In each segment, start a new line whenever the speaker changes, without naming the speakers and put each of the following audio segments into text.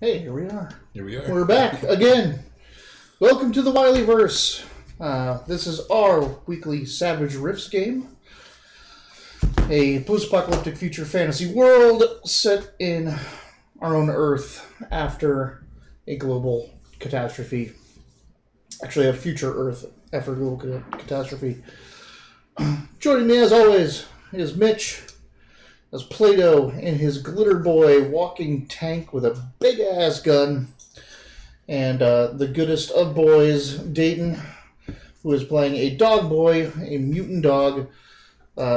Hey, here we are.
Here we are.
We're back again. Welcome to the Wileyverse. This is our weekly Savage Rifts game. A post-apocalyptic future fantasy world set in our own Earth after a global catastrophe. Actually, a future Earth after a global catastrophe. Joining me, as always, is Mitch. As Plato in his glitter boy walking tank with a big ass gun, and the goodest of boys, Dayton, who is playing a dog boy, a mutant dog,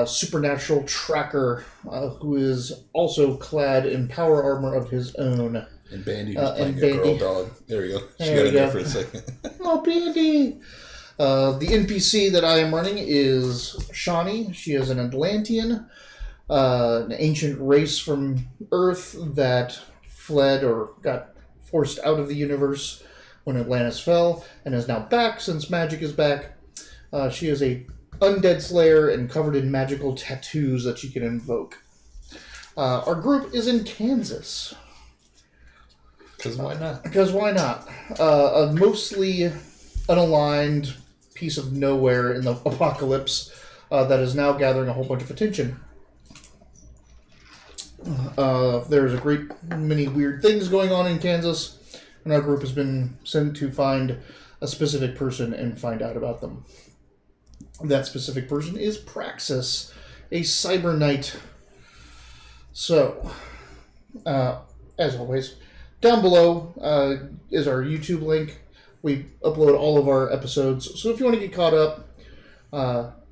supernatural tracker, who is also clad in power armor of his own.
And Bandy, who's playing a girl dog. There we go. She got in there for a second.
Oh, Bandy! The NPC that I am running is Shawnee. She is an Atlantean. An ancient race from Earth that fled or got forced out of the universe when Atlantis fell, and is now back since magic is back. She is a undead slayer and covered in magical tattoos that she can invoke. Our group is in Kansas.
Because why not?
Because why not? A mostly unaligned piece of nowhere in the apocalypse that is now gathering a whole bunch of attention. There's a great many weird things going on in Kansas, and our group has been sent to find a specific person and find out about them. That specific person is Praxis, a cyber knight. So, as always, down below is our YouTube link. We upload all of our episodes, so if you want to get caught up,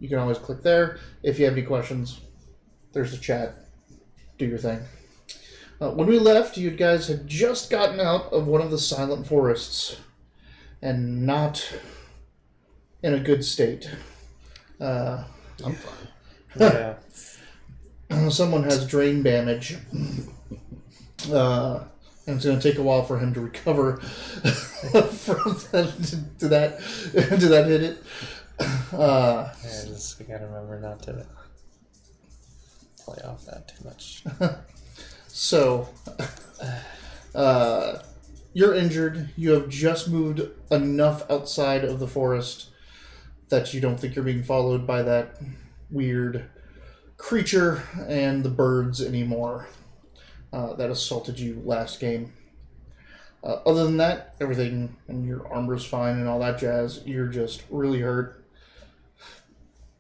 you can always click there. If you have any questions, there's the chat. Do your thing. When we left, you guys had just gotten out of one of the silent forests, and not in a good state.
I'm fine.
Yeah. Someone has drain damage, and it's going to take a while for him to recover from that hit it.
I gotta remember not to play off that too much.
So, you're injured. You have just moved enough outside of the forest that you don't think you're being followed by that weird creature and the birds anymore that assaulted you last game. Other than that, everything, and your armor's fine and all that jazz. You're just really hurt.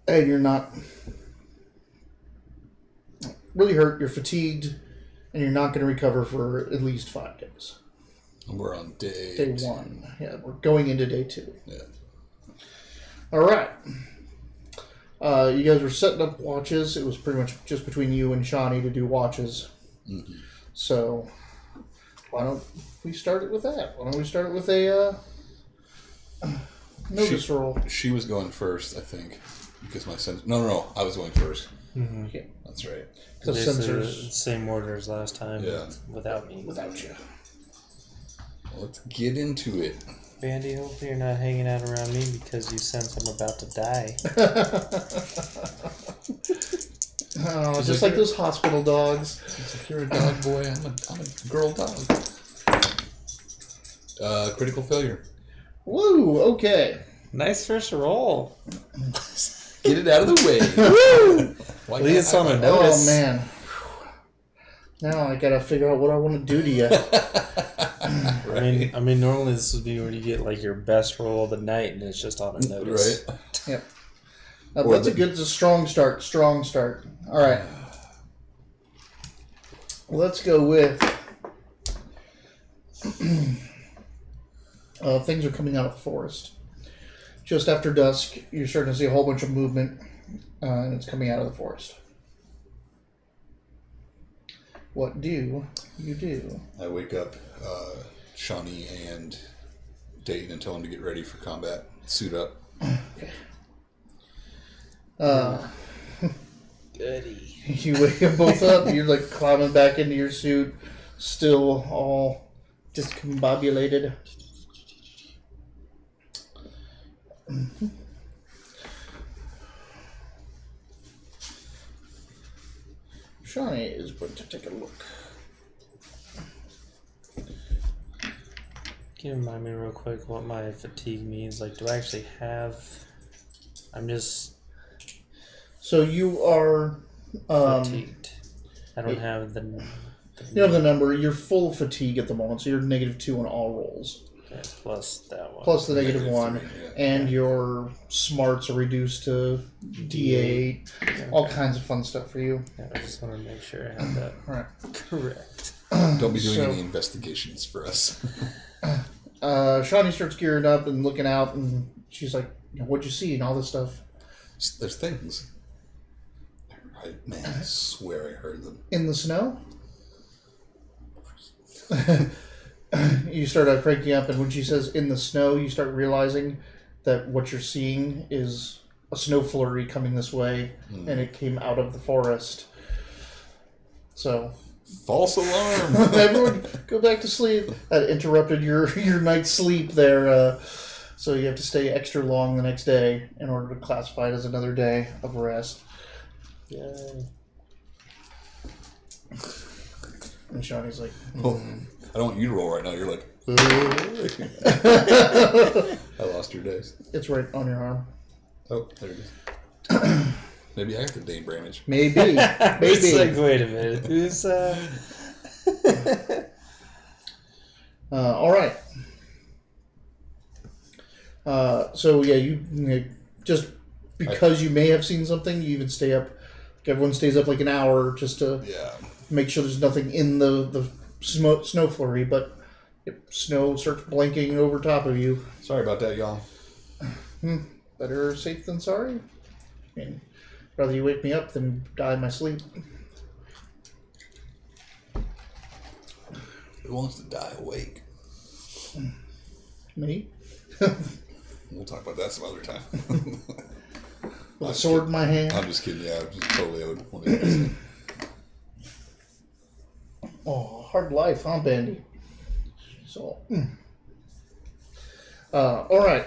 And you're not really hurt, you're fatigued, and you're not going to recover for at least 5 days.
We're on day
1. Yeah, we're going into day 2.
Yeah.
All right. You guys were setting up watches. It was pretty much just between you and Shawnee to do watches.
Mm-hmm.
So, why don't we start it with that? Why don't we start it with a notice roll?
She was going first, I think, because my sense. No, I was going first.
Mm-hmm.
Okay.
That's right.
The sensors.
Same order as last time.
Yeah.
Without me.
Without you.
Well, let's get into it.
Bandy, hopefully you're not hanging out around me because you sense I'm about to die.
Oh, just like those hospital dogs.
If you're a dog boy, I'm a girl dog. Critical failure.
Woo, okay.
Nice first roll.
Get it out of the way.
Woo!
Why
At least it's on a
can't
notice.
Oh, man. Now I gotta figure out what I want to do to you.
Right.
I mean, normally this would be where you get like your best roll of the night, and it's just on a notice.
Right.
Yep. That's a strong start. Strong start. All right. Let's go with. Things are coming out of the forest. Just after dusk, you're starting to see a whole bunch of movement, and it's coming out of the forest. What do you do?
I wake up Shawnee and Dayton and tell them to get ready for combat. Suit up.
Okay.
Goody.
You wake them both up. You're like climbing back into your suit, still all discombobulated. Mm-hmm. Shawnee is going to take a look.
Can you remind me real quick what my fatigue means? Like, do I actually have... I'm just...
So you are...
fatigued. I don't have the...
You have the number. You're full fatigue at the moment, so you're -2 on all rolls.
Okay, plus that one.
Plus the -1.
-3, yeah.
And your smarts are reduced to D8.
Okay.
All kinds of fun stuff for you.
Yeah, I just want to make sure I have that
Right.
correct.
Don't be doing
So-
any investigations for us.
Shawnee starts gearing up and looking out, and she's like, "What'd you see?" and all this stuff.
There's things. I swear I heard them.
In the snow? You start cranking up, and when she says "in the snow," you start realizing that what you're seeing is a snow flurry coming this way, and it came out of the forest. So,
False alarm!
everyone, go back to sleep. That interrupted your night's sleep there, so you have to stay extra long the next day in order to classify it as another day of rest.
Yay.
And Shawnee's like,
Oh, I don't want you to roll right now. You're like, I lost your dice.
it's right on your arm.
Oh, there it is. Maybe I got the Dane Bramage.
Maybe.
It's like,
Maybe.
wait a minute. Who's,
All right. So, yeah, you just because you may have seen something, you even stay up. Everyone stays up like an hour just to
Yeah.
make sure there's nothing in the snow flurry, but if snow starts blanking over top of you.
Sorry about that, y'all.
Better safe than sorry. I mean, rather you wake me up than die in my sleep.
Who wants to die awake?
Me?
We'll talk about that some other time.
With a sword in my hand.
I'm just kidding. Yeah, just totally I would want to do this.
Oh, hard life, huh, Bandy? So, all right.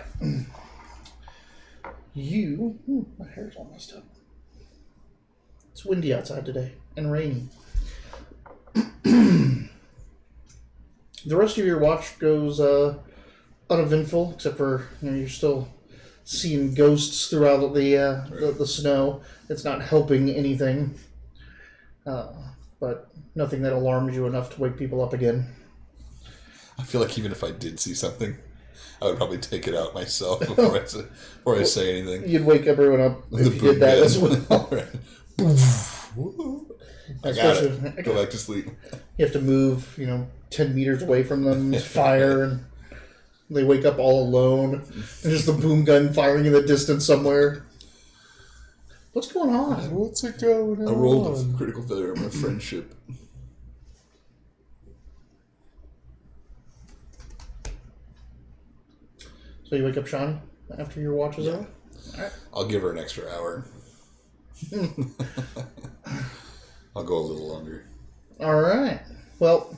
My hair's all messed up. It's windy outside today and rainy. The rest of your watch goes uneventful, except for you're still seeing ghosts throughout the snow. It's not helping anything, but nothing that alarms you enough to wake people up again.
I feel like even if I did see something, I would probably take it out myself before I say anything.
You'd wake everyone up if you did that as well.
I got it. Go back to sleep.
You have to move, 10 meters away from them, fire, and they wake up all alone. And just the boom gun firing in the distance somewhere. What's going on?
what's it going on?
I rolled a critical failure on my friendship.
So you wake up Shawnee after your watch is over? Alright.
I'll give her an extra hour. I'll go a little longer.
Alright. Well,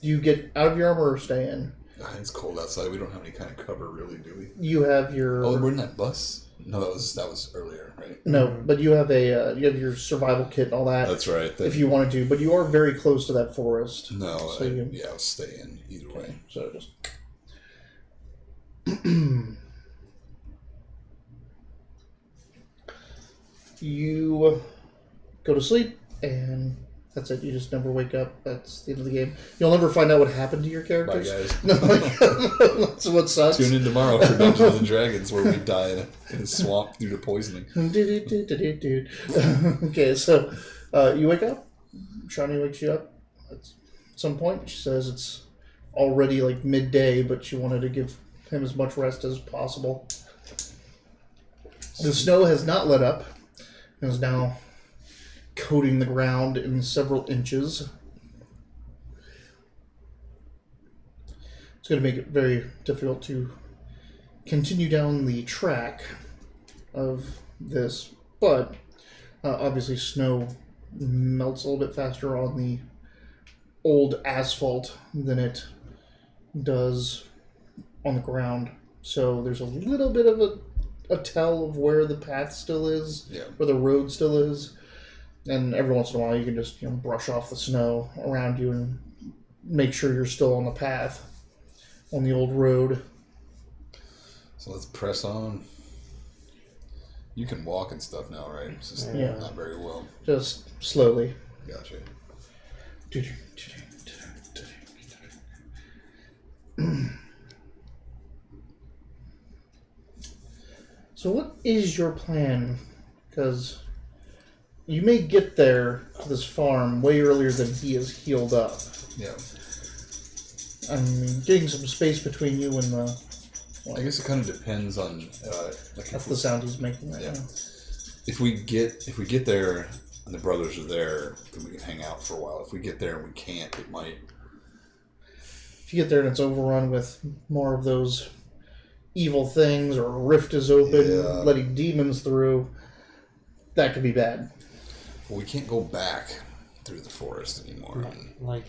do you get out of your armor or stay in?
It's cold outside. We don't have any kind of cover, really, do we?
You have your...
Oh, we're in that bus? No, that was earlier, right?
No, but you have your survival kit and all that.
That's right.
If you wanted to, but you are very close to that forest.
No,
So
I'll stay in either way.
So just... You go to sleep, and that's it. You just never wake up. That's the end of the game. You'll never find out what happened to your
Bye,
characters.
guys.
No, that's what sucks.
Tune in tomorrow for Dungeons and Dragons, where we die in a swamp due to poisoning.
Okay, so you wake up. Shawnee wakes you up at some point. She says it's already like midday, but she wanted to give him as much rest as possible. The snow has not let up. It is now coating the ground in several inches. It's going to make it very difficult to continue down the track of this, but obviously snow melts a little bit faster on the old asphalt than it does on the ground. So there's a little bit of a tell of where the path still is, where the road still is. And every once in a while you can just brush off the snow around you and make sure you're still on the path. on the old road.
So let's press on. You can walk and stuff now, right? It's just not very well.
Just slowly.
Gotcha.
So what is your plan? Because you may get there to this farm way earlier than he is healed up.
Yeah.
I mean, getting some space between you and the... Well,
I guess it kind of depends on...
that's the sound he's making right now.
If we get there and the brothers are there, then we can hang out for a while. If we get there and we can't, it might...
If you get there and it's overrun with more of those evil things, or a rift is open, letting demons through, that could be bad.
Well, we can't go back through the forest anymore.
Like,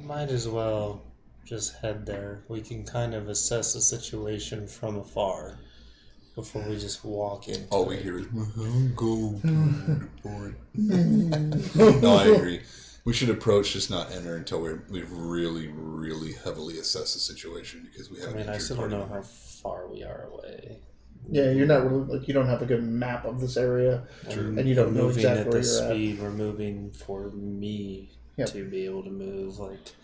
might as well just head there. We can kind of assess the situation from afar before we just walk in.
All we hear is, go to the forest. No, I agree. We should approach, just not enter until we've really, really heavily assessed the situation, because we have.
I mean, I still don't know how far we are away.
Yeah, you're not really, like, you don't have a good map of this area, and you don't know exactly where you're at.
Moving at the speed we're moving for me to be able to move, like.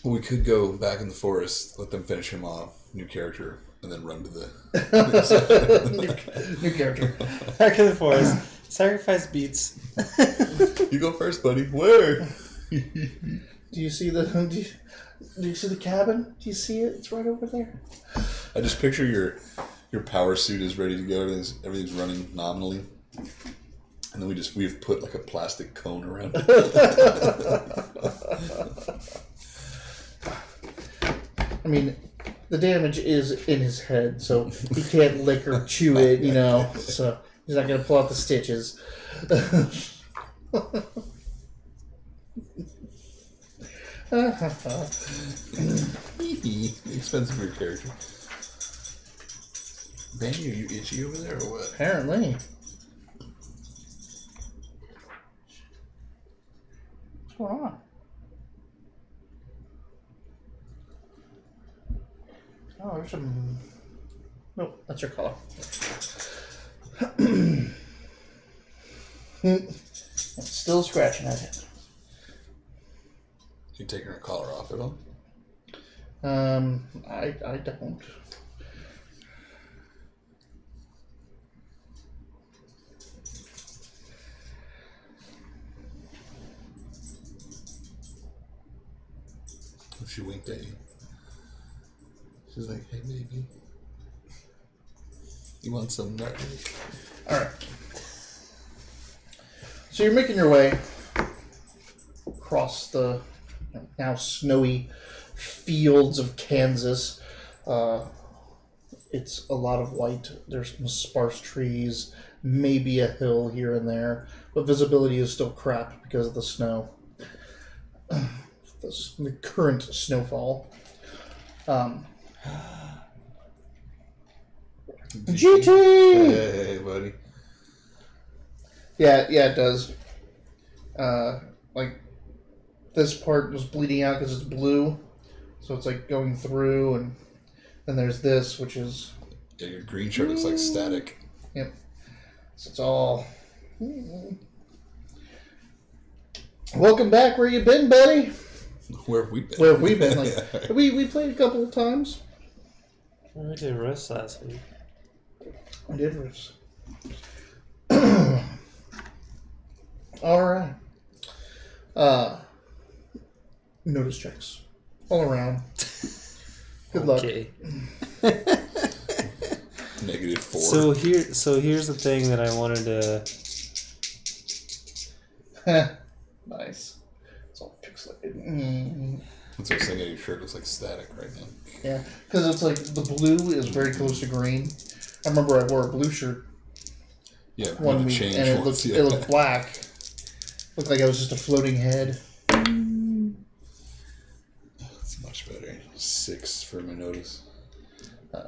Well, we could go back in the forest, let them finish him off, new character, and then run to the
new character.
Back in the forest. Sacrifice beats.
You go first, buddy. Where?
Do you see the? Do you see the cabin? Do you see it? It's right over there.
I just picture your power suit is ready to go. Everything's running nominally, and then we've put like a plastic cone around it.
I mean, the damage is in his head, so he can't lick or chew it, you know. So he's not going to pull out the stitches.
Expensive for your character. Benny, are you itchy over there or what?
Apparently. What's going on? Oh, there's some... Nope, that's your collar. It's still scratching at it.
You taking her collar off at all?
I don't.
She winked at you. She's like, hey, baby. You want some nutmeg?
Alright. So you're making your way across the now snowy fields of Kansas. It's a lot of white. There's some sparse trees, maybe a hill here and there, but visibility is still crap because of the snow. The current snowfall. GT!
Hey, buddy.
Yeah, it does. Like, this part was bleeding out because it's blue, so it's like going through, and then there's this, which is...
Yeah, your green shirt looks like static.
Yep. So it's all... Welcome back. Where you been, buddy?
Where have we been?
Where have we been? Like, we played a couple of times.
We did Rifts last week.
We did Rifts. All right. Notice checks all around. Good luck.
Okay.
-4.
Here's the thing that I wanted to.
Nice. It's all pixelated.
That's what I was saying. Your shirt looks like static right now.
Yeah, because it's like the blue is very close to green. I remember I wore a blue shirt
Yeah,
one week, and it looked black. Looked like I was just a floating head.
That's much better. 6 for my notice.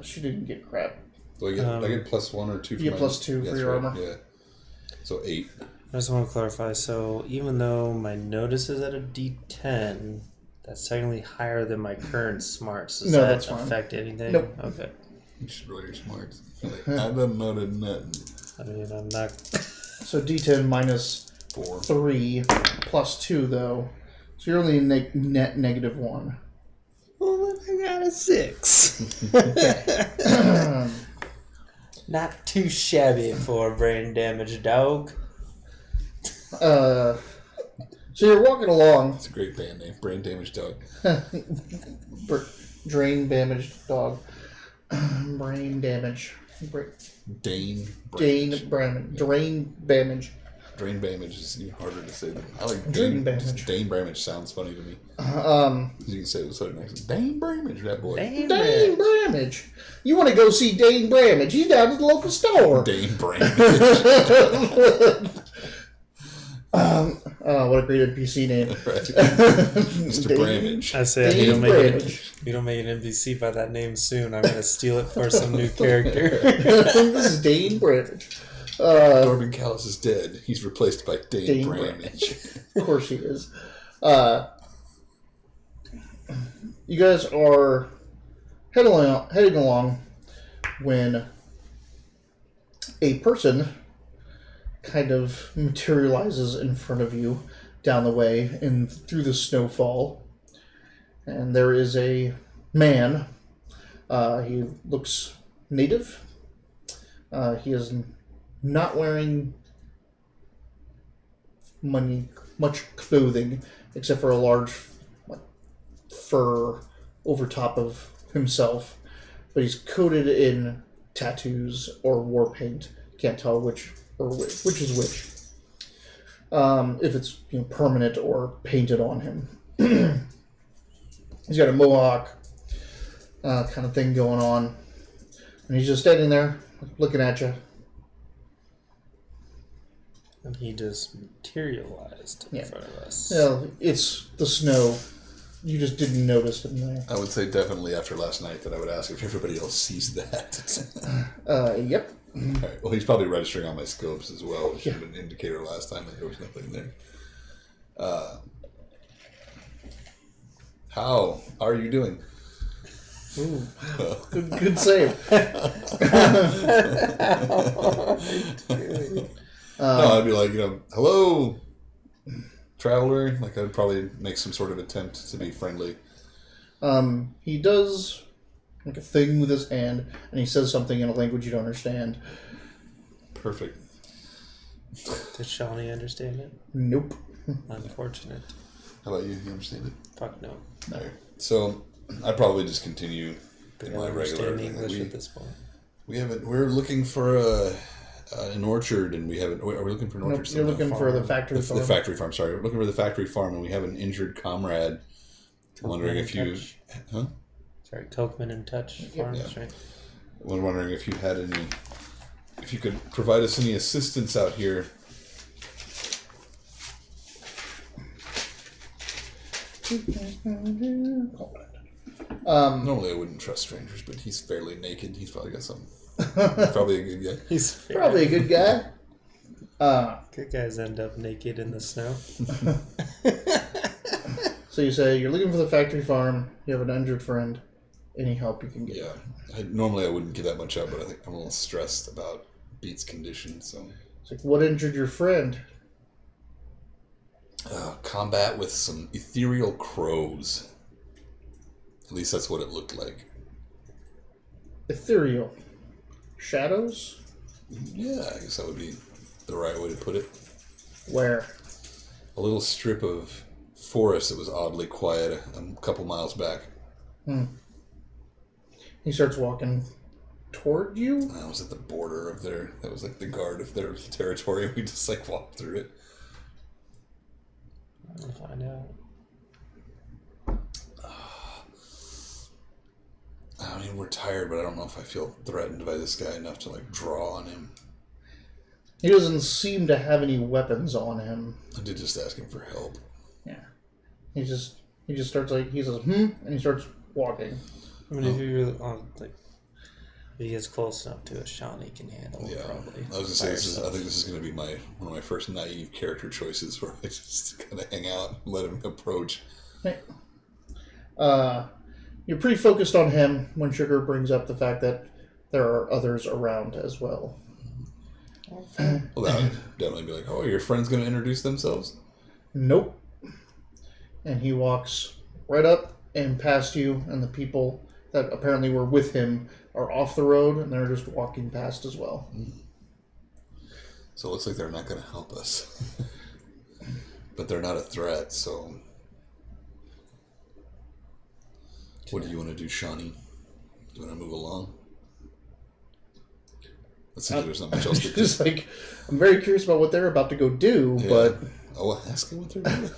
She didn't get crap.
Do I get +1 or 2 for
you
my
get +2 for your armor.
Yeah. So 8.
I just want to clarify. So even though my notice is at a D10, That's technically higher than my current smarts. Does
No,
that
that's fine.
affect anything?
Nope.
Okay.
You should roll your smarts. Like, I don't know nothing.
I mean, I'm not.
So D10 minus
4.
3 plus 2, though. So you're only net negative 1.
Well, then I got a 6. Not too shabby for a brain damaged dog.
So you're walking along.
It's a great band name. Brain Damaged Dog.
Drain damaged dog. Brain damage.
Dane.
Drain damage.
Drain Bramage is even harder to say than I like
Drain
Dane.
Bramage.
Dane Bramage sounds funny to me. You can say it with such an accent. Dane Bramage, that boy.
Dane Bramage. You want to go see Dane Bramage? He's down at the local store.
Dane Bramage.
What a great NPC name.
Mr. Bramage.
I say
Dane
you
Bramage.
don't make an NPC by that name soon. I'm gonna steal it for some new character.
This is Dane Bramage.
Corbin Callis is dead. He's replaced by Dane Bramage.
Of course he is. You guys are heading along when a person kind of materializes in front of you down the way and through the snowfall. And there is a man. He looks native. He is not wearing much clothing except for a large fur over top of himself, but he's coated in tattoos or war paint. Can't tell which is which. If it's permanent or painted on him. He's got a mohawk kind of thing going on, and he's just standing there looking at you.
And he just materialized in front of us.
Yeah, it's the snow. You just didn't notice him there.
I would say definitely after last night that I would ask if everybody else sees that.
Yep.
All right. Well, he's probably registering on my scopes as well, which should have been an indicator last time that there was nothing there. How are you doing?
Ooh, good save.
No, I'd be like, hello, traveler. Like, I'd probably make some sort of attempt to be friendly.
He does like a thing with his hand, and he says something in a language you don't understand.
Perfect.
Did Shawnee understand it?
Nope.
Unfortunate.
How about you? You understand it?
Fuck no.
All right. So, I'd probably just continue
They
in
don't
my regular
understand
thing.
English at this point.
We haven't. We're looking for an orchard, and we haven't. Are we looking for an orchard?
Nope, you're looking for the factory farm.
The factory farm. Sorry, we're looking for the factory farm, and we have an injured comrade. I'm wondering if you, huh?
Sorry, Cokeman and Touch Farms,
Yeah.
right?
I'm wondering if you had any. If you could provide us any assistance out here. Normally I wouldn't trust strangers, but he's fairly naked. He's probably got some. Probably a good guy.
He's
Probably a good guy.
Good guys end up naked in the snow.
So you say you're looking for the factory farm. You have an injured friend. Any help you can get?
Yeah. Normally I wouldn't give that much up, but I think I'm a little stressed about Beat's condition. So
It's like, what injured your friend?
combat with some ethereal crows. At least that's what it looked like.
Ethereal. Shadows?
Yeah, I guess that would be the right way to put it.
Where?
A little strip of forest that was oddly quiet a couple miles back.
He starts walking toward you?
I was at the border of their... That was like the guard of their territory. We just like walked through it.
I'll find out.
I mean, we're tired, but I don't know if I feel threatened by this guy enough to like draw on him.
He doesn't seem to have any weapons on him.
I did just ask him for help.
Yeah. He just starts like, he says, and he starts walking.
I mean, if you really if he gets close enough to us, Shawnee can handle it,
Yeah,
probably.
I was gonna say I think this is gonna be one of my first naive character choices where I just kind of hang out and let him approach.
Hey. You're pretty focused on him when Sugar brings up the fact that there are others around as well.
Well, that would definitely be like, oh, your friend's going to introduce themselves?
Nope. And he walks right up and past you, and the people that apparently were with him are off the road, and they're just walking past as well.
So it looks like they're not going to help us. But they're not a threat, so... What do you want to do, Shawnee? Do you want to move along? Let's see if there's not much else to do.
Just like, I'm very curious about what they're about to go do, but...
Oh, ask him what they're doing.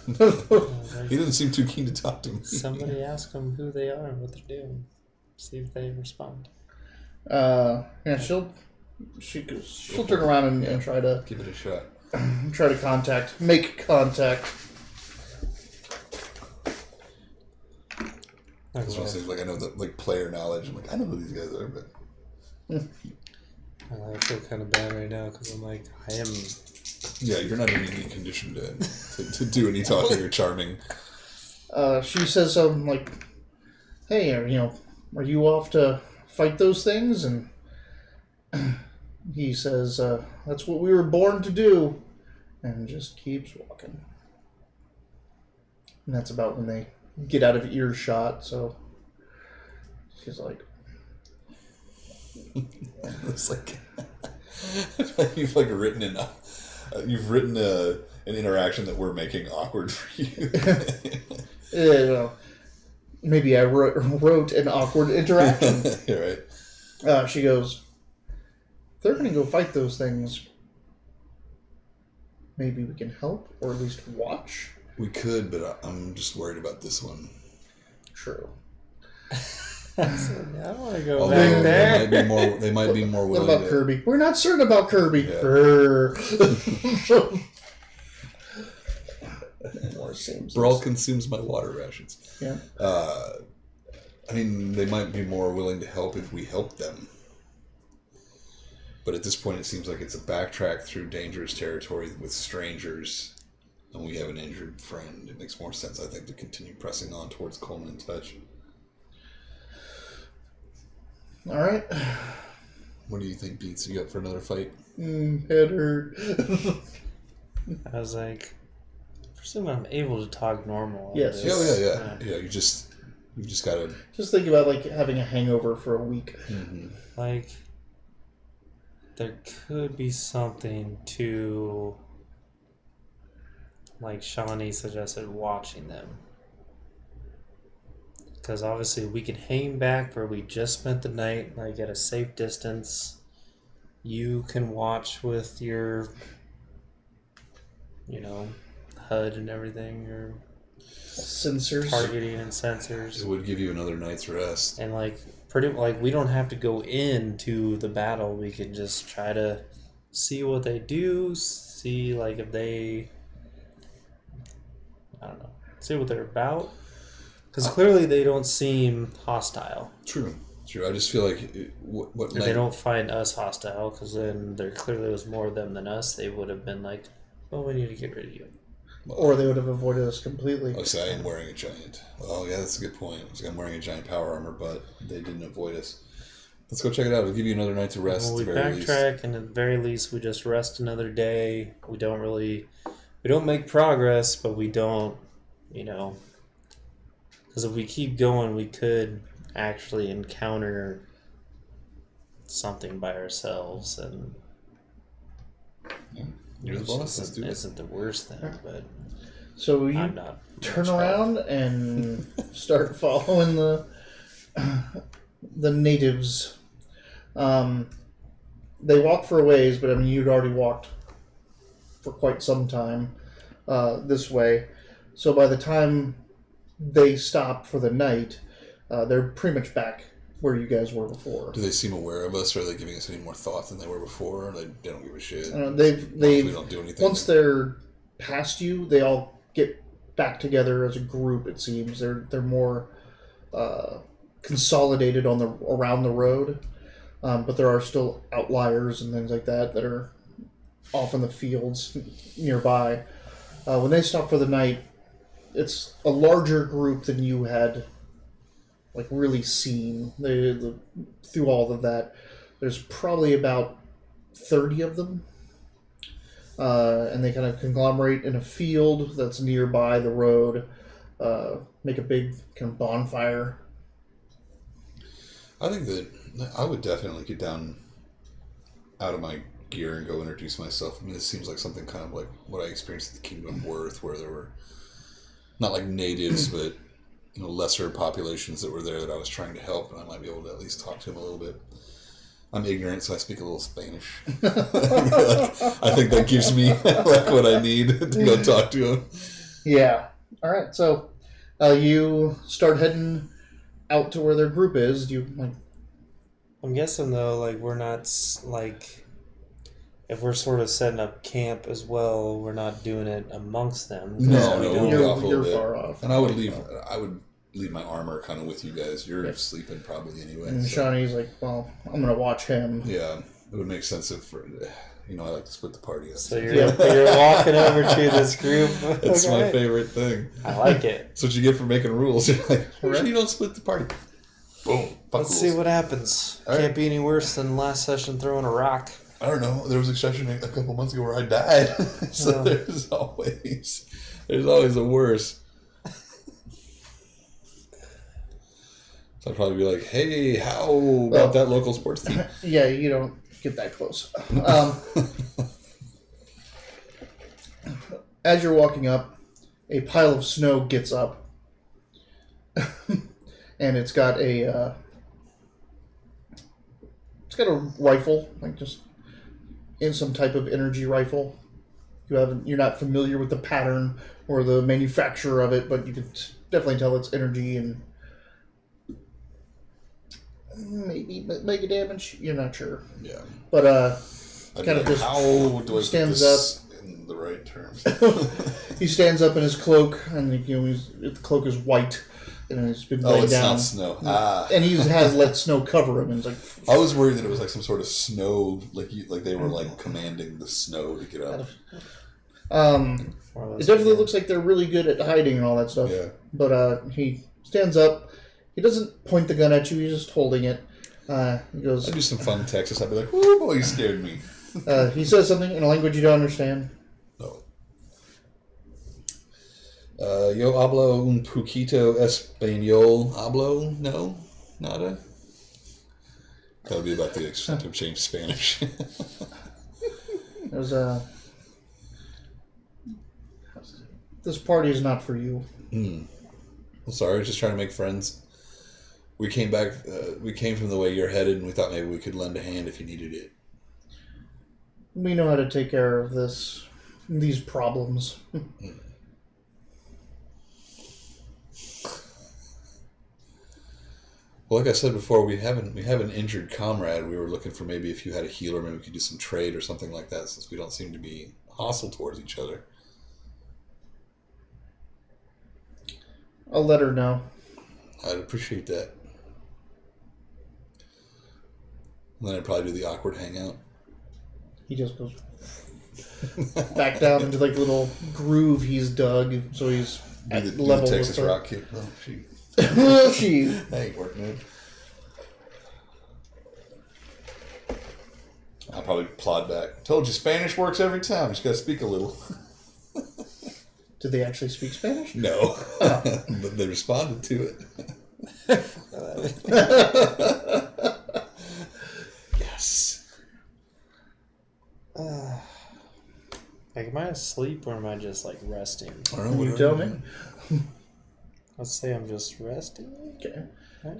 He doesn't seem too keen to talk to me.
Somebody ask them who they are and what they're doing. See if they respond.
Yeah, she'll turn around and try to...
Give it a shot.
Try to make contact.
That's what it seems like. I know the player knowledge. I'm like, I know who these guys are, but
I feel kind of bad right now because I'm like, I am.
Yeah, you're not in any condition to do any talking or charming.
She says, like, hey, are you off to fight those things? And he says, that's what we were born to do, and just keeps walking. And that's about when they get out of earshot, so she's like...
It's like... you've written an interaction that we're making awkward for you.
Maybe I wrote an awkward interaction.
You're right.
She goes, they're going to go fight those things. Maybe we can help, or at least watch.
We could, but I'm just worried about this one.
True.
I don't want to go back there.
They might be more willing.
What about Kirby? We're not certain about Kirby.
Yeah. Brawl consumes my water rations.
Yeah.
I mean, they might be more willing to help if we help them. But at this point, it seems like it's a backtrack through dangerous territory with strangers, and we have an injured friend. It makes more sense, I think, to continue pressing on towards Coleman and Touch.
All right.
What do you think, Beats? You up for another fight?
Head hurt.
I was like, I presume I'm able to talk normal.
Yes.
Yeah. You just gotta...
Just think about, having a hangover for a week.
Mm-hmm.
There could be something to, Shawnee suggested, watching them. Because obviously we can hang back where we just spent the night, at a safe distance. You can watch with your, HUD and everything, your
sensors,
targeting and sensors.
It would give you another night's rest.
And we don't have to go into the battle. We can just try to see what they do, see if they, I don't know, see what they're about. Because clearly they don't seem hostile.
True. I just feel like
If they don't find us hostile, because then there clearly was more of them than us, they would have been like, well, we need to get rid of you.
Or they would have avoided us completely.
Oh, see, I am wearing a giant. Oh, yeah, that's a good point. I'm wearing a giant power armor, but they didn't avoid us. Let's go check it out. It'll give you another night to rest.
Well, we backtrack, and at the very least, we just rest another day. We don't make progress, but we don't, because if we keep going, we could actually encounter something by ourselves, and
you're the boss. Let's do it.
Isn't the worst thing, but
so you
I'm not
turn around and start following the natives. They walk for a ways, but you'd already walked for quite some time this way. So by the time they stop for the night, they're pretty much back where you guys were before.
Do they seem aware of us, or are they giving us any more thought than they were before? They don't give a shit.
We
don't do anything.
Once they're past you, they all get back together as a group. It seems they're more consolidated around the road, but there are still outliers and things like that are off in the fields nearby. When they stop for the night, it's a larger group than you had like really seen. Through all of that, there's probably about 30 of them. And they kind of conglomerate in a field that's nearby the road, make a big kind of bonfire.
I think that I would definitely get down out of my gear and go introduce myself. I mean, this seems like something kind of like what I experienced at the Kingdom of Worth, where there were not like natives, but lesser populations that were there that I was trying to help, and I might be able to at least talk to them a little bit. I'm ignorant, so I speak a little Spanish. I think that gives me like what I need to go talk to him.
Yeah. All right. So you start heading out to where their group is. Do you like?
I'm guessing though, like we're not like if we're sort of setting up camp as well, we're not doing it amongst them.
No,
You're far off.
And I would leave my armor kind of with you guys. You're sleeping probably anyway.
And Shawnee's like, well, I'm going to watch him.
Yeah, it would make sense if, I like to split the party up.
So you're walking over to this group.
It's my favorite thing.
I like it.
That's what you get for making rules. You're like, usually you don't split the party. Boom.
Let's see what happens. Can't be any worse than last session throwing a rock.
I don't know. There was a session a couple months ago where I died. So there's always a worse. So I'd probably be like, hey, how about that local sports team?
Yeah, you don't get that close. As you're walking up, a pile of snow gets up. And it's got a rifle, like just in some type of energy rifle. You're not familiar with the pattern or the manufacturer of it, but you can definitely tell it's energy and maybe mega damage. You're not sure.
Yeah.
But
kind of just how do I
stands
put this up in the right terms?
He stands up in his cloak, and the cloak is white, and it's been laid down.
It's not snow.
And he has let snow cover him. And it's like
I was worried that it was like some sort of snow, like they were like commanding the snow to get up.
It definitely looks like they're really good at hiding and all that stuff.
Yeah.
But he stands up. He doesn't point the gun at you. He's just holding it. He goes.
I'd do some fun Texas. I'd be like, "Oh boy, you scared me."
He says something in a language you don't understand.
No. Yo hablo un poquito español. Hablo? No? Nada? That would be about the extent of change Spanish.
There's this party is not for you.
I'm sorry, I was just trying to make friends. We came back. We came from the way you're headed, and we thought maybe we could lend a hand if you needed it.
We know how to take care of these problems.
Well, like I said before, we have an injured comrade. We were looking for maybe if you had a healer, maybe we could do some trade or something like that, since we don't seem to be hostile towards each other.
I'll let her know.
I'd appreciate that. And then I'd probably do the awkward hangout.
He just goes back down into like the little groove he's dug, so he's at
the
level
Texas
with
rock kick. Oh, shoot.
She.
That ain't working out. I'll probably plod back. Told you Spanish works every time. Just gotta speak a little.
Did they actually speak Spanish?
No. But they responded to it. Yes.
Like, am I asleep or am I just like resting?
I don't know.
You tell me.
Let's say I'm just resting.
Okay.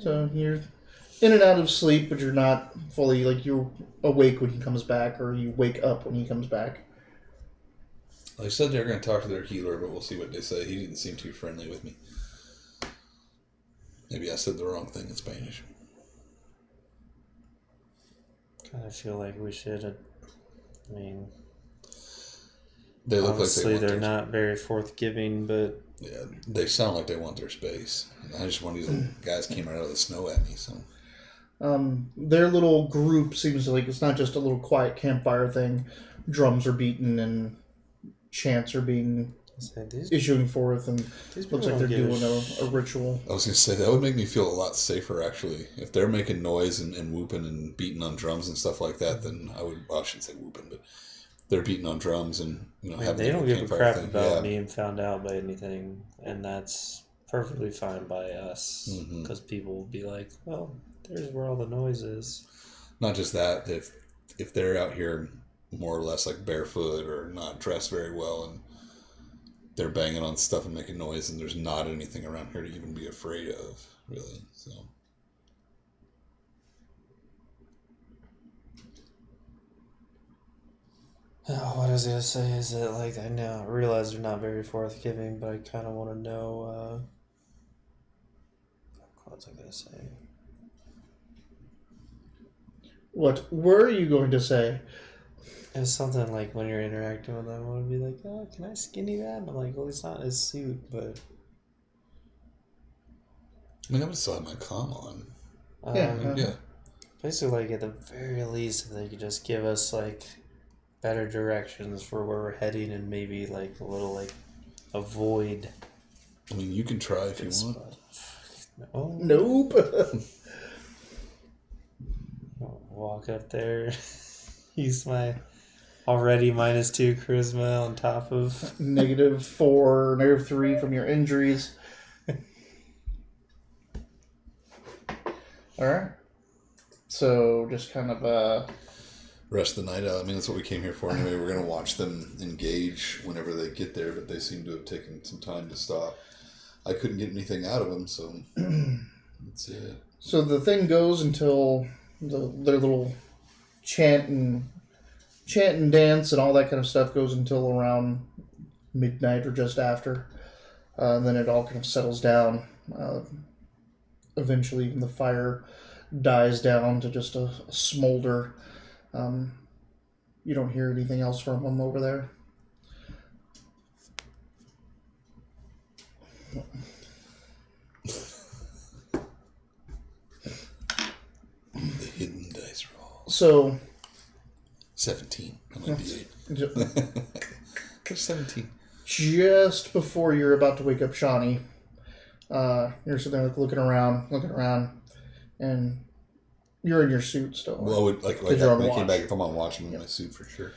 So you're in and out of sleep, but you're not fully, like, you're awake when he comes back, or you wake up when he comes back.
They said they're going to talk to their healer, but we'll see what they say. He didn't seem too friendly with me. Maybe I said the wrong thing in Spanish.
Kind of feel like we should have. I mean,
They look
obviously
like they
they're
want
not very forthgiving, but
yeah, they sound like they want their space. And I just one of these little guys came right out of the snow at me. So
Their little group seems like it's not just a little quiet campfire thing. Drums are beaten and chants are being issuing forth, and
these
looks
people
like they're
don't give
doing a ritual.
I was going to say, that would make me feel a lot safer, actually. If they're making noise and whooping and beating on drums and stuff like that, then I shouldn't say whooping, but they're beating on drums and, having
they don't give a
campfire
crap
thing.
about being found out by anything, and that's perfectly fine by us, because people will be like, well, there's where all the noise is.
Not just that, if they're out here more or less like barefoot or not dressed very well and they're banging on stuff and making noise and there's not anything around here to even be afraid of, really. So
what I was going to say is that, like, I realize they're not very forthgiving, but I kind of want to know, what was I going to say?
What were you going to say?
It was something like when you're interacting with them, I would be like, oh, can I skinny that? And I'm like, well, it's not his suit, but...
I mean, I would still have my comm on.
Yeah.
Basically, like, at the very least, if they could just give us, like, better directions for where we're heading and maybe, like, a little, like, avoid...
I mean, you can try if you want.
No.
Nope.
Walk up there, use my already -2 charisma on top of...
-4, -3 from your injuries. Alright. So, just kind of,
Rest the night out. I mean, that's what we came here for anyway. We're going to watch them engage whenever they get there, but they seem to have taken some time to stop. I couldn't get anything out of them, so that's it.
So the thing goes until their little chant and dance and all that kind of stuff goes until around midnight or just after. And then it all kind of settles down. Eventually, even the fire dies down to just a smolder. You don't hear anything else from them over there.
The hidden dice roll.
So
17. That might be 8. There's 17.
Just before you're about to wake up Shawnee, you're sitting there looking around, and you're in your suit still.
Well, I would, like when I came back, if I'm on watch, I'm in my suit for sure.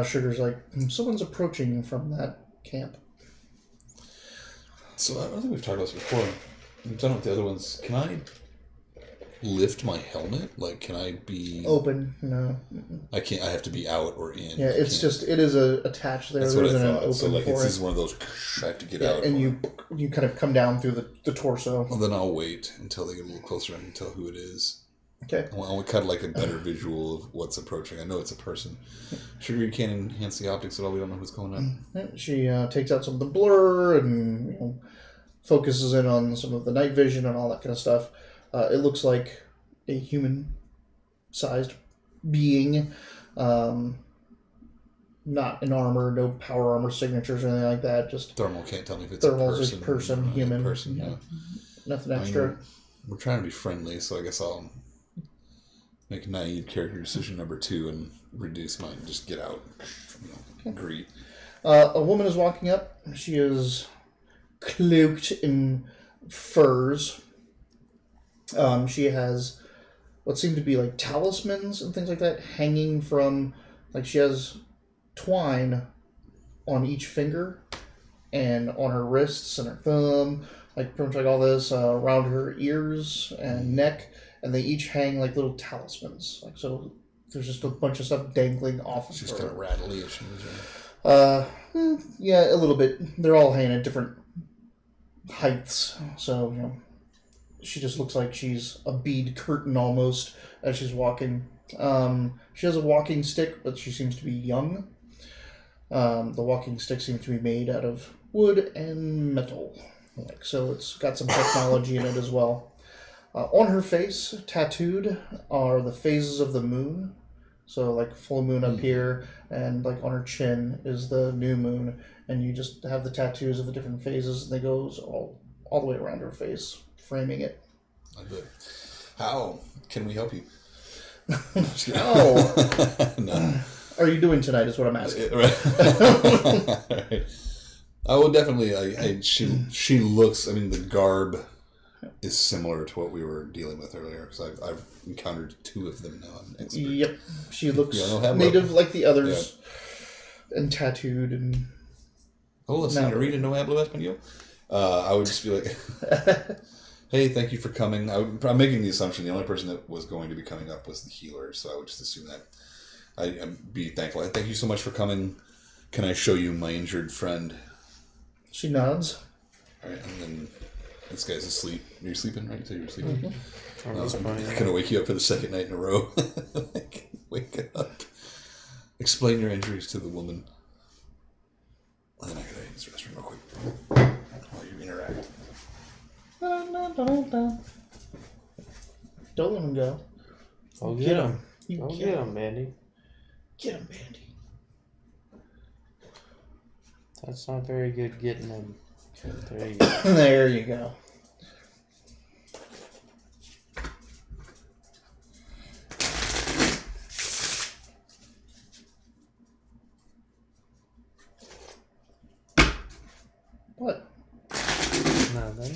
Sugar's like, someone's approaching from that camp.
So I don't think we've talked about this before. We've done it with the other ones. Can I lift my helmet? Like, can I be
open? No,
I can't. I have to be out or in.
Yeah, it is attached there.
That's
there
what I
isn't an
thought.
open
So like,
for
this
it.
is one of those. I have to get out.
And you kind of come down through the torso.
Well, then I'll wait until they get a little closer and I can tell who it is.
Okay.
I'll kind of like a better visual of what's approaching. I know it's a person. Sugar, you can't enhance the optics at all. We don't know who's going up.
She takes out some of the blur and focuses in on some of the night vision and all that kind of stuff. It looks like a human-sized being, not in armor, no power armor signatures or anything like that. Just
thermal can't tell me if it's a person.
Thermal's person, human.
Person, yeah.
Nothing extra.
We're trying to be friendly, so I guess I'll make a naive character decision number 2 and reduce mine. Just get out. Greet.
A woman is walking up. She is cloaked in furs. She has what seem to be like talismans and things like that hanging from, like she has twine on each finger and on her wrists and her thumb, like pretty much like all this around her ears and neck, and they each hang like little talismans. Like so, there's just a bunch of stuff dangling off of her.
She's kind of rattly-ish.
Yeah, a little bit. They're all hanging at different heights, so she just looks like she's a bead curtain almost as she's walking. She has a walking stick, but she seems to be young. The walking stick seems to be made out of wood and metal, so it's got some technology in it as well. On her face, tattooed, are the phases of the moon. So like full moon up here, and like on her chin is the new moon, and you just have the tattoos of the different phases, and they goes all the way around her face, framing it.
Good. How can we help you?
Oh,
no.
Are you doing tonight? Is what I'm asking.
Right. I will definitely. She looks. I mean, the garb is similar to what we were dealing with earlier because I've encountered 2 of them now. I'm an expert.
Yep, she looks
no
native like the others, and tattooed and.
Hola, señorita, no hablo español. I would just be like, "Hey, thank you for coming." I'm making the assumption the only person that was going to be coming up was the healer, so I would just assume that I'd be thankful. Thank you so much for coming. Can I show you my injured friend?
She nods.
All right, and then this guy's asleep. You're sleeping, right? So you're sleeping.
Mm-hmm.
I'm gonna wake you up for the second night in a row. Wake up. Explain your injuries to the woman. And then I gotta use the restroom real quick while you interact.
Don't let him go.
Oh, get him.
You
Get him, Mandy.
Get him, Mandy.
That's not very good getting him. There you go.
There you go. What?
Nothing.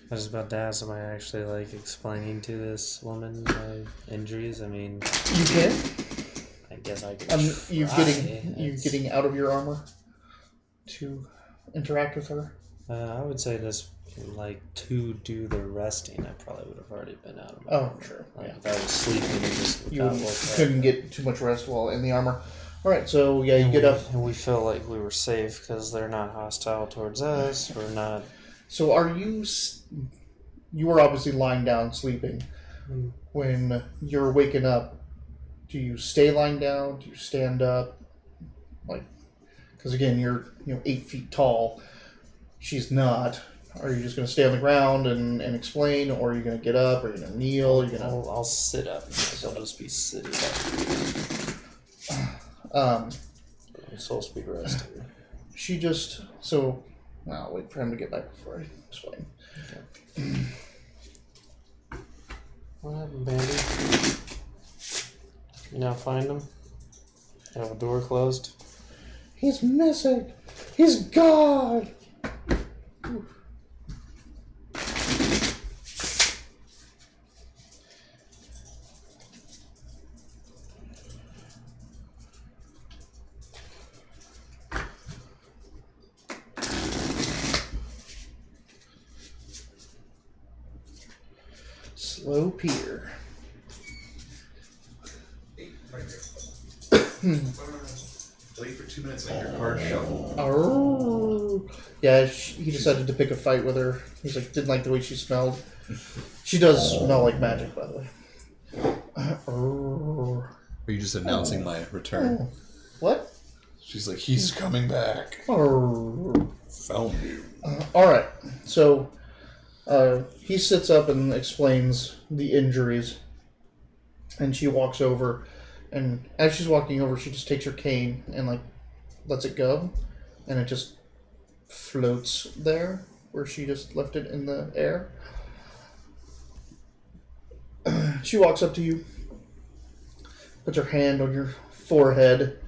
I was about to ask, am I actually like explaining to this woman my injuries? I mean,
You can.
I guess I could.
You
It's-
getting out of your armor to interact with her.
I would say this, like, to do the resting, I probably would have already been out of my
Oh,
armor.
sure.
Like,
Yeah.
if I was sleeping and just
You
got woke up.
couldn't get too much rest while in the armor. All right, so yeah, you
And
get up.
And we feel like we were safe because they're not hostile towards us. We're not.
So are you? You were obviously lying down sleeping.
Mm.
When you're waking up, do you stay lying down? Do you stand up? Like, because again, you're 8 feet tall. She's not. Are you just going to stay on the ground and explain, or are you going to get up? Or are you going to kneel? Are you going to?
I'll sit up. I'll just be sitting up. I'm supposed to be resting.
She just so. I'll wait for him to get back before I explain.
Okay. What happened, Bandy? You now find him? Have the door closed?
He's missing. He's gone. Slow Peter.
Wait for 2 minutes and your card shuffle.
Oh, yeah. He decided to pick a fight with her. He's like, didn't like the way she smelled. She does smell like magic, by the way. Oh.
Are you just announcing my return?
What?
She's like, he's coming back.
Oh.
Found you.
All right. So he sits up and explains the injuries, and she walks over. And as she's walking over, she just takes her cane and, like, lets it go. And it just floats there where she just left it in the air. She walks up to you, puts her hand on your forehead.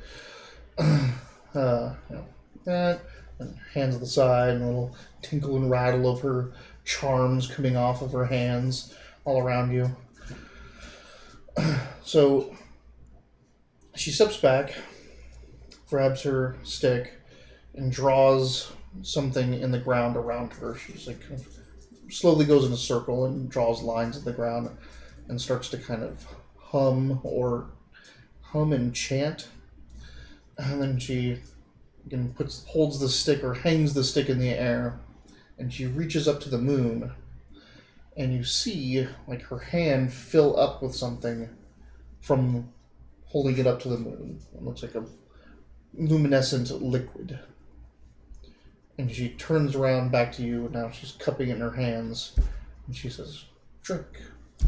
That, and hands to the side, and a little tinkle and rattle of her charms coming off of her hands all around you. So she steps back, grabs her stick, and draws something in the ground around her. She's like, kind of slowly goes in a circle and draws lines in the ground and starts to kind of hum and chant. And then she again holds the stick or hangs the stick in the air, and she reaches up to the moon, and you see like her hand fill up with something from holding it up to the moon. It looks like a luminescent liquid. And she turns around back to you, and now she's cupping it in her hands, and she says, "Drink."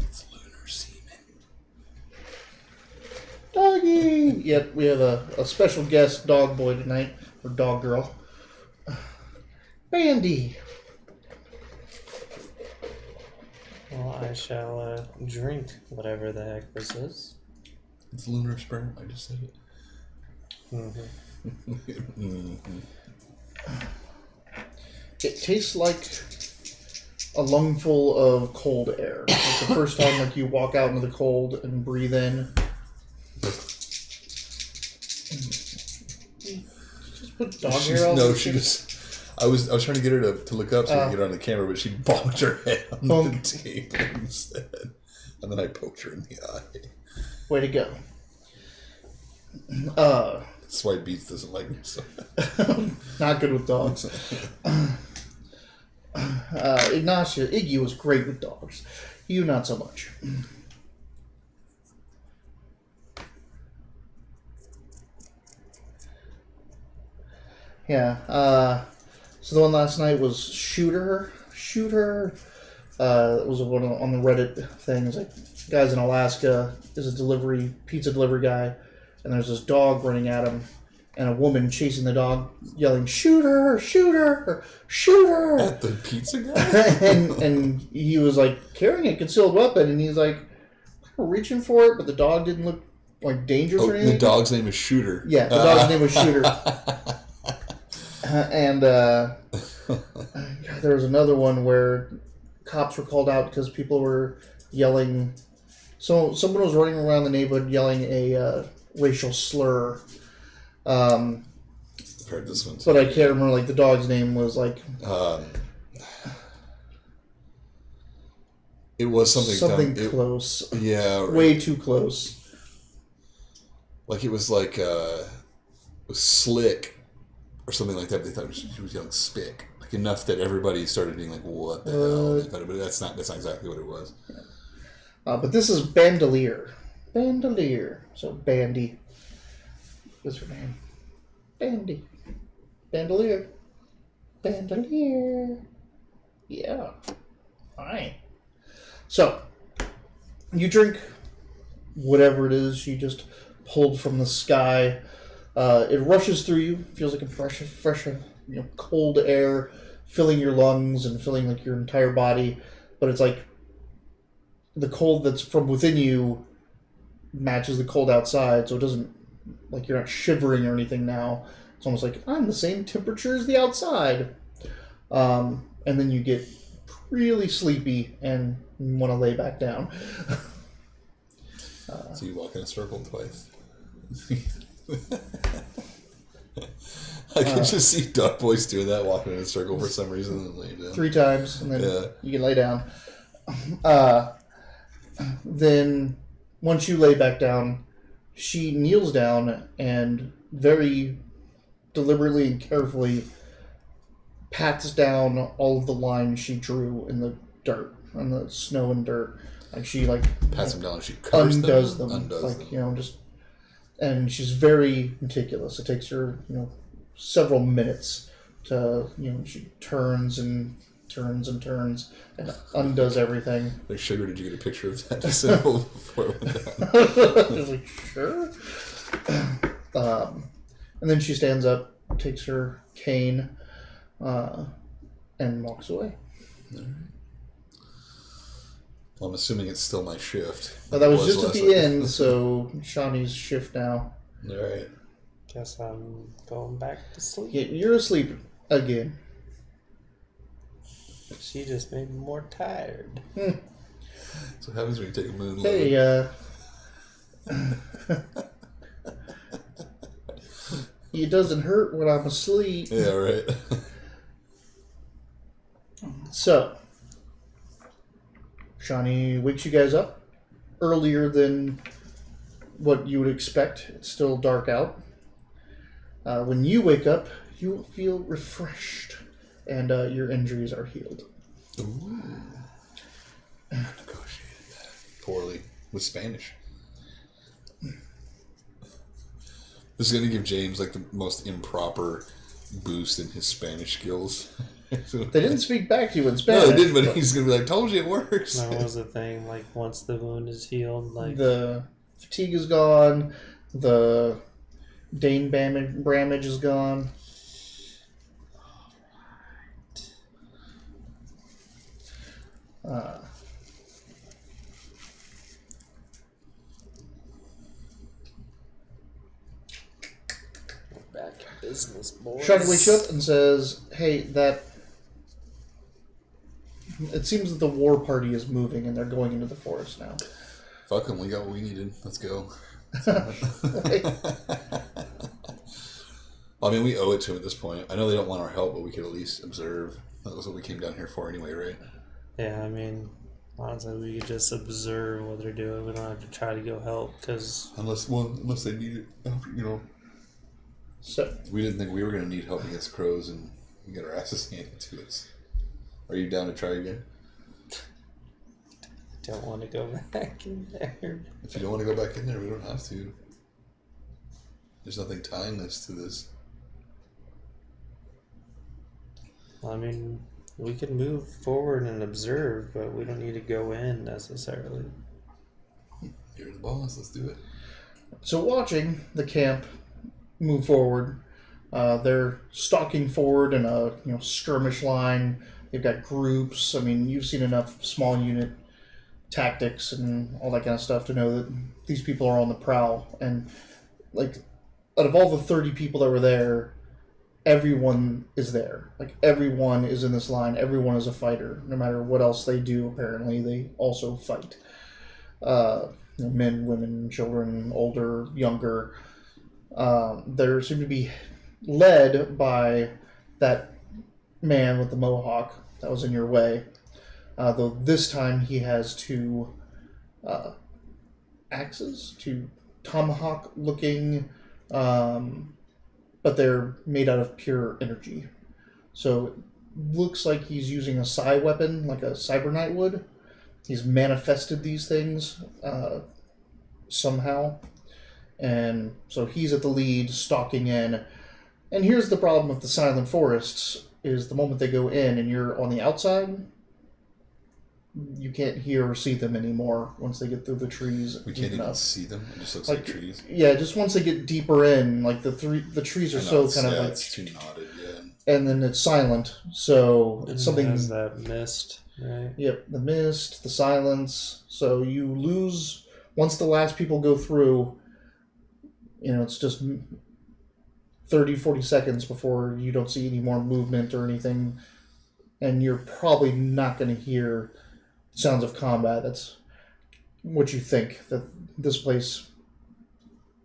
It's lunar semen.
Doggy! Yep, we have a special guest dog boy tonight, or dog girl. Bandy!
Well, I shall drink whatever the heck this is.
It's lunar sperm. I just said it.
Mm-hmm.
Mm-hmm.
It tastes like a lungful of cold air. Like the first time like you walk out into the cold and breathe in. Just put dog hair on.
No, she just. I was trying to get her to look up so we could get her on the camera, but she bonked her head on the table instead. And then I poked her in the eye.
Way to go.
That's why Beats doesn't like me so much.
Not good with dogs. Iggy was great with dogs. You not so much. Yeah. So the one last night was Shoot Her. It was one on the Reddit thing. It's like, guys in Alaska is a pizza delivery guy, and there's this dog running at him, and a woman chasing the dog, yelling, "Shoot her! Shoot her! Shoot her!"
At the pizza guy?
and he was like carrying a concealed weapon, and he's like reaching for it, but the dog didn't look like dangerous or anything.
The dog's name is Shooter.
Yeah, the dog's name was Shooter. And there was another one where cops were called out because people were yelling. So someone was running around the neighborhood yelling a racial slur.
I've heard this one too.
But I can't remember. Like the dog's name was like.
It was something
close.
Yeah, right.
Way too close.
Like it was like it was slick. Or something like that, but they thought she was yelling "spick," like enough that everybody started being like, "What the hell?" But that's not exactly what it was.
But this is Bandolier. So Bandy. What's her name? Bandy. Bandolier. Yeah. Alright. So, you drink whatever it is you just pulled from the sky. It rushes through you. Feels like a fresh, cold air filling your lungs and filling like your entire body. But it's like the cold that's from within you matches the cold outside, so it doesn't like you're not shivering or anything now. It's almost like I'm the same temperature as the outside. And then you get really sleepy and want to lay back down.
So you walk in a circle twice. I can just see Duck Boys doing that, walking in a circle for some reason and laying down.
3 times, and then you can lay down. Then, once you lay back down, she kneels down and very deliberately and carefully pats down all of the lines she drew in the dirt, in the snow and dirt. Like she
pats them down, she covers
undoes
them.
Just. And she's very meticulous. It takes her, several minutes to, she turns and undoes everything.
Like, Sugar, did you get a picture of that symbol before it went down?
I was like, sure. And then she stands up, takes her cane, and walks away.
All right. Well, I'm assuming it's still my shift.
Well, that was just at the end, so Shawnee's shift now.
All right.
Guess I'm going back to sleep.
Yeah, you're asleep again.
She just made me more tired.
So what happens when you take a moon load?
Hey, it doesn't hurt when I'm asleep.
Yeah, right.
So, Shawnee wakes you guys up earlier than what you would expect. It's still dark out. When you wake up, you will feel refreshed, and your injuries are healed.
Ooh. I negotiated that poorly with Spanish. This is going to give James like the most improper boost in his Spanish skills.
They didn't speak back to you in Spanish.
No, they didn't, but he's going to be like, told you it works.
That was the thing, like, once the wound is healed, like...
The fatigue is gone, the Dane Bramage is gone.
Back in business, boys.
Shawnee wakes you up and says, hey, that it seems that the war party is moving and they're going into the forest now.
Fuck them, we got what we needed. Let's go. I mean, we owe it to them at this point. I know they don't want our help, but we could at least observe. That was what we came down here for anyway, right?
Yeah, I mean, honestly, we could just observe what they're doing. We don't have to try to go help, because...
Unless they need it, you know.
So
we didn't think we were going to need help against crows, and we got our asses handed to us. Are you down to try again?
Don't want to go back in there.
If you don't want to go back in there, we don't have to. There's nothing tying us to this.
I mean, we can move forward and observe, but we don't need to go in necessarily.
You're the boss, let's do it.
So watching the camp move forward, they're stalking forward in a skirmish line. They've got groups. I mean, you've seen enough small unit tactics and all that kind of stuff to know that these people are on the prowl. And like, out of all the 30 people that were there, everyone is there. Like, everyone is in this line. Everyone is a fighter. No matter what else they do, apparently, they also fight. Men, women, children, older, younger. They seem to be led by that man with the mohawk that was in your way. Though this time he has two axes, two tomahawk-looking, but they're made out of pure energy. So it looks like he's using a psi weapon, like a cyberknight would. He's manifested these things somehow. And so he's at the lead, stalking in. And here's the problem with the silent forests, is the moment they go in and you're on the outside, you can't hear or see them anymore once they get through the trees.
We can't even see them. It just looks like trees.
Yeah, just once they get deeper in, like the trees are so kind of like...
it's too knotted, yeah.
And then it's silent, so it's something...
It has that mist, right?
Yep, the mist, the silence. So you lose... Once the last people go through, it's just 30, 40 seconds before you don't see any more movement or anything. And you're probably not going to hear sounds of combat. That's what you think, that this place,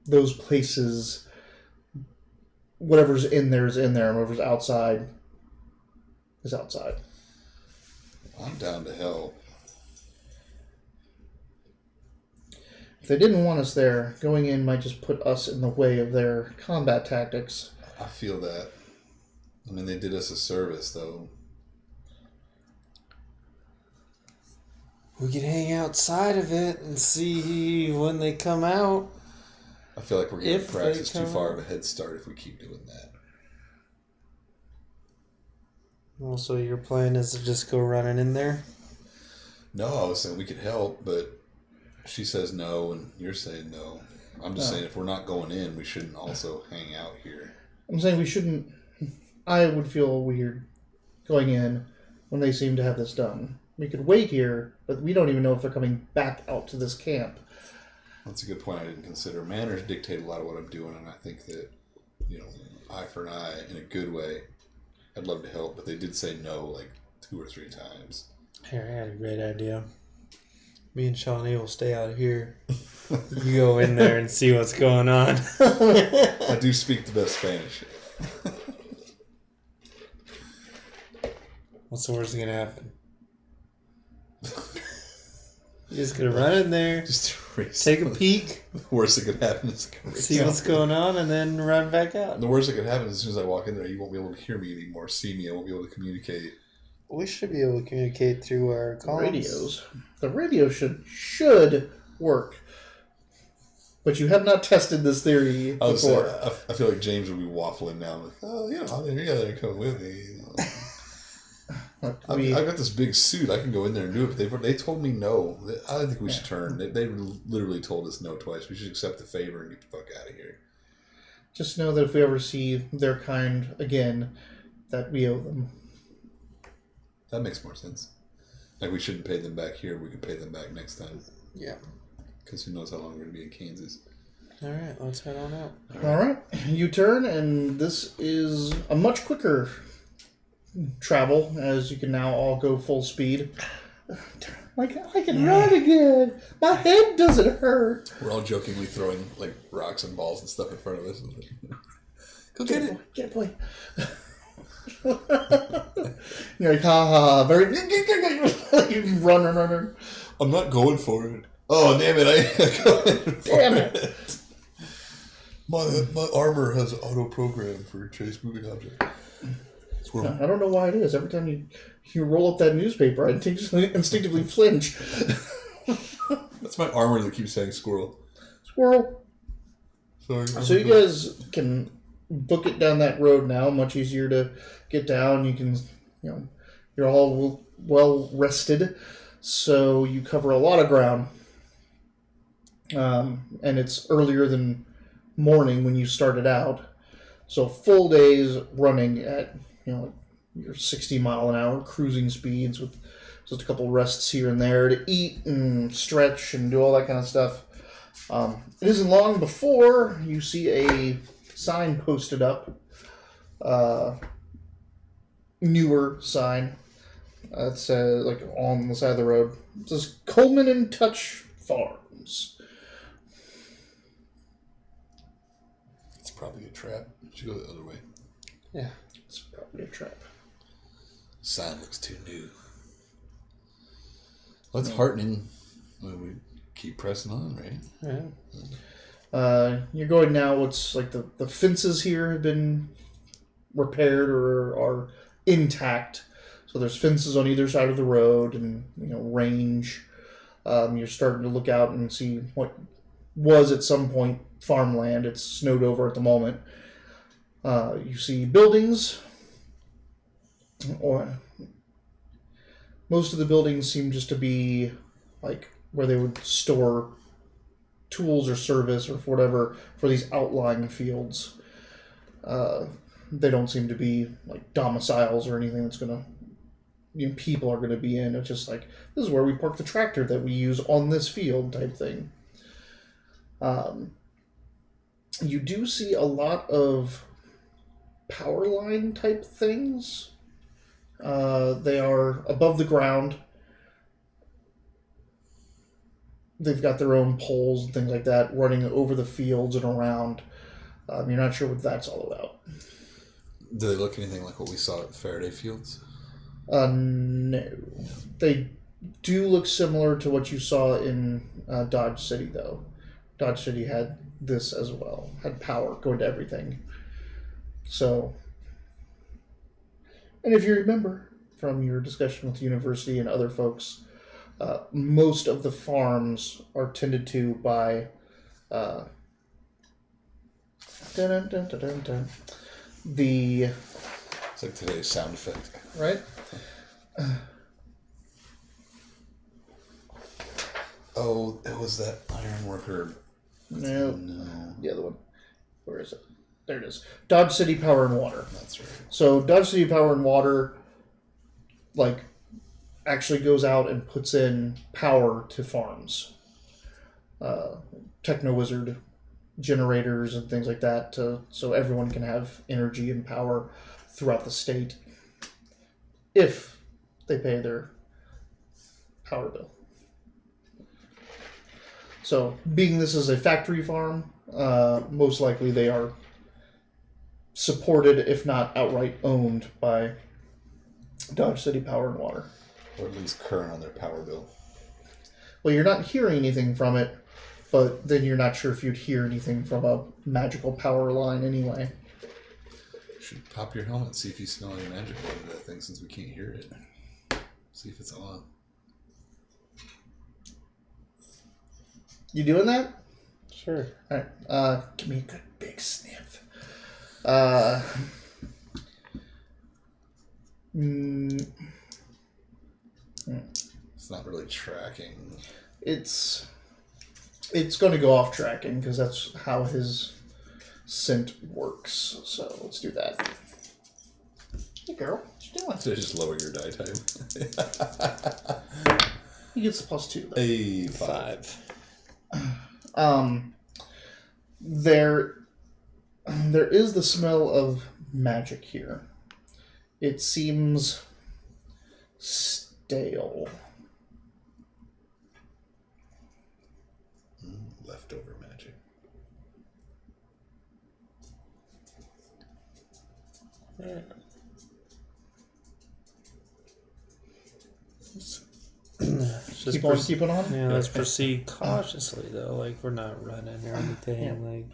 those places, whatever's in there is in there, and whatever's outside is outside.
I'm down to help.
If they didn't want us there, going in might just put us in the way of their combat tactics.
I feel that. I mean, they did us a service, though.
We could hang outside of it and see when they come out.
I feel like we're getting practice too far of a head start if we keep doing that.
Also, your plan is to just go running in there?
No, I was saying we could help, but she says no, and you're saying no. I'm just saying if we're not going in, we shouldn't also hang out here.
I'm saying we shouldn't... I would feel weird going in when they seem to have this done. We could wait here, but we don't even know if they're coming back out to this camp.
That's a good point I didn't consider. Manners dictate a lot of what I'm doing, and I think that, eye for an eye in a good way. I'd love to help, but they did say no like 2 or 3 times.
Here, I had a great idea. Me and Shawnee will stay out here. You go in there and see what's going on.
I do speak the best Spanish.
What's the worst that's gonna happen? You're just gonna run in there,
just
take a peek.
The worst that could happen is
see what's going on, and then run back out.
The worst that could happen is as soon as I walk in there, you won't be able to hear me anymore, see me. I won't be able to communicate.
We should be able to communicate through our comms.
Radios. The radio should work. But you have not tested this theory before.
I feel like James would be waffling now. Like, oh, you gotta come with me. I've got this big suit. I can go in there and do it. But they told me no. I think we should turn. They literally told us no twice. We should accept the favor and get the fuck out of here.
Just know that if we ever see their kind again, that we owe them.
That makes more sense. Like, we shouldn't pay them back here. We can pay them back next time.
Yeah.
Because who knows how long we're going to be in Kansas.
All right, let's head on out.
All right. You turn, and this is a much quicker travel, as you can now all go full speed. Like, I can run again. My head doesn't hurt.
We're all jokingly throwing like rocks and balls and stuff in front of us. Go get it.
Get it, boy. You're like, ha ha, very. You run.
I'm not going for it. Oh, damn it.
Damn it.
My armor has auto program for chase moving object.
I don't know why it is. Every time you roll up that newspaper, I instinctively flinch.
That's my armor that keeps saying squirrel.
Squirrel.
Sorry.
So you guys can book it down that road now. Much easier to get down. You can, you're all well rested, so you cover a lot of ground. And it's earlier than morning when you started out, so full days running at your 60-mile-an-hour cruising speeds with just a couple rests here and there to eat and stretch and do all that kind of stuff. It isn't long before you see a sign posted up, newer sign. It says, like, on the side of the road, it says Coleman and Touch Farms.
It's probably a trap. You should go the other way.
Yeah.
It's probably a trap.
Sign looks too new. Well, it's heartening when we keep pressing on, right?
Yeah.
You're going now. What's like the fences here have been repaired or are intact. So there's fences on either side of the road and range. You're starting to look out and see what was at some point farmland. It's snowed over at the moment. You see buildings, or most of the buildings seem just to be like where they would store tools or service or whatever for these outlying fields. They don't seem to be like domiciles or anything that's going to, people are going to be in. It's just like, this is where we park the tractor that we use on this field type thing. You do see a lot of power line type things. They are above the ground. They've got their own poles and things like that running over the fields and around. You're not sure what that's all about.
Do they look anything like what we saw at the Faraday Fields?
No. They do look similar to what you saw in Dodge City, though. Dodge City had this as well. Had power going to everything. So, and if you remember from your discussion with the university and other folks, most of the farms are tended to by the...
It's like today's sound effect.
Right?
Oh, it was that iron worker.
No.
No.
The other one. Where is it? There it is. Dodge City Power and Water.
That's right.
So Dodge City Power and Water, like, actually goes out and puts in power to farms. Techno-Wizard generators and things like that, so everyone can have energy and power throughout the state if they pay their power bill. So, being this is a factory farm, most likely they are supported, if not outright owned, by Dodge City Power and Water.
Or at least current on their power bill.
Well, you're not hearing anything from it, but then you're not sure if you'd hear anything from a magical power line anyway.
You should pop your helmet and see if you smell any magic out of that thing, since we can't hear it. See if it's on.
You doing that?
Sure.
All right. Give me a good big sniff.
It's not really tracking.
It's going to go off tracking because that's how his scent works. So let's do that. Hey, girl, what you doing?
So just lower your die type.
He gets a +2. Though.
A 5.
There is the smell of magic here. It seems stale.
Leftover magic.
Yeah.
Keep on keeping on?
Yeah, let's proceed cautiously, though. Like, we're not running or anything.
Yeah.
Like,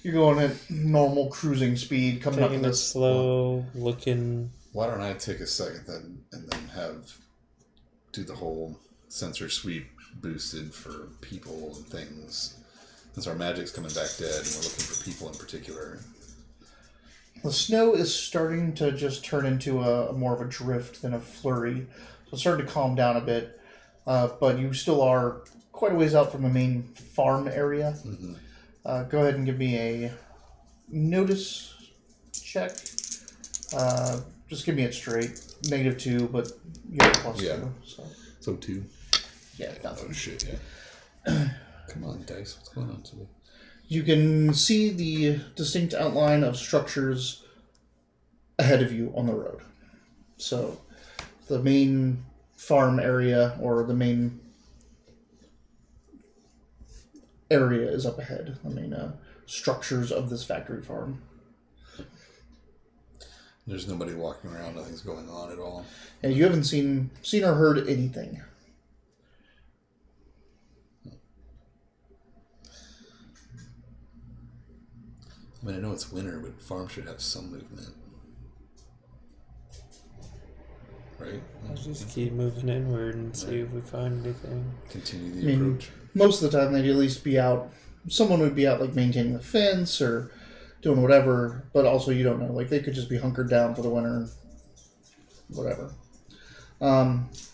You're going at normal cruising speed, coming up to
taking it
this.
slow, looking.
Why don't I take a second then and then do the whole sensor sweep boosted for people and things, since our magic's coming back dead and we're looking for people in particular.
The snow is starting to just turn into a more of a drift than a flurry. So it's starting to calm down a bit. But you still are quite a ways out from the main farm area.
Mm-hmm.
Go ahead and give me a notice check. Just give me it straight. -2, but you have a +2.
So 2.
Yeah, nothing.
Oh shit, yeah. Come on, dice. What's going on today?
You can see the distinct outline of structures ahead of you on the road. So the main farm area, or the main area, is up ahead. The main structures of this factory farm.
There's nobody walking around. Nothing's going on at all.
And you haven't seen or heard anything.
I mean, I know it's winter, but farm should have some movement. Right?
Let's just keep moving inward and see if we find anything.
Continue the approach.
Most of the time, they'd at least be out. Someone would be out, like, maintaining the fence or doing whatever, but also you don't know. Like, they could just be hunkered down for the winter, whatever.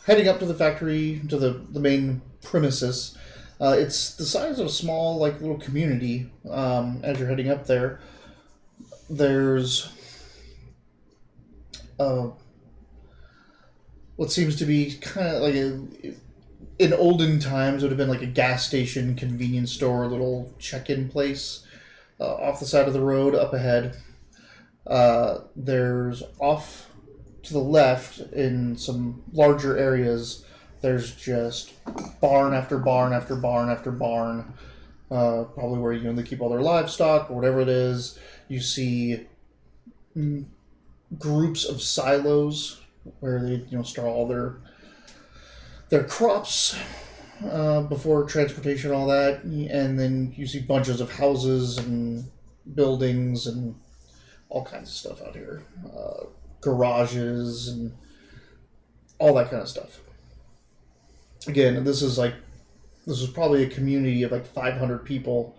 Heading up to the factory, to the main premises, it's the size of a small, like, little community. As you're heading up there, there's what seems to be kind of like in olden times would have been like a gas station, convenience store, little check-in place off the side of the road up ahead. There's off to the left in some larger areas, there's just barn after barn after barn after barn, probably where they keep all their livestock or whatever it is. You see groups of silos where they store all their crops before transportation, all that, and then you see bunches of houses and buildings and all kinds of stuff out here, garages and all that kind of stuff. Again, this is probably a community of like 500 people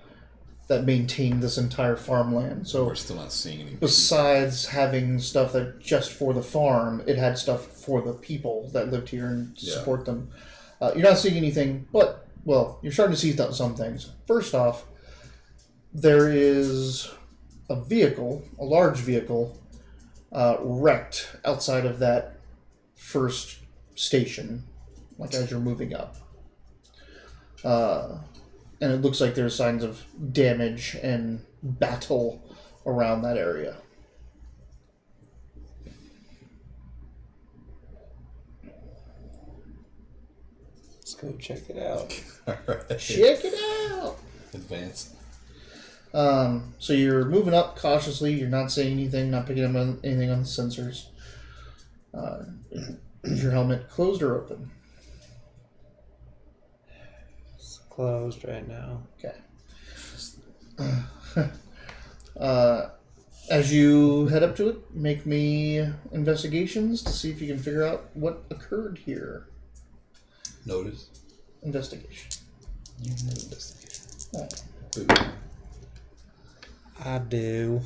that maintain this entire farmland. So
we're still not seeing any.
Besides having stuff that just for the farm, it had stuff for the people that lived here and support them. You're not seeing anything, but you're starting to see some things. First off, there is a vehicle, a large vehicle, wrecked outside of that first station, like as you're moving up. And it looks like there's signs of damage and battle around that area.
Let's go check it out.
All right.
Check it out!
Advance.
So you're moving up cautiously. You're not saying anything, not picking up on anything on the sensors. Is your helmet closed or open?
It's closed right now.
Okay. As you head up to it, make me investigations to see if you can figure out what occurred here.
Notice.
Investigation.
You know investigation.
Oh.
Boom.
I do.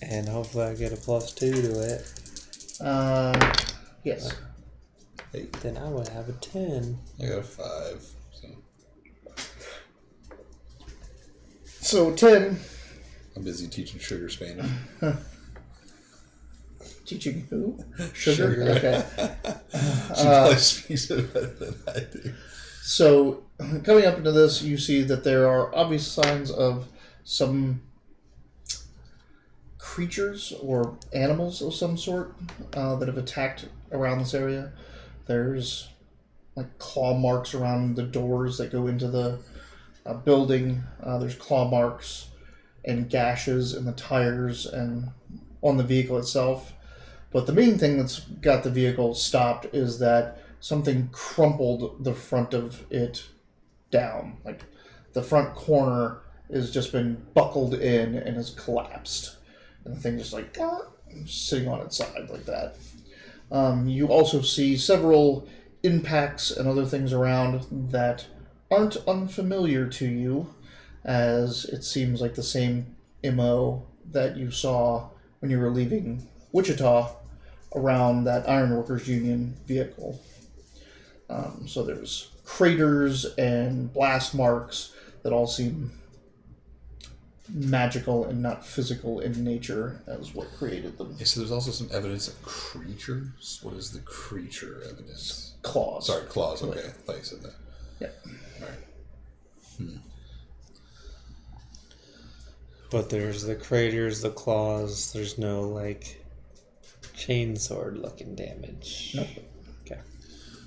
And hopefully I get a +2 to it.
Yes.
Hey,
Then I would have a 10.
I got a 5.
So 10.
I'm busy teaching sugar Spanish.
Teaching who? Sugar?
Sugar.
Okay.
She probably speaks it better than I do.
So, coming up into this, you see that there are obvious signs of some creatures or animals of some sort that have attacked around this area. There's like claw marks around the doors that go into the building. There's claw marks and gashes in the tires and on the vehicle itself. But the main thing that's got the vehicle stopped is that something crumpled the front of it down. Like the front corner has just been buckled in and has collapsed. And the thing just like sitting on its side like that. You also see several impacts and other things around that aren't unfamiliar to you, as it seems like the same MO that you saw when you were leaving Wichita around that Ironworkers Union vehicle. So there's craters and blast marks that all seem magical and not physical in nature as what created them.
Yeah, so there's also some evidence of creatures. What is the creature evidence?
Claws.
Sorry, claws. Okay, I thought you said that.
Yeah.
All right.
But there's the craters, the claws. There's no like chainsword looking damage.
Nope.
Okay.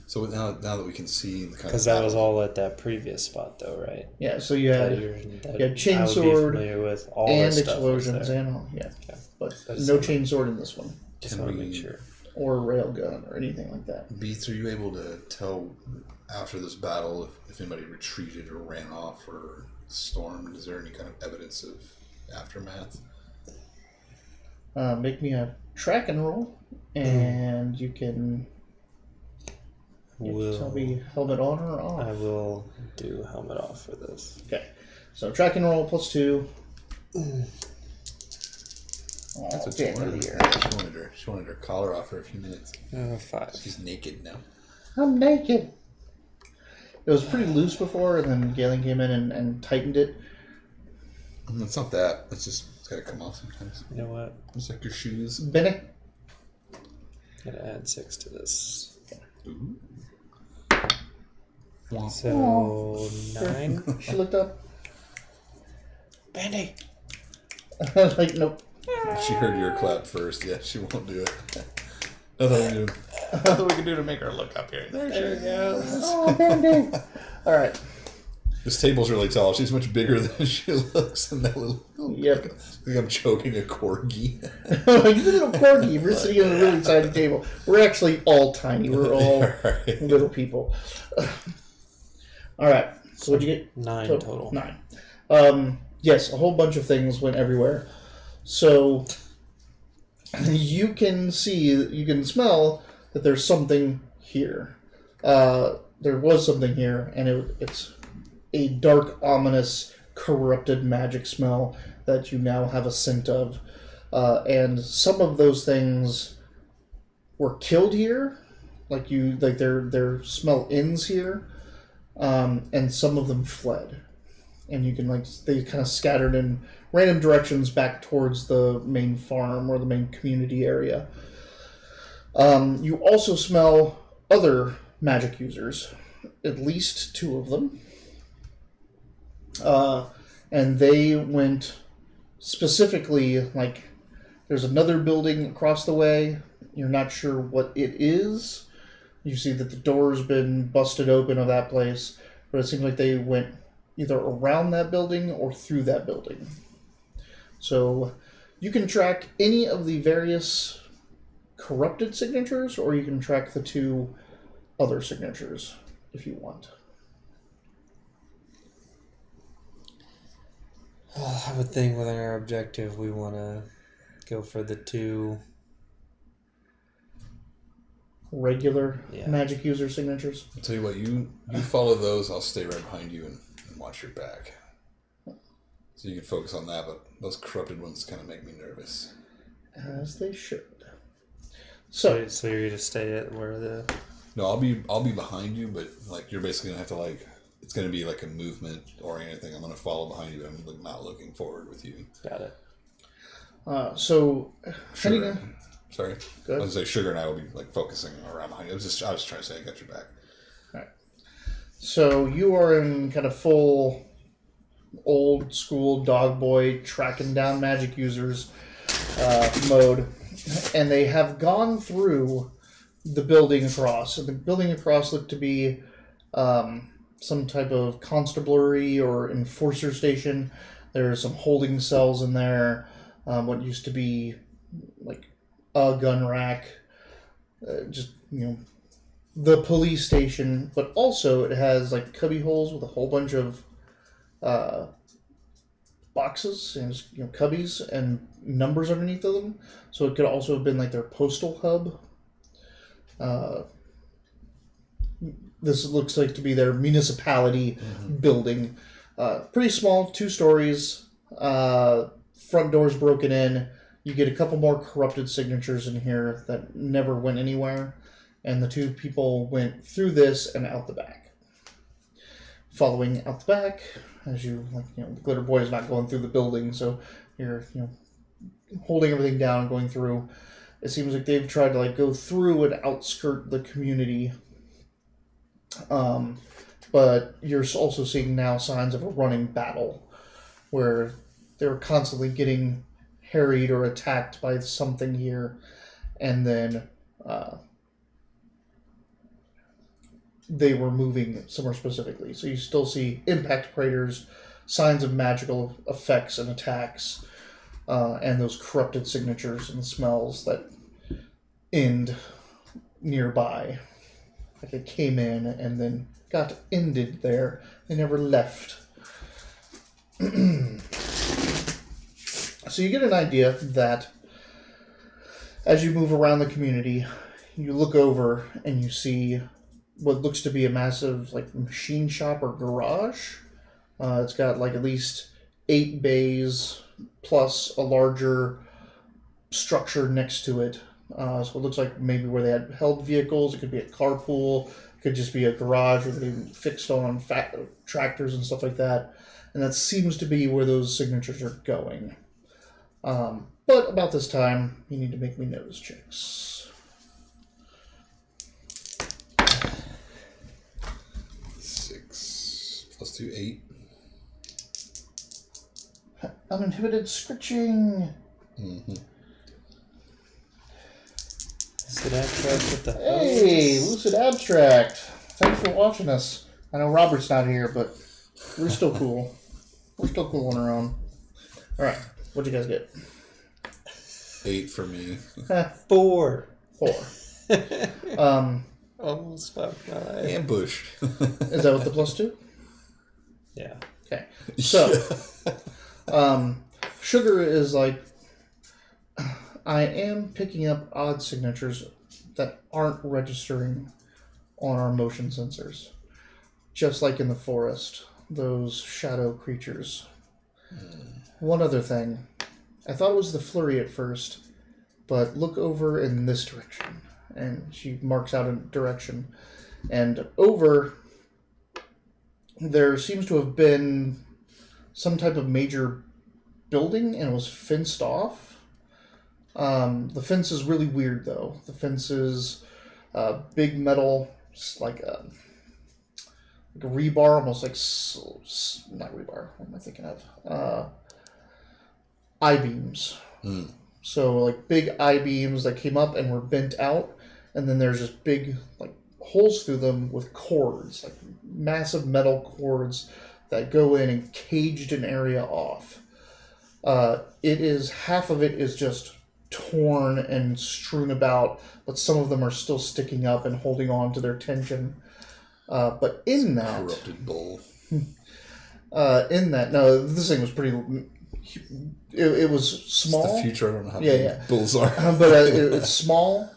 So now that we can see the kind
Because that was all at that previous spot, though, right?
Yeah. So you had chainsword
I would be familiar with all
and
this stuff
explosions and all. Yeah.
Okay.
But
That's
no
something.
chainsword in this one,
Just
Can
want to
we-
make sure.
or railgun or anything like that.
Beats, are you able to tell after this battle if anybody retreated or ran off or stormed? Is there any kind of evidence of aftermath?
Make me a track and roll, and you can tell me helmet on or off.
I will do helmet off for this.
Okay, so track and roll +2.
That's what
damn
she wanted.
here.
She wanted her collar off for a few minutes.
5.
She's naked now.
I'm naked. It was pretty loose before, and then Galen came in and tightened it.
It's not that. It's got to come off sometimes.
You know what?
It's like your shoes.
Benny?
I'm going to add 6 to this.
Ooh.
So, 9.
She looked up.
Bandy!
I was like, nope.
She heard your clap first. Yeah, she won't do it. Nothing we can do to make her look up here. There
There
she
we go.
Oh, Bendy. All right.
This table's really tall. She's much bigger than she looks. And that little.
Yep.
I think I'm choking a corgi.
Like, you little corgi. We're sitting at a really tiny table. We're actually all tiny. We're all
Right.
little people. All right. So what'd you get?
9 total.
9. Yes, a whole bunch of things went everywhere. So you can smell that there's something here. There was something here, and it's a dark, ominous, corrupted magic smell that you now have a scent of. And some of those things were killed here, like their smell ends here, and some of them fled. And you can they kind of scattered in random directions back towards the main farm or the main community area. You also smell other magic users, at least 2 of them. And they went specifically, there's another building across the way. You're not sure what it is. You see that the door's been busted open of that place, but it seems like they went either around that building or through that building. So you can track any of the various corrupted signatures, or you can track the 2 other signatures if you want.
I would think with our objective, we want to go for the 2
Regular
Yeah.
magic user signatures.
I'll tell you what, you follow those, I'll stay right behind you and watch your back. So you can focus on that, but those corrupted ones kind of make me nervous.
As they should. So
So you're going to stay at where the...
No, I'll be behind you, but you're basically gonna have to it's gonna be like a movement oriented thing. I'm gonna follow behind you, but I'm not looking forward with you.
Got it.
so
Sugar, sorry.
Good.
I was say Sugar and I will be focusing around behind you. I was trying to say I got your back.
Alright. So you are in kind of full old school dog boy tracking down magic users mode, and they have gone through the building across. And the building across looked to be some type of constabulary or enforcer station. There are some holding cells in there. What used to be like a gun rack, just the police station. But also it has like cubby holes with a whole bunch of boxes and cubbies and numbers underneath of them. So it could also have been like their postal hub. This looks like to be their municipality building. Pretty small, 2 stories. Front doors broken in. You get a couple more corrupted signatures in here that never went anywhere. And the 2 people went through this and out the back. Following out the back, as the glitter boy is not going through the building, so you're holding everything down and going through. It seems like they've tried to go through and outskirt the community. But you're also seeing now signs of a running battle where they're constantly getting harried or attacked by something here, and then they were moving somewhere specifically. So you still see impact craters, signs of magical effects and attacks, and those corrupted signatures and smells that end nearby. Like it came in and then got ended there. They never left. So you get an idea that as you move around the community, you look over and you see what looks to be a massive machine shop or garage. It's got at least 8 bays plus a larger structure next to it. So it looks like maybe where they had held vehicles. It could be a carpool. It could just be a garage where they fixed on tractors and stuff like that. And that seems to be where those signatures are going. But about this time, you need to make me notice checks.
6 + 2, 8.
Uninhibited scritching.
Lucid Abstract with the
Hey,
hose.
Lucid Abstract. Thanks for watching us. I know Robert's not here, but we're still cool. We're still cool on our own. All right, what'd you guys get?
8 for me.
4.
4.
Almost 5.
Ambush.
Is that with the +2?
Yeah.
Okay. So, Sugar is I am picking up odd signatures that aren't registering on our motion sensors. Just like in the forest, those shadow creatures. One other thing. I thought it was the flurry at first, but look over in this direction. And she marks out a direction. And over, there seems to have been some type of major building, and it was fenced off. The fence is really weird, though. The fence is big metal, like a rebar, almost not rebar. What am I thinking of? I-beams. So big I-beams that came up and were bent out, and then there's just big holes through them with cords, massive metal cords that go in and caged an area off. Half of it is just torn and strewn about, but some of them are still sticking up and holding on to their tension. But in that
corrupted bowl.
No, this thing was pretty. It was small.
It's the future. I don't know how big bulls are.
But it's small.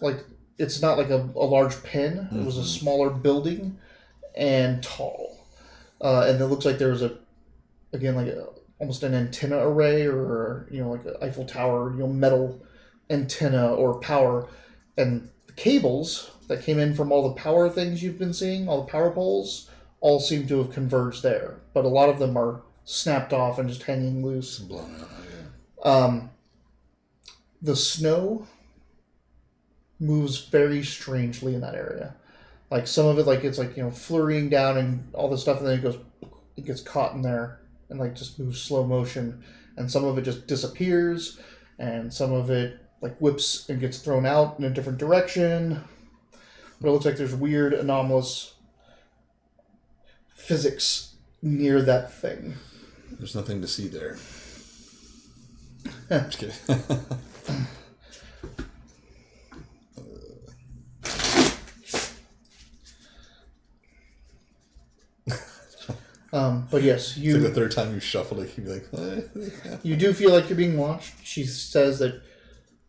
It's not like a large pen. It was a smaller building and tall. And it looks like there was almost an antenna array, or like an Eiffel Tower, metal antenna or power, and the cables that came in from all the power things you've been seeing, all the power poles, all seem to have converged there. But a lot of them are snapped off and just hanging loose.
Blown out. Yeah.
The snow moves very strangely in that area. Some of it, it's flurrying down and all this stuff, and then it gets caught in there and just moves slow motion, and some of it just disappears, and some of it like whips and gets thrown out in a different direction. But it looks like there's weird, anomalous physics near that thing.
There's nothing to see there. Just kidding.
But yes,
It's like the third time you shuffled it, you'd be like,
you do feel like you're being watched. She says that,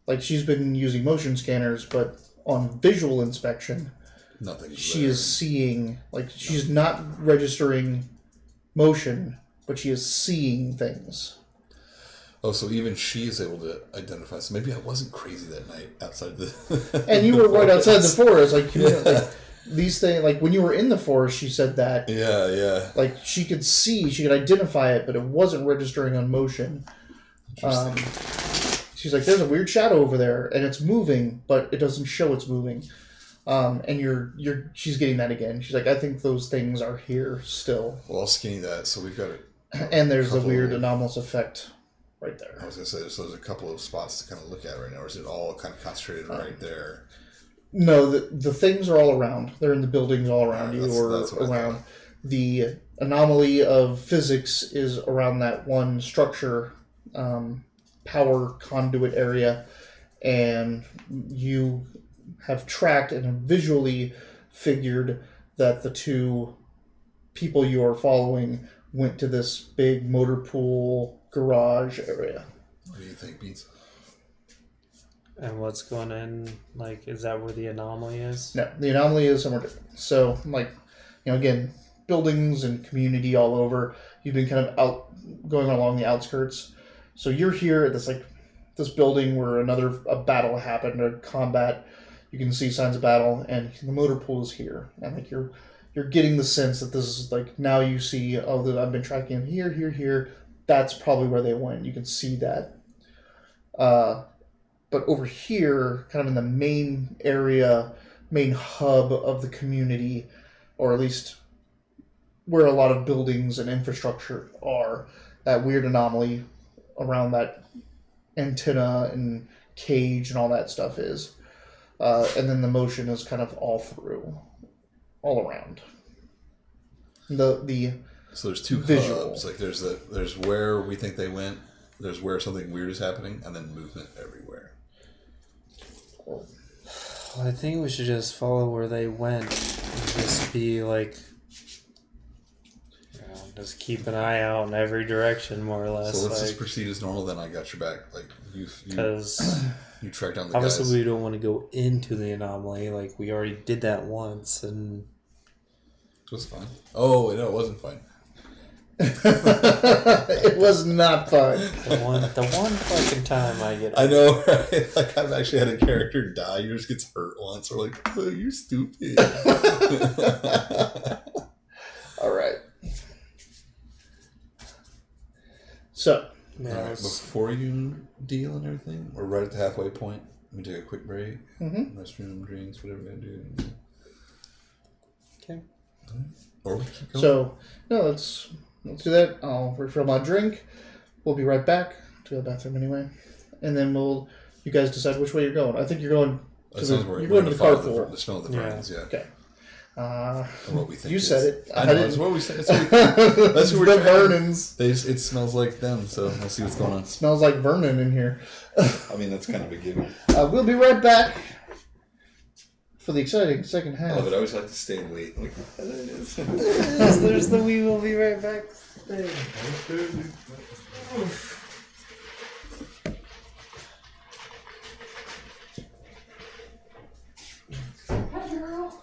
like, she's been using motion scanners, but on visual inspection,
nothing.
She is seeing, like, she's not registering motion, but she is seeing things.
Oh, so even she is able to identify. So maybe I wasn't crazy that night outside the.
And you were right outside the forest, like, you know, like these things. Like when you were in the forest, she said that.
Yeah.
Like she could see, she could identify it, but it wasn't registering on motion. She's like, "There's a weird shadow over there, and it's moving, but it doesn't show it's moving." And she's getting that again. She's like, "I think those things are here still."
Well, I'll skinny that. So we've got it.
And there's a weird anomalous effect right there.
I was gonna say, so there's a couple of spots to kind of look at right now, or is it all kind of concentrated right there?
No, the things are all around. They're in the buildings all around you,
that's
or around. The anomaly of physics is around that one structure, power conduit area, and you have tracked and visually figured that the two people you are following went to this big motor pool garage area.
What do you think, Beats?
And what's going in? Like, is that where the anomaly is?
No, the anomaly is somewhere different. So, like, you know, again, buildings and community all over. You've been kind of going along the outskirts. So you're here at this building where a battle happened, a combat. You can see signs of battle, and the motor pool is here. And like you're getting the sense that this is like, now you see, oh, that I've been tracking here. That's probably where they went. You can see that. But over here, kind of in the main area, main hub of the community, or at least where a lot of buildings and infrastructure are, that weird anomaly around that antenna and cage and all that stuff is. And then the motion is kind of all around. So
there's two
visual
hubs. Like there's where we think they went, there's where something weird is happening, and then movement everywhere.
Well, I think we should just follow where they went and just be like, you know, just keep an eye out in every direction, more or less.
So let's just proceed as normal. Then I got your back. Like
because
you track down the
obviously
guys.
We don't want to go into the anomaly. Like we already did that once, and
it was fine. Oh no, it wasn't fine.
It was not fun.
The one fucking time I get.
I know, right? Like I've actually had a character die. Yours gets hurt once. We're like, oh, you're stupid.
All right. So,
all right, before you deal and everything, we're right at the halfway point. Let me take a quick break.
Mm-hmm.
Restroom, drinks, whatever we gotta do.
Okay.
Or we keep going.
So, no, let's do that. I'll refill my drink. We'll be right back to the bathroom anyway, and then you guys decide which way you're going. I think you're going to
you're going to the
carpool.
The smell of the friends, yeah.
Okay.
And what we think
you said it.
I know. That's what we said. That's what we're
the Vernons.
It smells like them, so we'll see what's going on.
It smells like Vernon in here.
I mean, that's kind of a given.
We'll be right back for the exciting second half.
I love it. I always like to stay and wait. Like,
There's the we will be right back thing.
Hi, girl.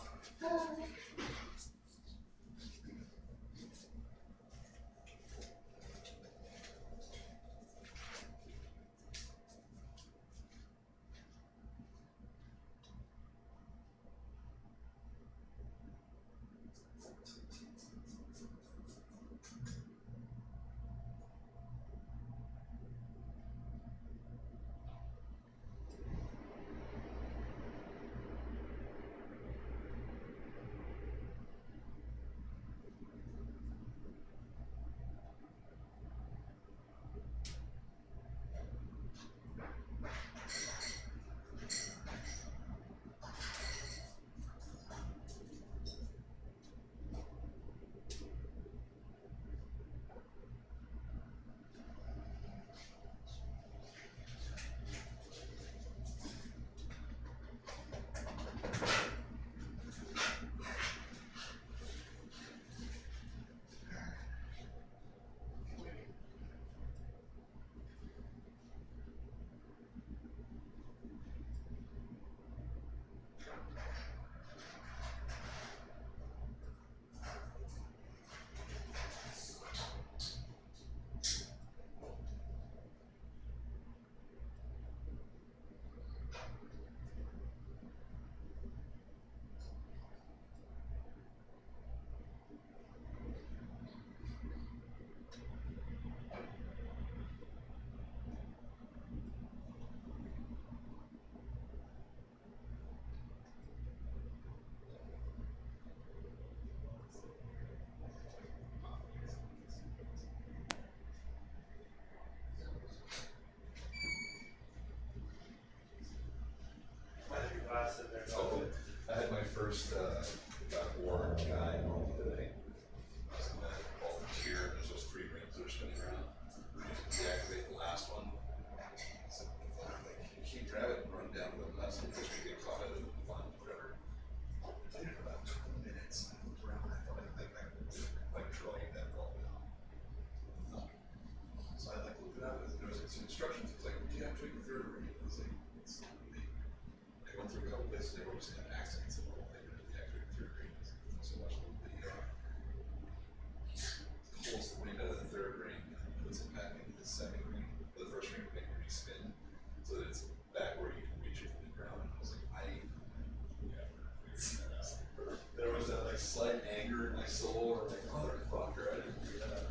slight anger in my soul, or like, motherfucker, I didn't do that.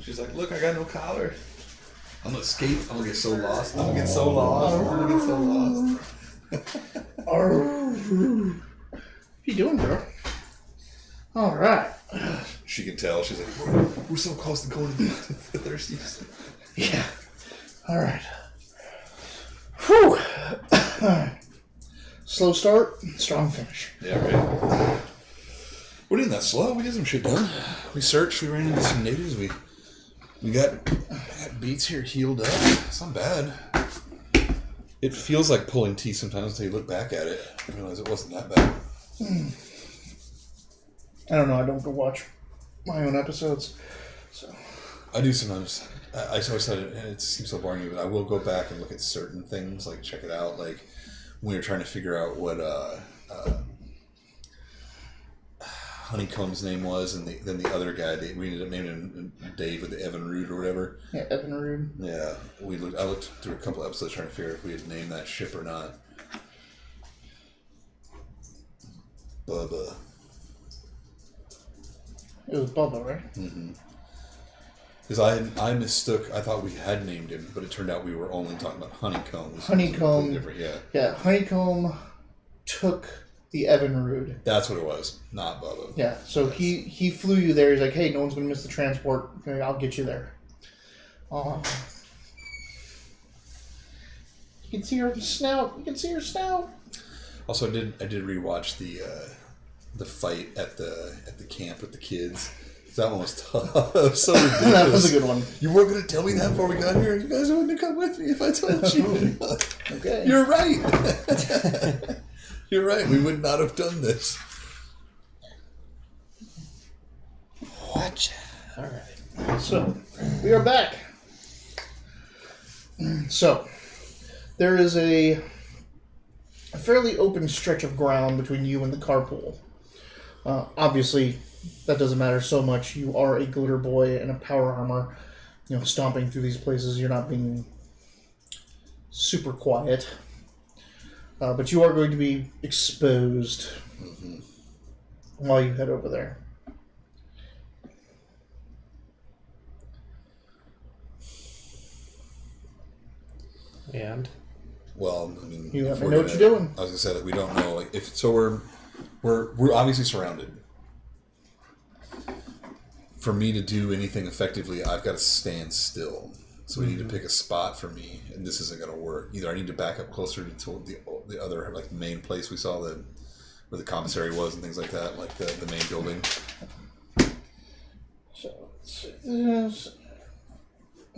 She's like, look, I got no collar. I'm gonna skate. I'm gonna get so lost. I'm gonna get so lost. I'm gonna get so lost.
What you doing, girl? All right.
She can tell. She's like, we're so close to going to the thirsties.
Yeah. All right. Whew. Slow start, strong finish.
Yeah, right. We're doing that slow. We get some shit done. We searched. We ran into some natives. We got beats here healed up. It's not bad. It feels like pulling teeth sometimes until you look back at it and realize it wasn't that bad.
I don't know. I don't go watch my own episodes, so
I do sometimes. I always said it seems so boring, but I will go back and look at certain things, like check it out. Like when you're trying to figure out what Honeycomb's name was, and then the other guy, we ended up naming him Dave with the Evan Root or whatever.
Yeah, Evan Root.
Yeah, I looked through a couple episodes trying to figure out if we had named that ship or not. Bubba.
It was Bubba, right?
Mm-hmm. Because I mistook. I thought we had named him, but it turned out we were only talking about Honeycomb.
Honeycomb.
Different, yeah.
Yeah, Honeycomb took the Evan Root.
That's what it was, not Bubba.
Yeah, so yes. He flew you there. He's like, hey, no one's going to miss the transport. Okay, I'll get you there. You can see her snout. You can see her snout.
Also, I did rewatch the fight at the camp with the kids. That one was tough. That was so ridiculous.
That was a good one.
You weren't going to tell me that before we got here? You guys wouldn't have come with me if I told you.
Okay.
You're right. You're right. We would not have done this.
Watch. All right.
So, we are back. So, there is a fairly open stretch of ground between you and the carpool. Obviously, that doesn't matter so much. You are a glitter boy in a power armor, stomping through these places. You're not being super quiet. But you are going to be exposed while you head over there.
And?
Well, I mean,
you let me know what you're doing.
I was gonna say that we don't know. Like, if so, we're obviously surrounded. For me to do anything effectively, I've got to stand still. So we need to pick a spot for me, and this isn't going to work. Either I need to back up closer to the other, like, main place we saw, where the commissary was and things like that, like the main building.
So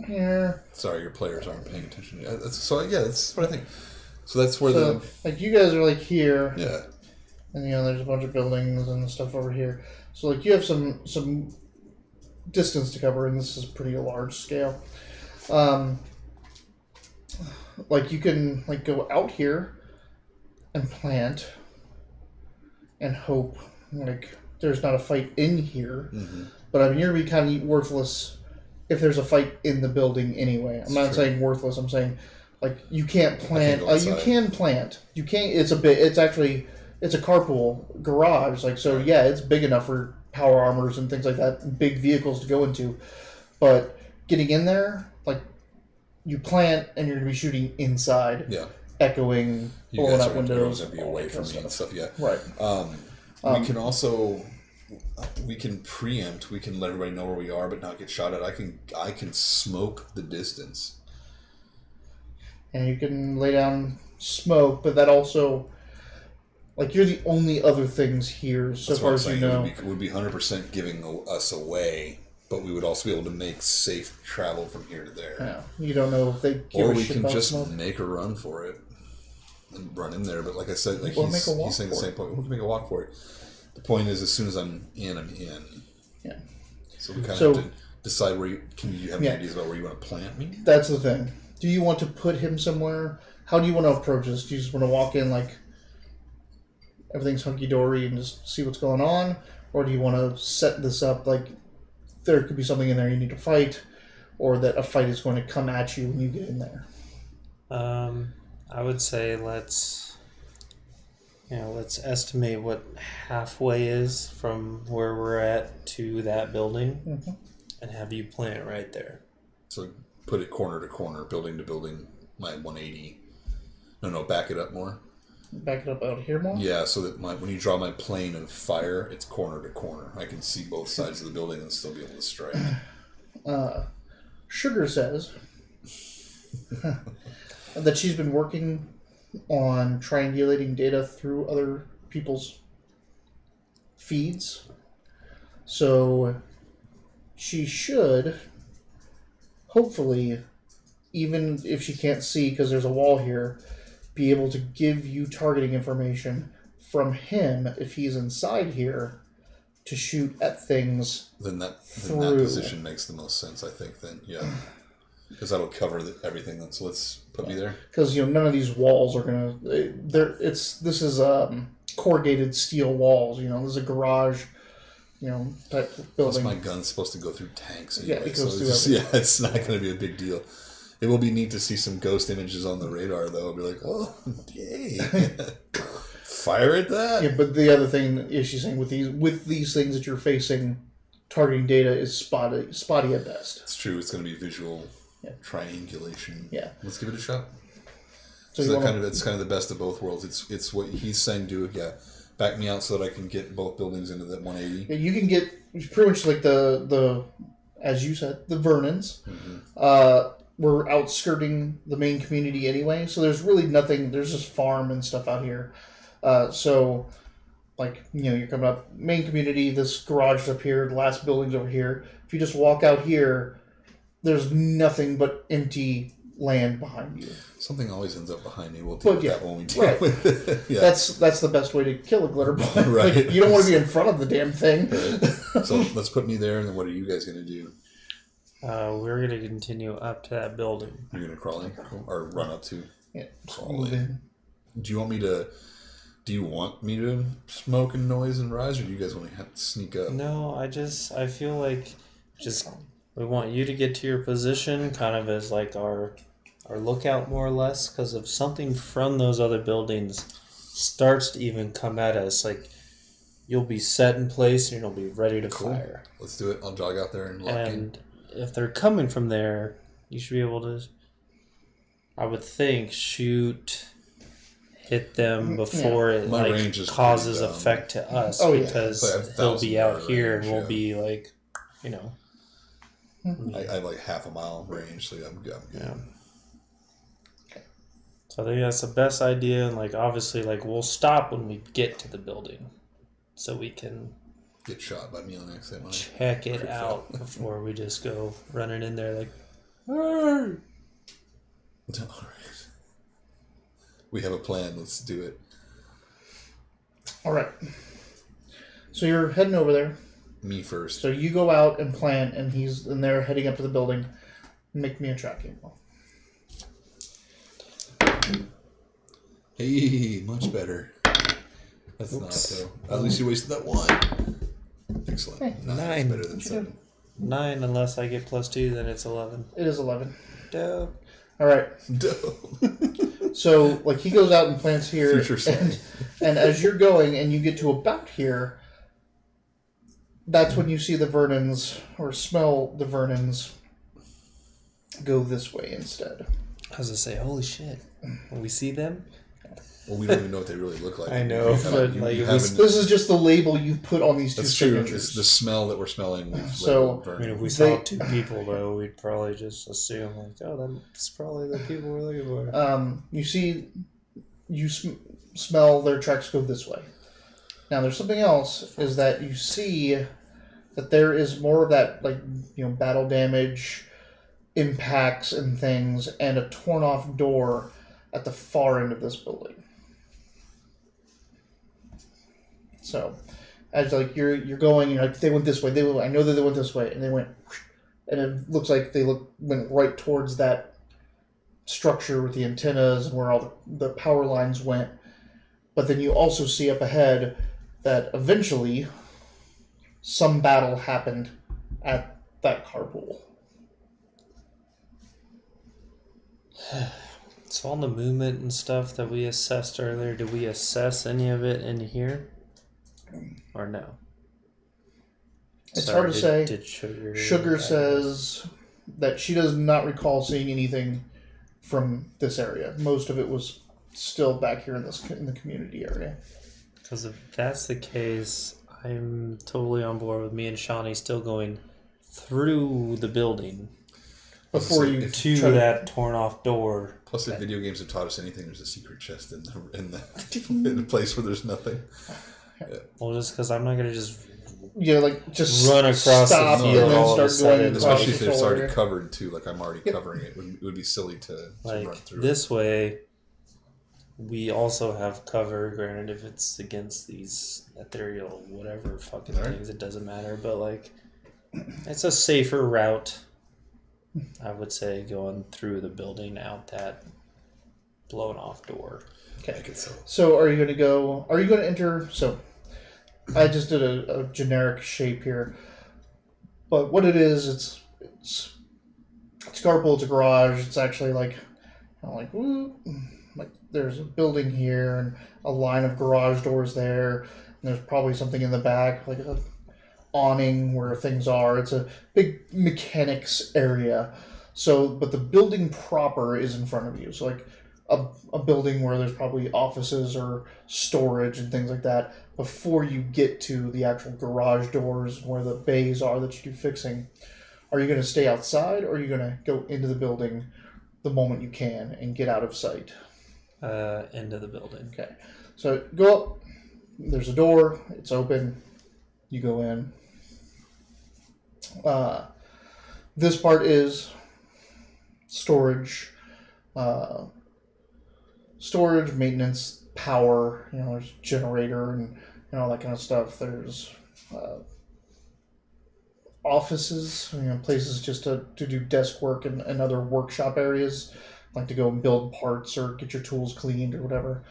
here.
Sorry, your players aren't paying attention. That's what I think. So that's where
like, you guys are like here.
Yeah.
And there's a bunch of buildings and stuff over here. So like you have some distance to cover, and this is pretty large scale. Like you can like go out here and plant and hope like there's not a fight in here. But I mean, you're gonna be kind of worthless if there's a fight in the building anyway. I'm not saying worthless. I'm saying like you can't plant. You can plant. You can't. It's a carpool garage. Like so, yeah, it's big enough for power armors and things like that, big vehicles to go into. But getting in there, like you plant and you're gonna be shooting inside.
Yeah.
Echoing, blowing out windows.
You guys are be away from me and stuff. Yeah.
Right.
We can also. We can preempt. We can let everybody know where we are, but not get shot at. I can smoke the distance.
And you can lay down smoke, but that also, like, you're the only other things here, so far as you know.
It would be 100% giving us away, but we would also be able to make safe travel from here to there.
Yeah, you don't know if they give
or
a
we
shit
can
about
just
smoke.
make a run for it and run in there. But like I said, like
Or
he's
make a walk
saying the
for
same point. We can make a walk for it. The point is, as soon as I'm in, I'm in.
Yeah.
So we kind of have to decide where you... Can you have any ideas about where you want to plant me?
That's the thing. Do you want to put him somewhere? How do you want to approach this? Do you just want to walk in like everything's hunky-dory and just see what's going on? Or do you want to set this up like there could be something in there you need to fight, or that a fight is going to come at you when you get in there.
I would say let's estimate what halfway is from where we're at to that building, and have you plant right there.
So put it corner to corner, building to building, my 180. No, back it up more.
Back it up out here more?
Yeah, so that when you draw my plane of fire, it's corner to corner. I can see both sides of the building and still be able to strike.
Sugar says that she's been working on triangulating data through other people's feeds. So she should, hopefully, even if she can't see because there's a wall here, be able to give you targeting information from him if he's inside here to shoot at things.
Then that position makes the most sense, I think. Then because that'll cover everything. So let's put me there.
Because none of these walls are gonna. This is corrugated steel walls. This is a garage. Type of building.
Plus my gun's supposed to go through tanks anyway.
Yeah, it goes
through it's not going to be a big deal. It will be neat to see some ghost images on the radar, though. I'll be like, oh, yay. Fire at that.
Yeah, but the other thing is she's saying with these things that you're facing, targeting data is spotty at best.
It's true. It's going to be visual triangulation.
Yeah.
Let's give it a shot.
So
it's kind of the best of both worlds. It's what he's saying, do it, back me out so that I can get both buildings into that 180.
Yeah, you can get pretty much like the as you said, the Vernons. We're outskirting the main community anyway, so there's really nothing. There's just farm and stuff out here. So, you're coming up main community. This garage is up here. The last building's over here. If you just walk out here, there's nothing but empty land behind you.
Something always ends up behind me. We'll deal with that when we deal with it. Yeah.
That's the best way to kill a glitter ball.
Right.
You don't want to be in front of the damn thing.
Right. So let's put me there, and then what are you guys going to do?
We're going to continue up to that building.
You're going to crawl in? Or run up to?
Yeah.
Crawl in. Do you want me to smoke and noise and rise, or do you guys want to have to sneak up?
No, I feel like we want you to get to your position kind of as like our lookout more or less, because if something from those other buildings starts to even come at us, you'll be set in place and you'll be ready to fire.
Let's do it. I'll jog out there and lock in.
And if they're coming from there, you should be able to, I would think, hit them before it causes effect to us, because they'll be out here and we'll be
I have half a mile range, so I'm good.
Yeah. So I think that's the best idea, and obviously we'll stop when we get to the building, so we can
get shot by me on accident.
Check it out before we just go running in there hey! All
right. We have a plan. Let's do it.
All right. So you're heading over there.
Me first.
So you go out and plant, and they're heading up to the building. Make me a tracking roll.
Hey, much better. That's not though. At least you wasted that one. Excellent.
Hey,
9.
Better than 7.
9, unless I get +2, then it's 11.
It is 11.
Dope.
All right.
Dope.
So, he goes out and plants here,
Future
and as you're going and you get to about here, that's when you see the Vernons, or smell the Vernons, go this way instead.
I was going to say, holy shit. When we see them?
Well, we don't even know what they really look like.
I know, but
this is just the label you put on these two signatures.
True. It's the smell that we're smelling.
So,
if we saw 2 people, though, we'd probably just assume, that's probably the people we're looking for.
You smell their tracks go this way. Now, there's something else, is that you see that there is more of that, battle damage, impacts and things, and a torn-off door at the far end of this building. So, as you're going, they went this way. I know that they went this way, and they went, and it looks like they went right towards that structure with the antennas and where all the power lines went. But then you also see up ahead that eventually some battle happened at that carpool.
So on the movement and stuff that we assessed earlier, did we assess any of it in here? Or no?
It's hard to say.
Did
Sugar says that she does not recall seeing anything from this area. Most of it was still back here in the community area.
Because if that's the case, I'm totally on board with me and Shawnee still going through the building
Before you
to that torn off door.
Plus, if video games have taught us anything, there's a secret chest in a place where there's nothing.
Yeah. Well, just because I'm not gonna just
run
across the field
and then
all of a
start going,
sudden.
Especially if it's already covered too. Like I'm already covering it. It would be silly to run through.
This way, we also have cover. Granted, if it's against these ethereal whatever fucking things, it doesn't matter. But like, it's a safer route. I would say going through the building out that blown off door.
Okay. So are you going to go? Are you going to enter? So I just did a generic shape here, but what it is, it's carpool. It's a garage. It's actually like there's a building here and a line of garage doors there, and there's probably something in the back like a awning where things are. It's a big mechanics area. So, but the building proper is in front of you. So like a building where there's probably offices or storage and things like that before you get to the actual garage doors where the bays are that you do fixing. Are you going to stay outside or are you going to go into the building the moment you can and get out of sight?
Into the building.
Okay. So go up. There's a door. It's open. You go in. This part is storage, maintenance, power. There's generator and all that kind of stuff. There's offices, places just to do desk work and other workshop areas, like to go and build parts or get your tools cleaned or whatever.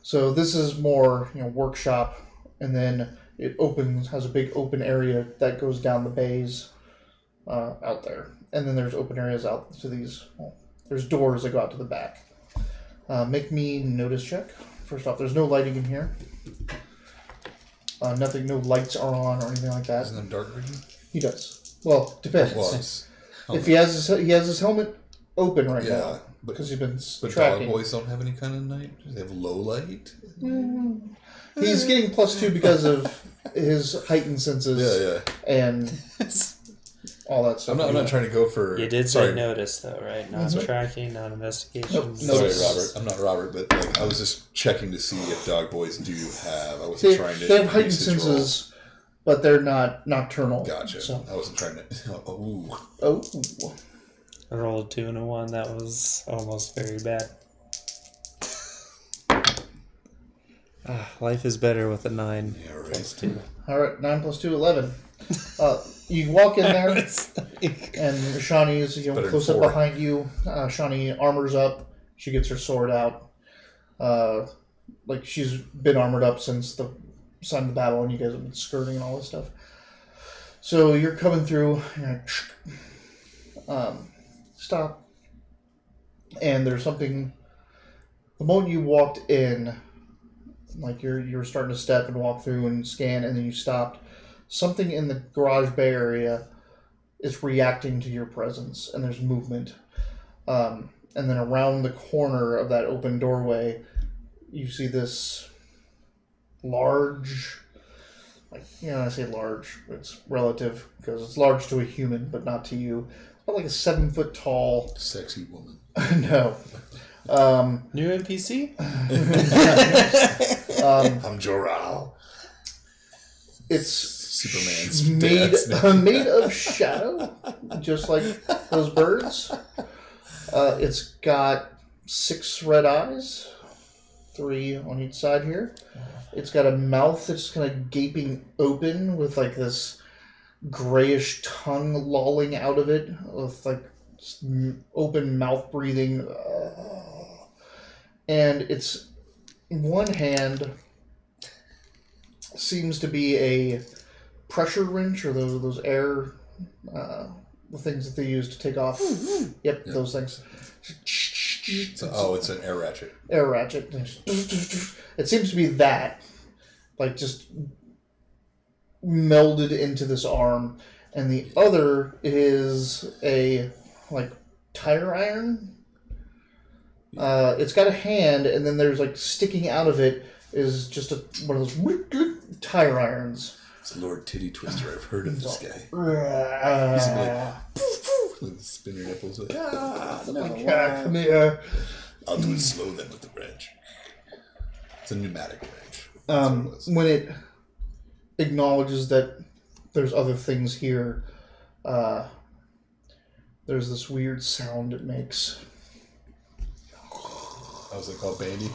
So this is more workshop, and then it has a big open area that goes down the bays out there. And then there's open areas out to these. There's doors that go out to the back. Make me notice check. First off, there's no lighting in here. Nothing, no lights are on or anything like that.
Isn't there dark vision?
He does. Well, depends. If he has his helmet open right now. Because he's been tracking.
Dog boys don't have any kind of night? Do they have low light?
He's getting +2 because of his heightened senses and all that stuff.
I'm not trying to go for...
You did say notice, though, right? Not tracking, not investigation.
Sorry, Robert. I'm not Robert, but I was just checking to see if dog boys do have... I wasn't trying to...
They have heightened senses, but they're not nocturnal.
Gotcha.
So.
I wasn't trying to...
Oh.
I rolled a 2 and a 1. That was almost very bad. Life is better with a 9 +2.
All right, 9 + 2, 11. You walk in there, and Shawnee is close up behind you. Shawnee armors up. She gets her sword out. Like she's been armored up since the sign of the battle, and you guys have been skirting and all this stuff. So you're coming through. Stop. And there's something. The moment you walked in, like you're starting to step and walk through and scan, and then you stopped. Something in the garage bay area is reacting to your presence, and there's movement. And then around the corner of that open doorway, you see this large, I say large, it's relative because it's large to a human, but not to you. About like a 7-foot tall,
sexy woman.
No.
New NPC?
I'm Joral.
It's
Superman's
made of shadow, just like those birds. It's got 6 red eyes, 3 on each side here. It's got a mouth that's kind of gaping open with like this grayish tongue lolling out of it, with like open mouth breathing. And its one hand seems to be a pressure wrench, or those air the things that they use to take off. Yep, those things.
So, it's an air ratchet.
Air ratchet. It seems to be that, like, just melded into this arm, and the other is a like tire iron. It's got a hand, and then there's like sticking out of it is just one of those tire irons.
It's Lord Titty Twister. I've heard of this guy.
He's
like, spin your nipples. Like,
come here.
I'll do it slow then with the wrench. It's a pneumatic wrench.
When it acknowledges that there's other things here, there's this weird sound it makes.
How's it called, Bandy?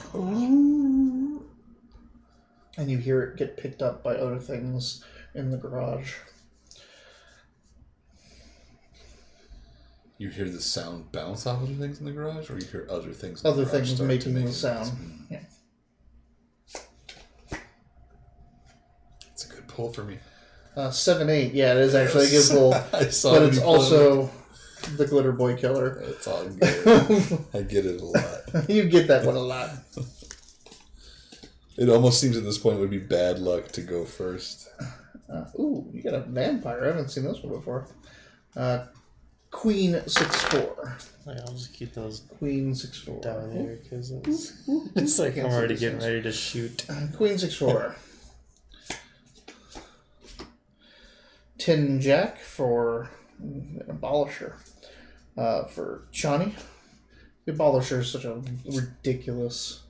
And you hear it get picked up by other things in the garage.
You hear the sound bounce off other things in the garage, or you hear other things?
Other things making the sound. Yeah.
It's a good pull for me.
7-8. Yeah, it is actually a good pull. But it's also the Glitter Boy Killer.
It's all good. I get it a lot.
You get that one a lot.
It almost seems at this point it would be bad luck to go first.
Ooh, you got a vampire. I haven't seen this one before. Queen 6-4.
I'll just keep those
Queen 6-4
down there because it's like I'm already getting ready to shoot.
Queen 6-4. 10 Jack for Abolisher. For Shawnee. The Abolisher is such a ridiculous.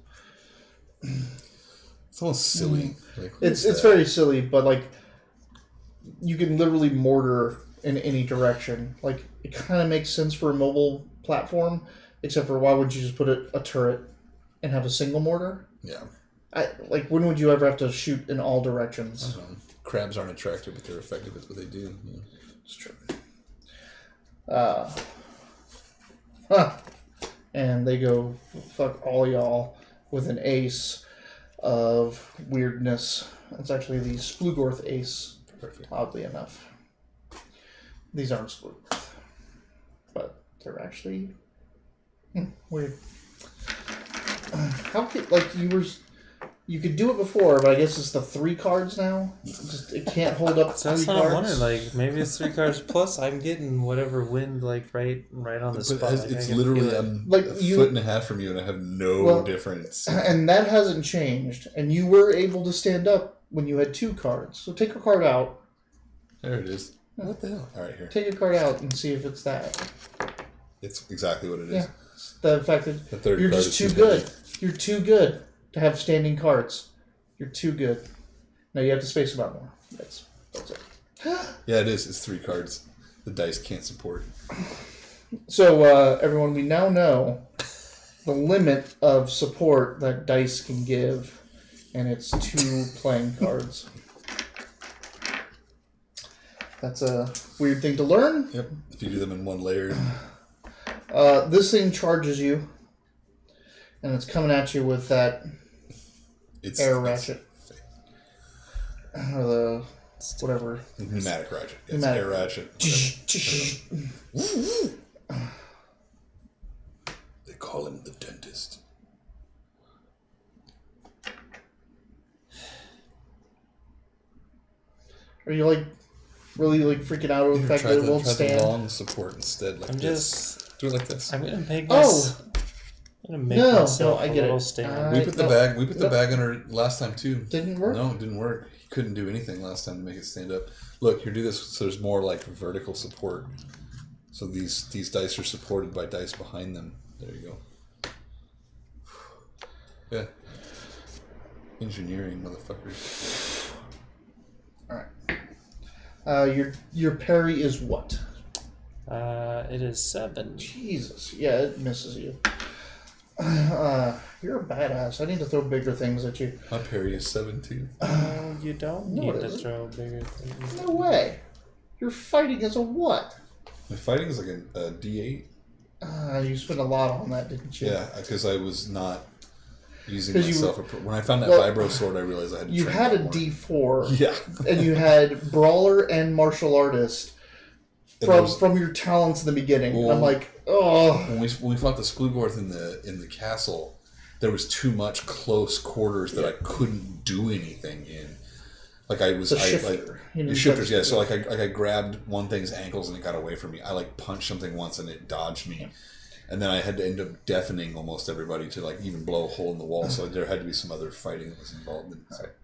It's almost silly. Like,
it's very silly, but like you can literally mortar in any direction. Like it kind of makes sense for a mobile platform, except for why would you just put a turret and have a single mortar?
Yeah.
Like when would you ever have to shoot in all directions?
Crabs aren't attractive, but they're effective at what they do. Yeah.
It's true. And they go fuck all y'all with an ace of weirdness. It's actually the Splugorth ace.
Perfect.
Oddly enough. These aren't Splugorth. But they're actually weird. How could, like, you could do it before, but I guess it's the 3 cards now. It can't hold up 3
That's
cards.
what I'm wondering. Like maybe it's 3 cards plus. I'm getting whatever wind like right on the spot.
It's literally
like
a foot and a half from you, and I have no difference.
And that hasn't changed. And you were able to stand up when you had 2 cards. So take a card out.
There it is. What the hell? All right, here.
Take a card out and see if it's that.
It's exactly what it is.
Yeah. It's the fact that
The third
you're
card
just
is
too good. You're too good to have standing cards. You're too good. Now you have to space them out more. That's it.
Yeah, it is. It's 3 cards. The dice can't support.
So, everyone, we now know the limit of support that dice can give, and it's 2 playing cards. That's a weird thing to learn.
Yep. If you do them in one layer.
This thing charges you, and it's coming at you with that air ratchet. Or the whatever.
Pneumatic ratchet. It's
Pneumatic.
air ratchet. They call him the dentist.
Are you like really like freaking out over the fact that it won't
try
stand?
the long support instead. Like
I'm
this. Do it like this.
I'm gonna make
Oh!
I'm gonna make
No,
myself
I
a
get
little
it.
stand.
We put the bag. We put the bag under last time too.
Didn't work?
No, it didn't work. He couldn't do anything last time to make it stand up. Look, here, do this. So there's more like vertical support. So these dice are supported by dice behind them. There you go. Yeah. Engineering, motherfuckers.
All right. Your parry is what?
It is 7.
Jesus. Yeah, it misses you. You're a badass. I need to throw bigger things at you.
My parry is 7 too.
You don't
No,
need
it
to
isn't.
throw bigger things.
No way. You're fighting as a what?
My fighting is like a D8.
You spent a lot on that, didn't you?
Yeah, because I was not using
'Cause you
myself. When I found that
well,
vibro sword, I realized I had to
You
train
had a
more.
D4.
Yeah.
And you had brawler and martial artist. from your talents in the beginning. Well, I'm like, oh.
When we fought the Splugorth in the castle, there was too much close quarters that I couldn't do anything in. Like I was, the shifters, yeah. So like I grabbed one thing's ankles and it got away from me. I like punched something once and it dodged me, and then I had to end up deafening almost everybody to like even blow a hole in the wall. So there had to be some other fighting that was involved in it.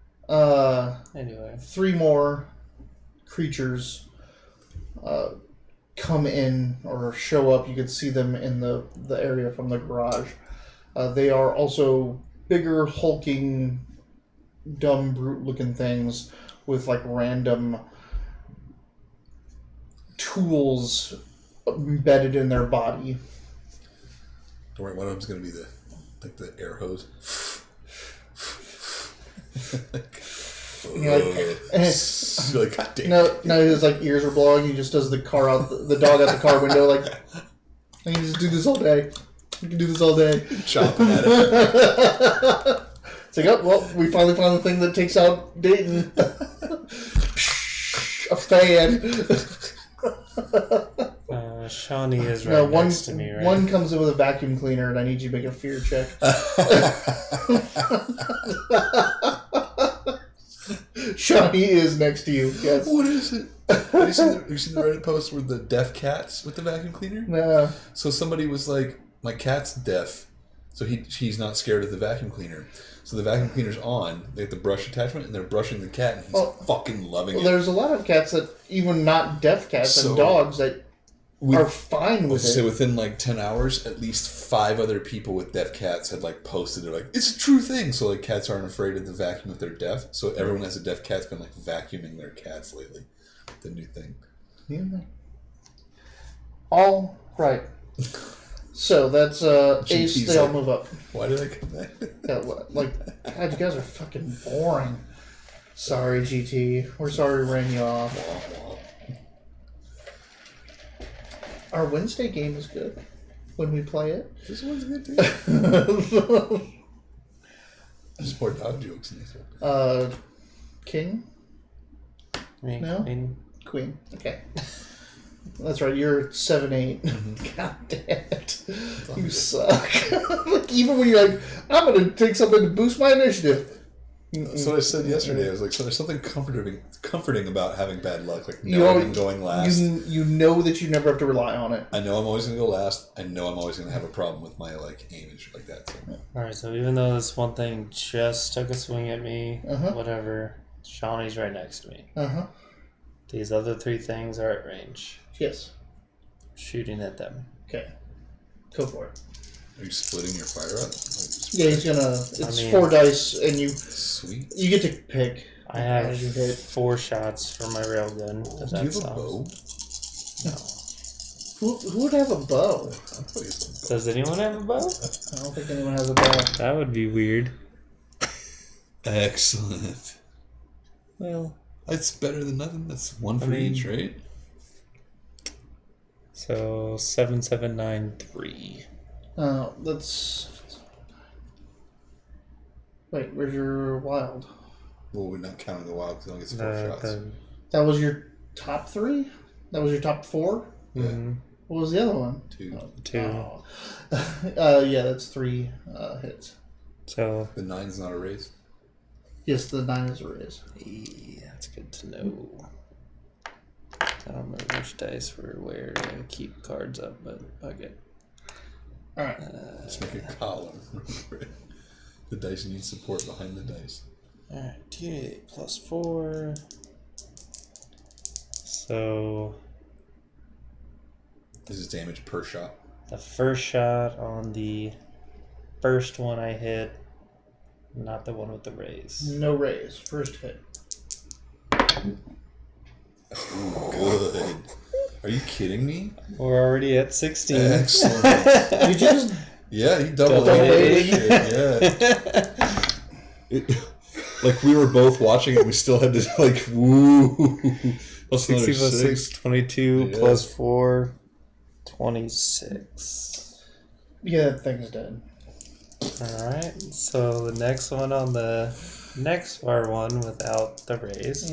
Anyway,
3 more creatures come in or show up. You can see them in the area from the garage. They are also bigger, hulking, dumb, brute-looking things with like random tools embedded in their body.
Don't worry, one of them's going to be the air hose.
You're
like, God damn.
No, his like ears are blowing. He just does the dog out the car window. Like, I can just do this all day. You can do this all day.
Chopping at it.
It's like, oh, well, we finally found the thing that takes out Dayton. A fan.
Shawnee is right next to me, right?
One comes in with a vacuum cleaner, and I need you to make a fear check. Shawnee is next to you. Yes.
What is it? Have you seen the Reddit post with the deaf cats with the vacuum cleaner?
No.
So somebody was like, my cat's deaf, so he's not scared of the vacuum cleaner. So the vacuum cleaner's on, they have the brush attachment, and they're brushing the cat, and he's fucking loving it.
There's a lot of cats that, even not deaf cats, and dogs that are fine with it.
So within like 10 hours, at least 5 other people with deaf cats had like posted, they're like, it's a true thing. So like cats aren't afraid of the vacuum if they're deaf. So everyone has a deaf cat's been like vacuuming their cats lately. The new thing.
Yeah. All right. So that's Ace. They all move up.
Why did I come back?
Yeah, like, God, you guys are fucking boring. Sorry, GT. We're sorry we ran you off. Our Wednesday game is good when we play it.
This one's good too. There's more dog jokes in this one.
King?
Me,
no?
Queen.
Okay. That's right, you're 7'8".
Mm-hmm.
God damn it. You suck. Like, even when you're like, I'm going to take something to boost my initiative.
That's what I said yesterday. I was like, so there's something comforting about having bad luck, like knowing I'm going last.
You know that you never have to rely on it.
I know I'm always going to go last. I know I'm always going to have a problem with my like aim and shit like that. So.
Alright, so even though this one thing just took a swing at me, whatever, Shawnee's right next to me. These other 3 things are at range.
Yes.
Shooting at them.
Okay. Go for it.
Are you splitting your fire up?
Yeah, he's gonna. It's 4 dice, and you.
Sweet.
You get to pick.
I have 4 shots for my railgun.
Do you have a bow?
No.
Who would have a bow?
Does anyone have a bow?
I don't think anyone has a bow.
That would be weird.
Excellent.
Well,
that's better than nothing. That's 1 for each, right?
So 7793.
That's. Wait, where's your wild?
Well, we're not counting the wild because it only gets 4 shots.
That was your top 3? That was your top 4?
Yeah.
What was the other one?
2.
2.
Oh. Yeah, that's 3 hits.
So
the 9's not a raise?
Yes, the 9 is a raise.
Yeah, that's good to know. I don't remember which dice were where to keep cards up, but okay.
Alright.
Let's make a column. The dice need support behind the dice.
Alright, D8 plus 4. So
this is damage per shot.
The first shot on the first one I hit, not the one with the raise.
No raise. First hit.
Ooh, good. Are you kidding me?
We're already at 16.
Excellent.
You just...
Yeah, he doubled it. Yeah. Like we were both watching it, we still had to like woo.
60 plus 6, 22 plus 4, 26.
Yeah, that thing's dead.
Alright, so the next one on the next bar one without the raise.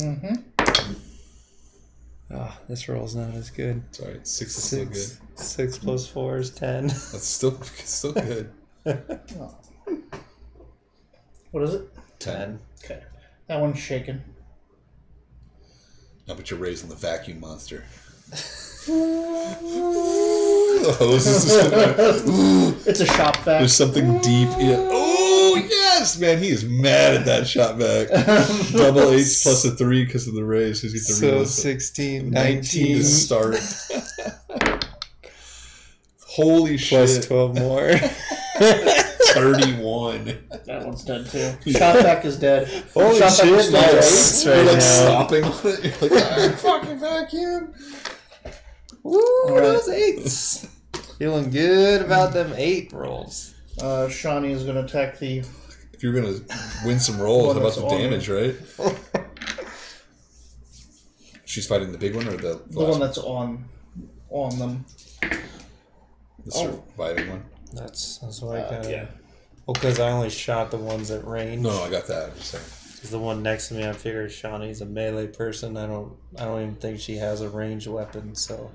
Ah, this roll's not as good.
It's alright. 6 is still good.
6 plus 4 is 10.
That's still good.
Oh. What is it?
10.
Okay. That one's shaking.
No, but you're raising the vacuum monster. Oh, this is
It's a shop vac.
There's something deep. Yeah. Oh, yes, man. He is mad at that shot back. Double H plus a 3 because of the raise. He's get the
So
real
16,
19 to start. Holy
plus
shit.
12 more.
31.
That one's dead too. Shop vac is dead.
Holy
Shop vac
shit,
is
nice.
dead.
You're
Right
like
now.
stopping on it. You're like, fucking vacuum.
Woo,
All right.
those 8s. Feeling good about them 8 rolls.
Shawnee is going to attack the...
If you're going to win some rolls, how about the damage, right? She's fighting the big one or the
one that's on them.
The surviving one?
That's why I kind of...
Yeah.
Well, because I only shot the ones at range.
No, I got that. I'm just saying.
Because the one next to me, I figured Shawnee's a melee person. I don't even think she has a ranged weapon, so...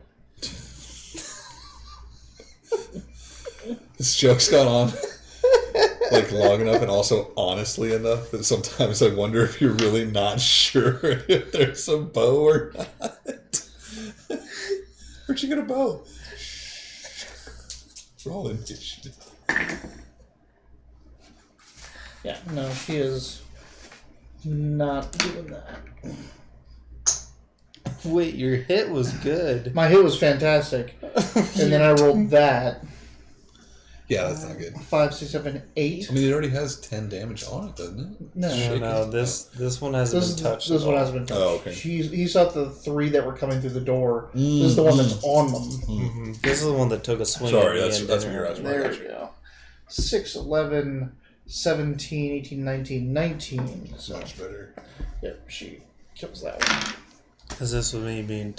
This joke's gone on like long enough and also honestly enough that sometimes I wonder if you're really not sure if there's a bow or not. Where'd you get a bow? Roll initiative.
Yeah, no, she is not doing that.
Wait, your hit was good.
My hit was fantastic. And then I rolled that.
Yeah, that's not good.
5, 6, 7, 8.
I mean, it already has 10 damage on it, doesn't it?
No.
No, this one hasn't been touched.
This
at
one
all.
hasn't been touched.
Oh, okay.
He saw the 3 that were coming through the door. This is the one that's on them.
Mm-hmm. This is the one that took a swing
Sorry,
at me.
that's what you're asking.
There we go. 6, 11, 17, 18, 19, 19. So,
Much better.
yep, she kills that one.
Is this with me being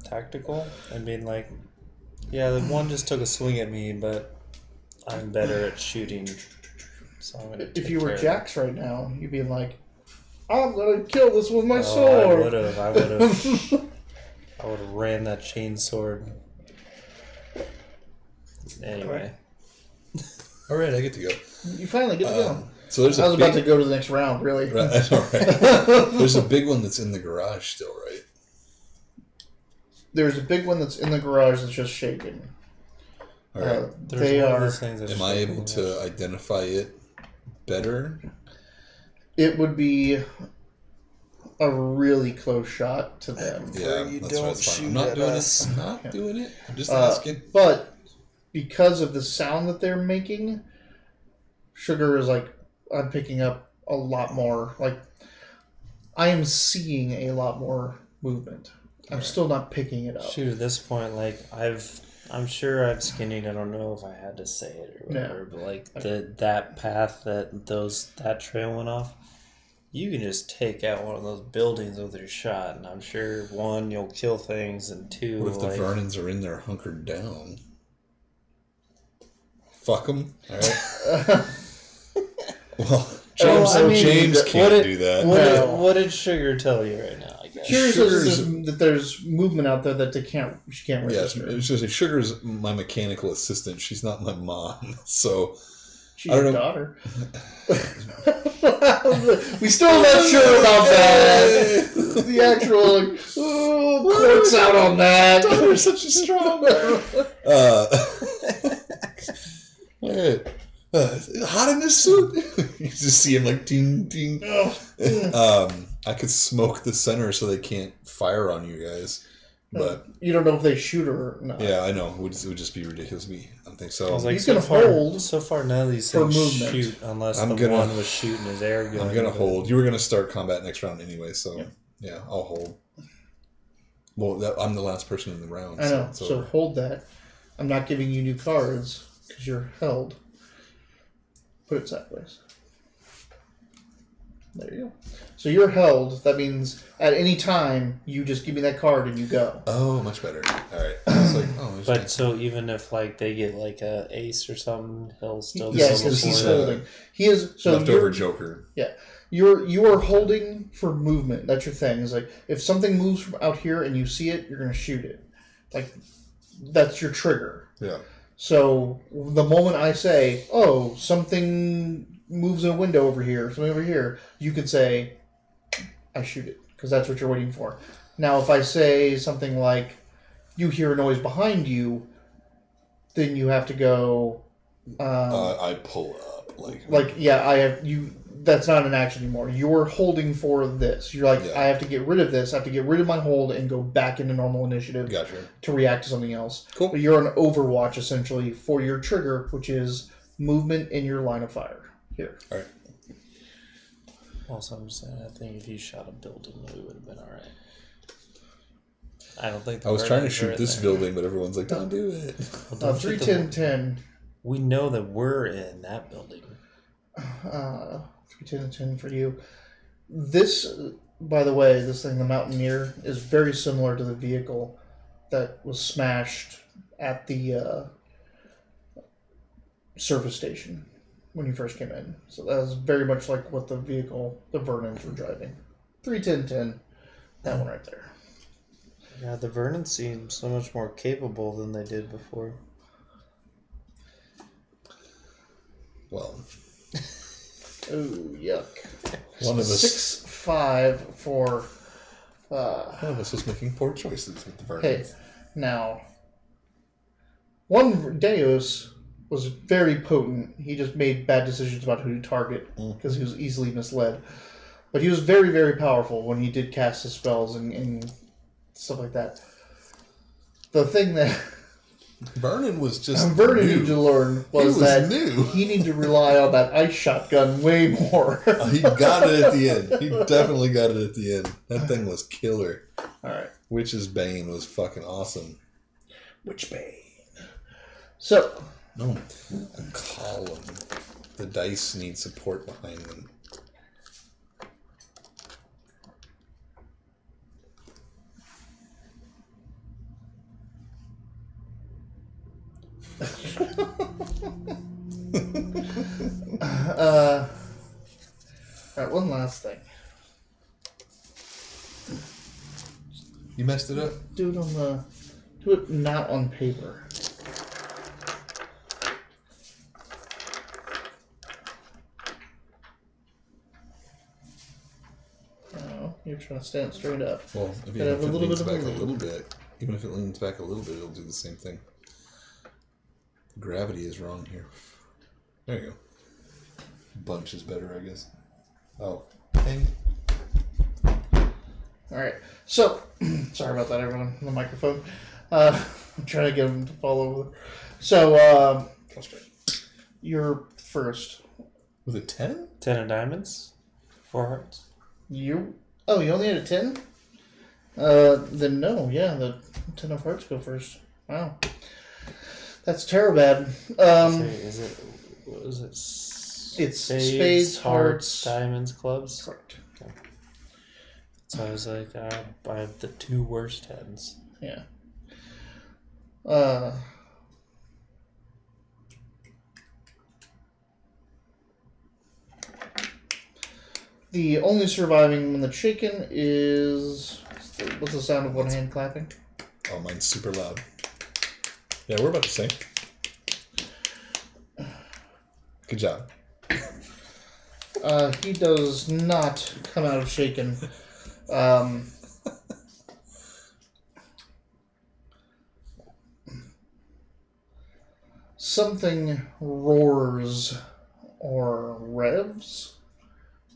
tactical and being like, yeah, the one just took a swing at me, but I'm better at shooting. So I'm gonna
If you were Jax right now, you'd be like, I'm gonna kill this with my
I
sword.
would have. I would have ran that chain sword. Anyway.
All right, I get to go.
You finally get to go.
So there's
I was
a
about
big,
to go to the next round, really.
Right, all right. There's a big one that's in the garage still, right?
There's a big one that's in the garage that's just shaking.
All right.
There's
They
one of
are.
those things that's
Am I
shaking
able
the-
to identify it better?
It would be a really close shot to them.
Yeah,
you
that's
don't
right. That's fine.
shoot
I'm not
at
doing
us.
it. I'm not doing it. I'm just asking.
But because of the sound that they're making, Sugar is like, I'm picking up a lot more. Like, I am seeing a lot more movement. I'm still not picking it up.
Shoot, at this point, like I'm sure I've skinnied. I don't know if I had to say it or whatever, but like that path that trail went off, you can just take out one of those buildings with your shot, and I'm sure 1, you'll kill things, and 2,
What if the
like,
Vernons are in there hunkered down? Fuck them. All right. Well, James can't do that.
What did Sugar tell you right now? I guess.
Sugar says that there's movement out there that she can't
Yes,
register.
it's just Sugar's my mechanical assistant. She's not my mom, so
She's
I don't
your
know.
daughter. We still not sure about that. The actual court's out on that.
Daughter's such a strong man. Hot in this suit. You just see him like ding ding. I could smoke the center so they can't fire on you guys. But
You don't know if they shoot her or not.
yeah, I know. It would just be ridiculous. I don't think so.
I was like,
You can hold
so far none of these
for
things
movement.
shoot unless
I'm
the
gonna-
one was shooting his air gun.
I'm gonna
but-
hold. You were gonna start combat next round anyway, so yeah, I'll hold. Well, I'm the last person in the round.
I know.
it's
So
over.
hold that. I'm not giving you new cards because you're held. Put it sideways. There you go. So you're held. That means at any time, you just give me that card and you go.
Oh, much better. All right. It's like,
but so even if like they get like a ace or something, he'll still be
yes, because he's holding. He is so
leftover Joker.
Yeah, you are holding for movement. That's your thing. It's like if something moves from out here and you see it, you're gonna shoot it. Like that's your trigger.
Yeah.
So the moment I say, "Oh, something moves in a window over here, something over here," you can say, "I shoot it," because that's what you're waiting for. Now, if I say something like, "You hear a noise behind you," then you have to go.
I pull up
I have you. That's not an action anymore. You're holding for this. You're like, I have to get rid of this. I have to get rid of my hold and go back into normal initiative.
Gotcha.
To react to something else.
Cool.
But you're on Overwatch essentially for your trigger, which is movement in your line of fire. Here.
All right.
Also, I'm just saying, I think if you shot a building, we would have been all right. I don't think.
I was trying to shoot this building, but everyone's like, "Don't do it."
3, 10, 10.
We know that we're in that building.
3, 10, 10 for you. This, by the way, this thing, the Mountaineer, is very similar to the vehicle that was smashed at the service station when you first came in. So that was very much like what the vehicle the Vernons were driving. 3, 10, 10. That one right there.
Yeah, the Vernons seem so much more capable than they did before.
Well.
Oh, yuck.
One of us
6-5 for...
one of us was making poor choices with the Vernons.
Hey, now... One Deus was very potent. He just made bad decisions about who to target because he was easily misled. But he was very, very powerful when he did cast his spells and stuff like that. The thing that
Vernon was just
Vernon
new.
needed to learn was that he needed to rely on that ice shotgun way more.
He got it at the end. He definitely got it at the end. That thing was killer.
All right.
Witch's Bane was fucking awesome.
Witch Bane. So...
No, a column. The dice need support behind them.
Alright, one last thing.
You messed it up?
Do it not on paper. You're trying to stand straight up.
Well, if it leans back a little bit, even if it leans back a little bit, it'll do the same thing. Gravity is wrong here. There you go. Bunch is better, I guess. Oh, dang.
Alright, so, sorry about that, everyone, on the microphone. I'm trying to get them to follow. So, you're first.
Was it 10?
10 of diamonds? 4 hearts?
Oh, you only had a 10? Then no, yeah, the 10 of hearts go first. Wow. That's terrible bad.
What is it?
It's spades, hearts,
diamonds, clubs?
Correct.
Okay. So I was like, I have the 2 worst tens.
Yeah. The only surviving when the shaken is... What's the sound of one hand clapping?
Oh, mine's super loud. Yeah, we're about the same. Good job.
He does not come out of shaken. Something roars or revs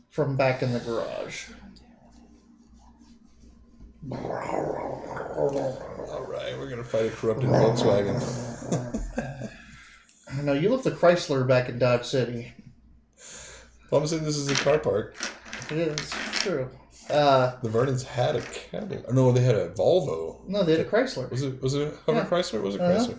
from back in the garage.
Alright, we're gonna fight a corrupted Volkswagen.
No, you left the Chrysler back in Dodge City.
Well, I'm saying this is a car park.
It is true.
The Vernons had a Cadillac. No, they had a Volvo.
No, they had a Chrysler.
Was it a Hover Chrysler? It was a Chrysler.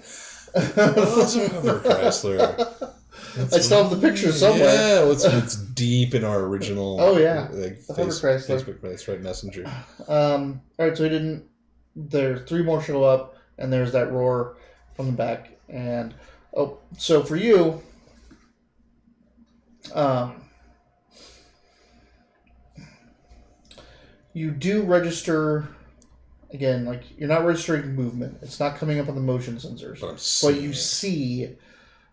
It was a Hover Chrysler.
I still have the picture somewhere.
Yeah, it's deep in our original.
Oh yeah,
like
the Hover Chrysler.
Facebook, that's right, Messenger.
All right, so he didn't. There's 3 more show up, and there's that roar from the back. And so for you, you do register. Again, like you're not registering movement. It's not coming up on the motion sensors. But you see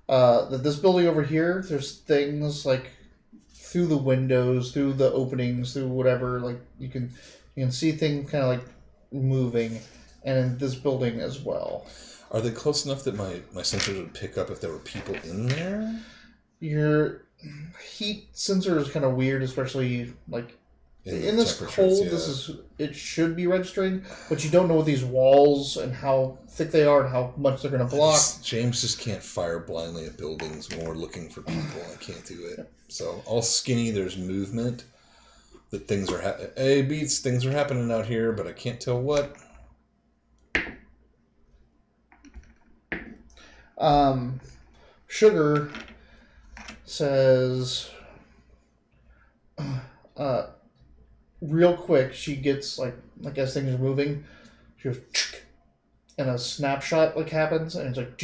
that this building over here, there's things like through the windows, through the openings, through whatever. Like you can see things kind of like moving, and in this building as well.
Are they close enough that my sensors would pick up if there were people in there?
Your heat sensor is kind of weird, especially like. In this cold, yeah. It should be registering, but you don't know what these walls and how thick they are and how much they're going to block.
James just can't fire blindly at buildings when we're looking for people. I can't do it. So all skinny, there's movement. That things are things are happening out here, but I can't tell what.
Sugar says. Real quick, she gets like as things are moving, she goes, and a snapshot like happens, and it's like,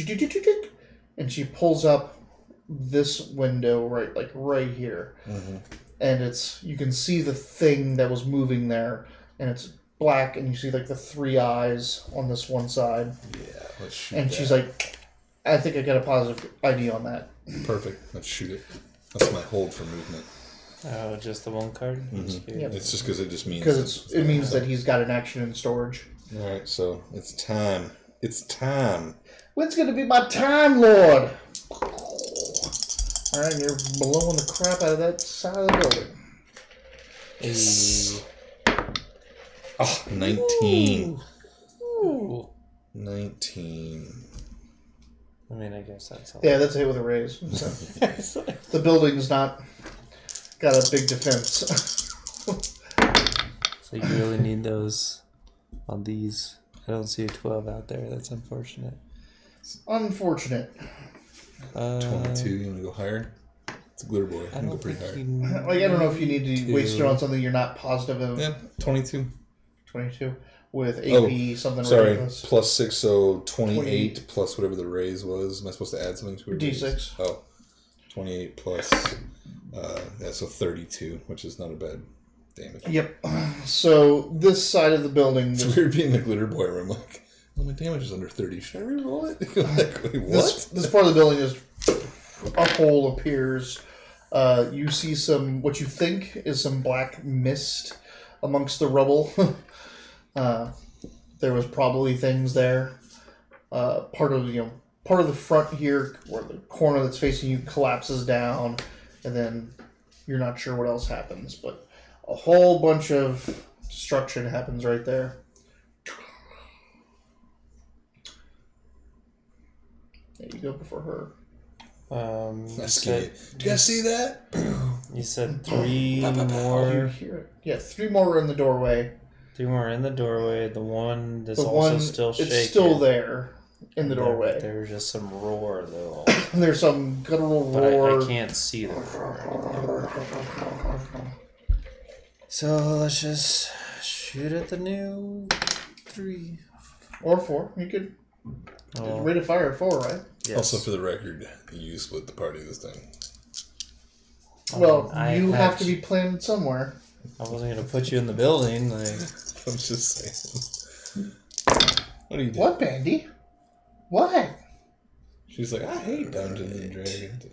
and she pulls up this window right here, and you can see the thing that was moving there, and it's black, and you see like the 3 eyes on this one side.
Yeah, let's shoot.
And she's like, I think I got a positive ID on that.
Perfect. Let's shoot it. That's my hold for movement.
Oh, just the 1 card?
Yep. It's just because it just means...
Because it means that he's got an action in storage.
Alright, so it's time. It's time.
When's going to be my time, Lord? Alright, you're blowing the crap out of that side of the building.
Yes. Oh, 19.
Ooh.
19.
I mean, I guess that's...
Yeah, that's a hit with a raise. So. The building's not... got a big defense.
So you really need those on these. I don't see a 12 out there. That's unfortunate.
Unfortunate.
22. You want to go higher? It's a glitter boy. I can go pretty high.
Like, I don't know if you need to waste it on something you're not positive of.
Yeah, 22.
22 with AP something
sorry,
ridiculous.
Plus 6, so 28 plus whatever the raise was. Am I supposed to add something to it?
D6.
Oh, 28 plus... yeah, so 32, which is not a bad damage.
Yep. So this side of the building...
It's weird being the glitter boy where I'm like, well, my damage is under 30. Should I reroll it? Like, wait, what?
This part of the building is... A hole appears. You see what you think is some black mist amongst the rubble. There was probably things there. Part of the front here, where the corner that's facing you collapses down. And then you're not sure what else happens, but a whole bunch of destruction happens right there. There you go before her.
That's scary. Do you guys see that?
You said 3 more.
You hear it. Yeah, 3 more are in the doorway.
3 more in the doorway. The one that's also still shaking.
It's still there in the doorway.
There's just some roar though.
There's some guttural roar.
But I can't see the roar. So let's just shoot at the new 3
or 4. You could rate of fire at 4, right?
Yes. Also, for the record, you split the party this time.
Well, you have to be planted somewhere.
I wasn't going to put you in the building. Like,
I'm just saying. What are you doing?
What, Bandy? What?
She's like, I hate Dungeons and Dragons.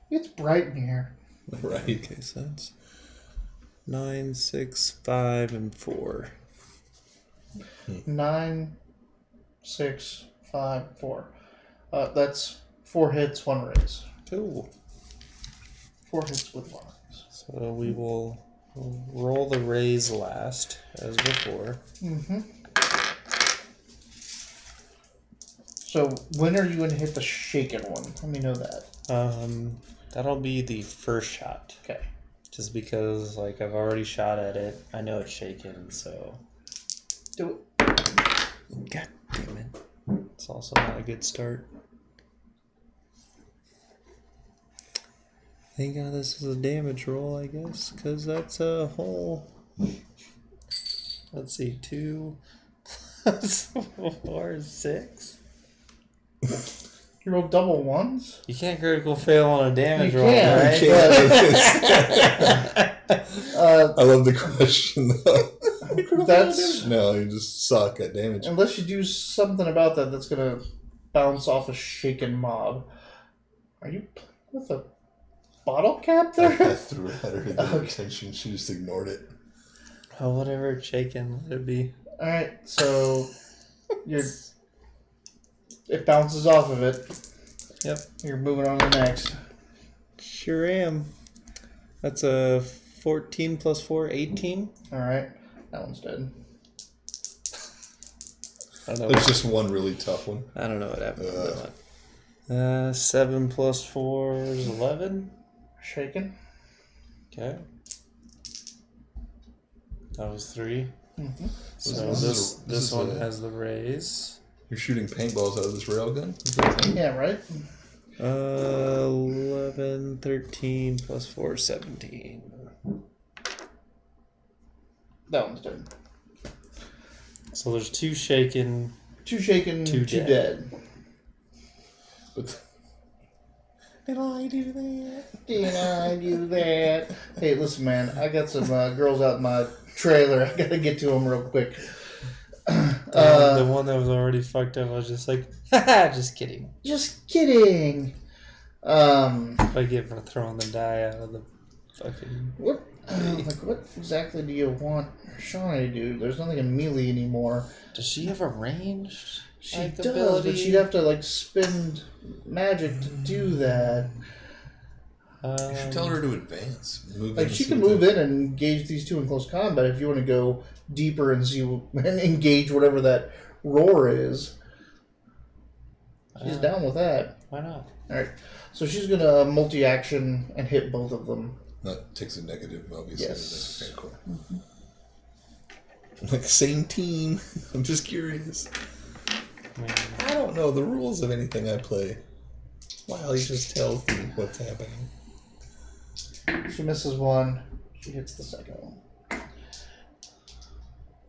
It's bright in here.
Right.
Okay, so that's 9, 6, 5, and 4.
9, 6, 5, 4. That's 4 hits, 1 raise.
Cool.
4 hits with 1 raise.
So we will roll the raise last, as before.
Mm-hmm. So when are you going to hit the shaken one? Let me know that.
That'll be the first shot.
Okay.
Just because, like, I've already shot at it. I know it's shaken, so...
Do it.
God damn it. It's also not a good start. Thank God this is a damage roll, I guess, because that's a whole. Let's see, 2 plus 4 is 6.
You roll double ones?
You can't critical fail on a damage
You
roll,
can,
right?
You can't. I love the question, though.
That's...
No, you just suck at damage.
Unless you do something about that that's going to bounce off a shaken mob. Are you playing with a bottle cap there?
I threw it at her to get her
Okay.
attention. She just ignored it.
Oh, whatever it's shaking, let it be.
Alright, so it bounces off of it.
Yep.
You're moving on to the next.
Sure am. That's a 14 plus 4, 18.
Alright, that one's dead.
I don't know.
There's just one really tough one.
I don't know what happened to that one. 7 plus 4 is 11.
Shaken.
Okay. That was 3.
Mm-hmm.
So
This
this
is
one
a-
has the raise.
You're shooting paintballs out of this railgun?
Yeah, right?
11, 13 plus 4, 17.
That one's dead.
So there's 2 shaken.
2 shaken, 2
Two
dead.
But
Did I do that?
Did I do that? Hey, listen, man. I got some girls out in my trailer. I gotta get to them real quick.
The one that was already fucked up, I was just like, haha, just kidding.
Just kidding.
I get for throwing the die out of the fucking.
What exactly do you want Shawnee to do? There's nothing in melee anymore.
Does she have a ranged?
She
like,
does,
ability?
but she'd have to like spend magic to do that.
you should tell her to advance. Move
Like
in
she
and
can
see what
move in and engage these two in close combat if you want to go deeper and see and engage whatever that roar is. She's down with that.
Why not?
All right, so she's gonna multi-action and hit both of them.
That takes a negative, obviously.
Yes.
Okay, cool. Like, same team. I'm just curious.
I mean,
I don't know the rules of anything I play. Wiley just tells me what's happening.
She misses one. She hits the second one.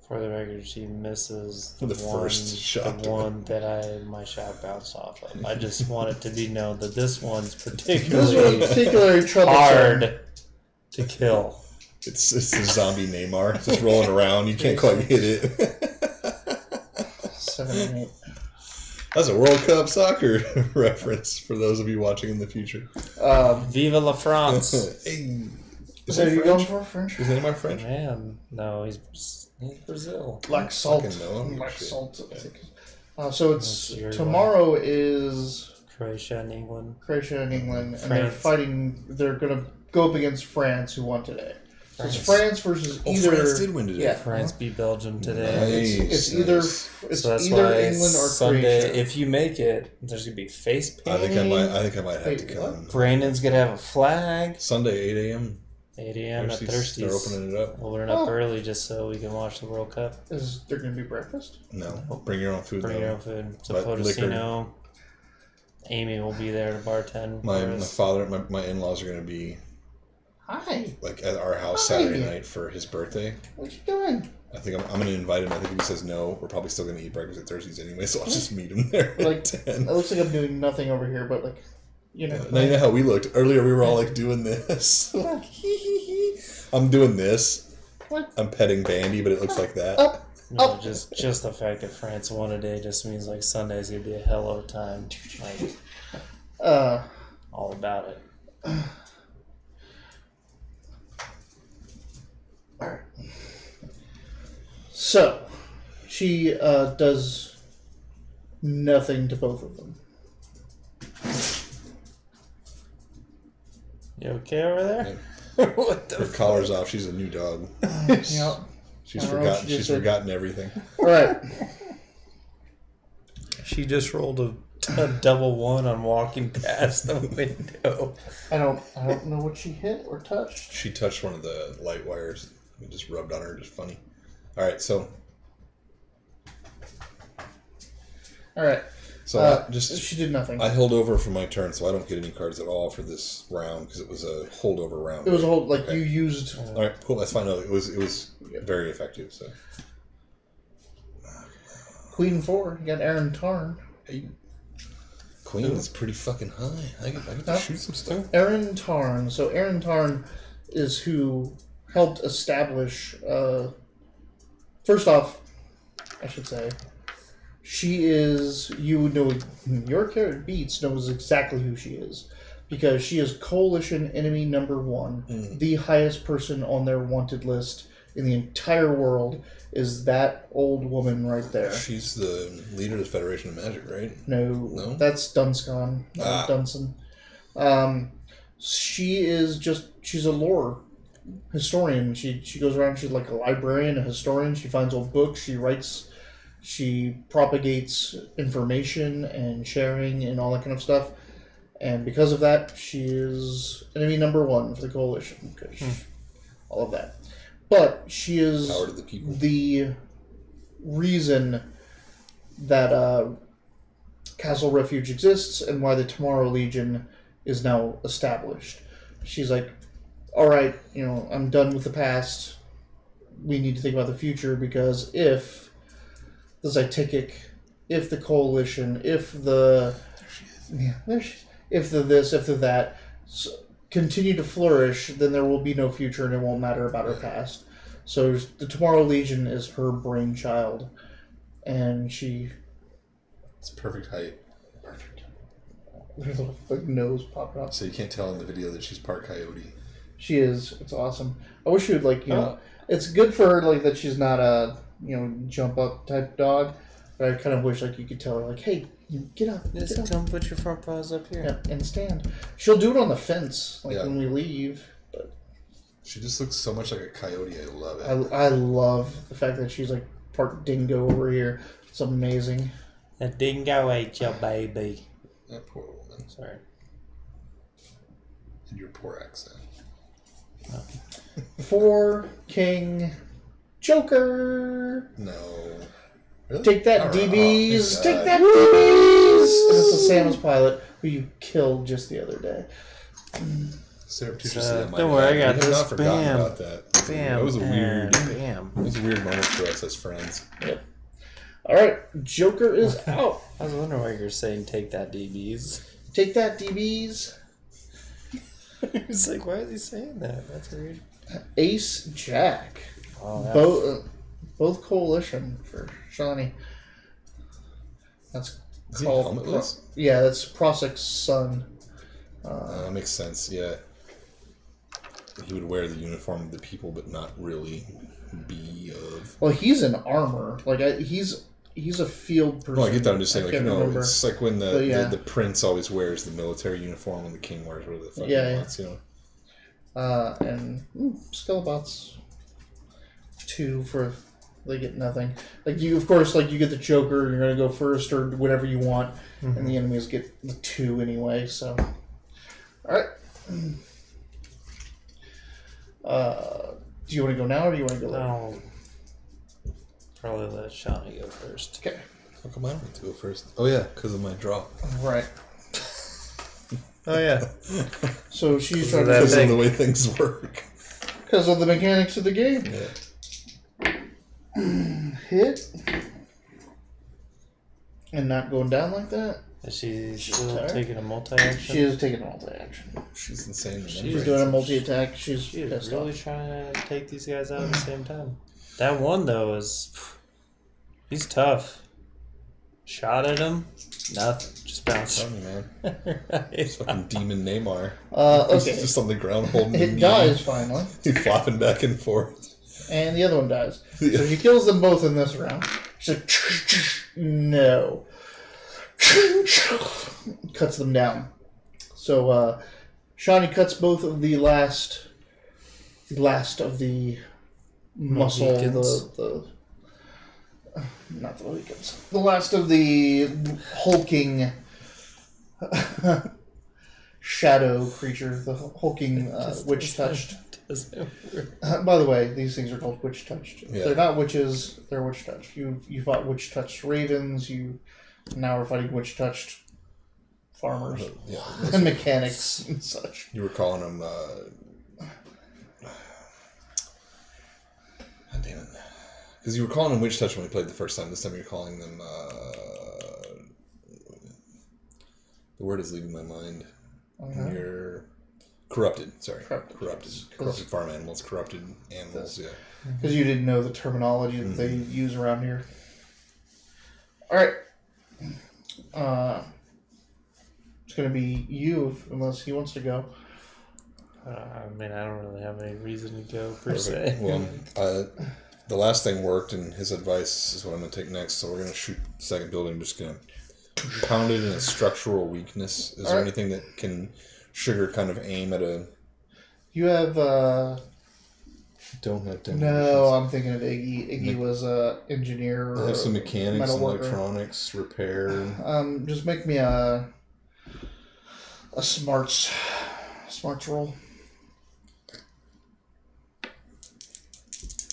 for the record, she misses
The first shot.
the one that my shot bounced off of. I just want it to be known that this one's
This
particularly
one's particularly troublesome.
hard to kill.
It's the zombie Neymar just rolling around. You can't quite hit it.
7 and 8.
That's a World Cup soccer reference for those of you watching in the future.
Viva la France!
Hey,
So
that
you're
French?
going for French?
Is Neymar French?
Man, no, he's Brazil.
Black salt.
Fucking know him.
Black
Shit.
salt. I think. So it's
That's your
tomorrow is
Croatia and England.
Croatia and England, and they're
France.
fighting. They're gonna go up against France, who won today. So it's
France.
France versus
Oh,
either.
France did win today.
Yeah,
France beat Belgium today.
Nice.
It's either
Nice.
So that's
either
why
England or
Sunday,
Croatia.
if you make it, there's gonna be face
I
painting.
think I might have
Wait,
to come.
Brandon's gonna have a flag.
Sunday, 8 a.m.
8 a.m. at
They're
Thirsties.
opening it up.
We'll open it up
Oh.
early just so we can watch the World Cup.
Is there gonna be breakfast?
No, bring your own food.
Bring
though.
your own food. So
But
Potosino. Amy will be there to bartend.
My
for us.
father, my in-laws are going to be
Hi.
like at our house
Hi.
Saturday night for his birthday.
What you doing?
I think I'm going to invite him. I think if he says no, we're probably still going to eat breakfast at Thursdays anyway. So I'll just meet him there.
Like,
at
it
10.
looks like I'm doing nothing over here, but like, you know.
Now you know how we looked earlier. We were all like doing this. I'm doing this.
What?
I'm petting Bandy, but it looks like that.
Up.
No, just the fact that France won a day just means like Sunday's gonna be a hello time. Like all about it.
Alright. So, she does nothing to both of them.
You okay over there? What the
Her collar's off. She's a new dog.
Yep.
She's
I don't know what
forgotten.
she just
She's
said.
forgotten everything.
Alright.
She just rolled a double one on walking past the window.
I don't know what she hit or touched.
She touched one of the light wires. It just rubbed on her. Just funny. All right, so
Alright.
So
she did nothing.
I held over for my turn, so I don't get any cards at all for this round because it was a holdover round.
It was a hold, like you used.
All right, cool. That's fine. No, it was very effective. So
Queen 4. You got Aaron Tarn.
hey, Queen is pretty fucking high. I get to shoot some stuff.
Aaron Tarn. So Aaron Tarn is who helped establish. First off, I should say, she is. You would know your character Beats knows exactly who she is, because she is Coalition Enemy number 1, the highest person on their wanted list in the entire world. Is that old woman right there? She's
the leader of the Federation of Magic, right?
No, that's Dunscon, Dunson. She's a lore historian. She goes around. She's like a librarian, a historian. She finds old books. She writes. She propagates information and sharing and all that kind of stuff. And because of that, she is enemy number 1 for the Coalition. All of that. But she is
power to the people.
The reason that Castle Refuge exists and why the Tomorrow Legion is now established. She's like, all right, I'm done with the past. We need to think about the future, because if the Zytikic, if the Coalition, if the this, if the that continue to flourish, then there will be no future and it won't matter about her past. So the Tomorrow Legion is her brainchild, and
it's perfect height.
Perfect. There's a little nose popping up.
So you can't tell in the video that she's part coyote.
She is. It's awesome. I wish she would it's good for her that she's not a jump up type dog, but I kind of wish you could tell her hey, get up.
Just come put your front paws up here.
Yep, and stand. She'll do it on the fence when we leave. But
she just looks so much like a coyote. I love it.
I love the fact that she's part dingo over here. It's amazing.
The dingo ate your baby.
That poor woman.
Sorry.
And your poor accent.
Oh. 4 King Joker.
No. Really?
Take that, DBs! Take that, DBs! And it's a Samus pilot who you killed just the other day.
Don't worry, I got this. Bam.
About that.
Bam.
That was a weird.
Bam.
It was a weird moment for us as friends.
Yep. All right, Joker is out.
I was wondering why you're saying "take that, DBs."
Take that, DBs.
It's why is he saying that? That's weird.
Ace Jack.
Oh,
both Coalition for Shawnee. That's called. That's Prosek's son.
That makes sense. Yeah, he would wear the uniform of the people, but not really be of.
Well, he's in armor. He's a field person.
No, I get that. I'm just saying, it's like when the prince always wears the military uniform and the king wears whatever the fuck he wants,
And Skellbots 2 for they get nothing. You get the Joker. You're gonna go first or whatever you want, and the enemies get the 2 anyway. So, all right. Do you want to go now or do you want to go later?
No. Probably let Shawnee go first.
Okay.
How come I don't get to go first? Oh yeah, because of my draw.
Right.
Oh yeah.
So she's trying
to because of the way things work.
Because of the mechanics of the game.
Yeah.
Hit. And not going down like that.
Is she still taking a multi-action?
She is taking a multi-action.
She's insane.
She's doing a multi-attack. She's
really trying to take these guys out at the same time. That one, though, he's tough. Shot at him, nothing. Just bounced.
Funny, man. It's fucking Demon Neymar.
Okay.
He's just on the ground holding the knee.
Dies, finally.
He's flopping back and forth.
And the other one dies. So she kills them both in this round. She's like, no. Cuts them down. So, Shawnee cuts both of the last of the muscle, not the Mohicans. The last of the hulking shadow creature, the hulking witch-touched. By the way, these things are called witch-touched. Yeah. They're not witches, they're witch-touched. You fought witch-touched ravens, you Now we're fighting witch-touched farmers
Yeah.
and mechanics and such.
You were calling them. God damn it. Because you were calling them witch touch when we played the first time. This time you're calling them. The word is leaving my mind. You're corrupted. Sorry, corrupted farm animals, corrupted animals. Yeah,
because you didn't know the terminology that they use around here. All right, it's gonna be you unless he wants to go.
I mean, I don't really have any reason to go per se.
Well, the last thing worked, and his advice is what I'm gonna take next. So we're gonna shoot the second building. I'm just gonna pound it in a structural weakness. Is there anything that can sugar kind of aim at a...
You have...
Don't have demolitions.
No, I'm thinking of Iggy. Iggy was an engineer.
I have some mechanics and
worker.
electronics, repair.
Just make me a smarts roll.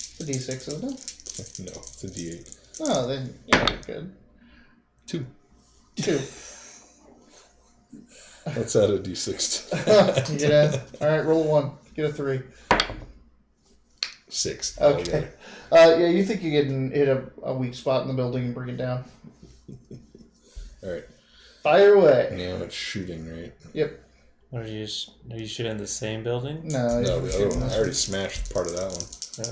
It's a D6, isn't it?
No, it's a D8.
Oh, then yeah, good.
2. Let's add a D6.
You get a, all right, roll a 1. Get a 3.
6.
Okay. Yeah, you think you can hit a weak spot in the building and bring it down.
All right.
Fire away.
Now it's shooting, right?
Yep.
Are you shooting the same building?
No,
the other one. I already smashed part of that one.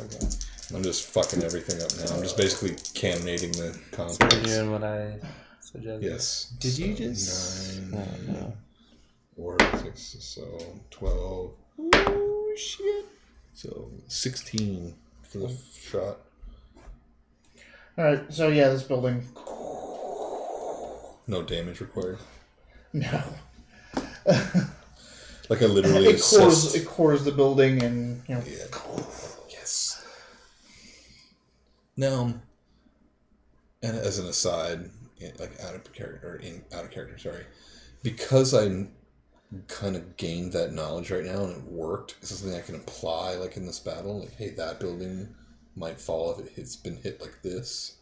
Okay.
I'm just fucking everything up now. I'm just basically cannonading the
So
compounds.
you're doing what I suggested.
Yes.
Did you just...
9,
no.
4, 6, so 12.
Oh, shit.
So 16 for the shot.
Alright, so yeah, this building.
No damage required.
No.
Like I literally
it cores the building and, you know.
Yeah. Yes. Now, and as an aside, like out of character, sorry, because I kind of gained that knowledge right now and it worked. Is something I can apply like in this battle? Like, hey, that building might fall if it's been hit like this.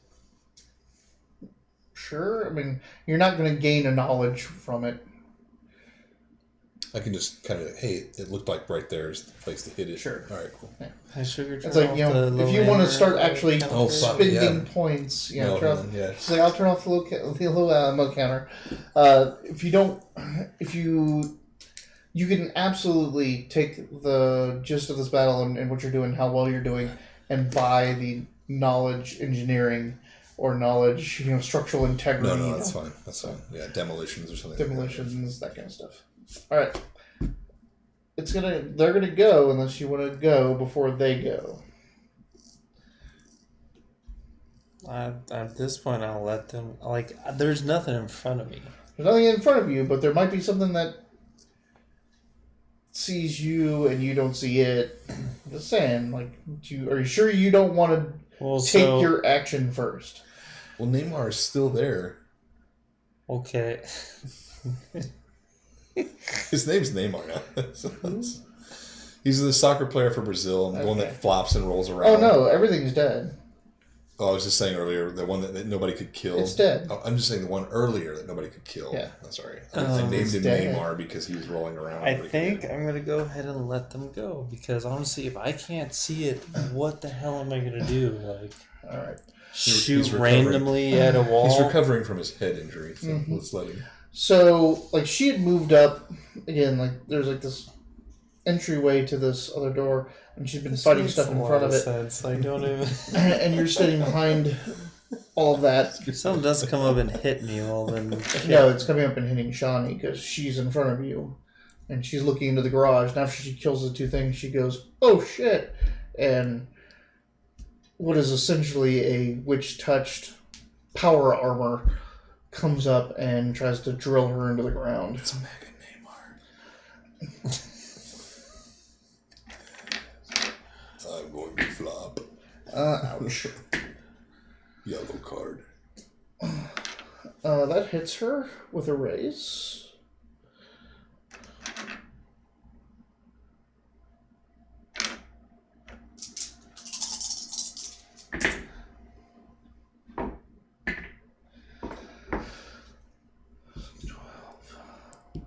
Sure. I mean, you're not going to gain a knowledge from it.
I can just kind of like, hey, it looked like right there is the place to hit it.
Sure.
All right, cool.
Yeah.
It's
like, you know, if you want to start actually spending points, you know, I'll turn off the low mode counter. You can absolutely take the gist of this battle and what you're doing, how well you're doing, and buy the knowledge engineering or knowledge, you know, structural integrity.
No, that's fine. That's fine. Yeah, demolitions or something.
Demolitions, that kind of stuff. All right. They're gonna go unless you want to go before they go.
At this point, I'll let them. Like, there's nothing in front of me.
There's nothing in front of you, but there might be something that sees you and you don't see it. I'm just saying, like, are you sure you don't want to take your action first?
Well, Neymar is still there.
Okay.
His name's Neymar now. He's the soccer player for Brazil, the one that flops and rolls around.
Oh no, everything's dead.
Oh, I was just saying earlier, the one that nobody could kill.
It's dead.
Oh, I'm just saying the one earlier that nobody could kill.
Yeah.
That's right. I named him Neymar because he was rolling around.
I think I'm going to go ahead and let them go because honestly, if I can't see it, what the hell am I going to do? Like,
all right.
Shoot randomly at a wall?
He's recovering from his head injury, so let's let him.
So, like, she had moved up again. Like, there's like this entryway to this other door, and she's been fighting stuff in front of it.
Sense. I don't even.
And you're standing behind all of that.
If someone does come up and hit me, well then.
No, it's coming up and hitting Shawnee because she's in front of you, and she's looking into the garage. And after she kills the two things, she goes, "Oh shit!" And what is essentially a witch-touched power armor comes up and tries to drill her into the ground.
It's Mega Neymar. I'm going to flop.
Ouch.
Yellow card.
That hits her with a raise.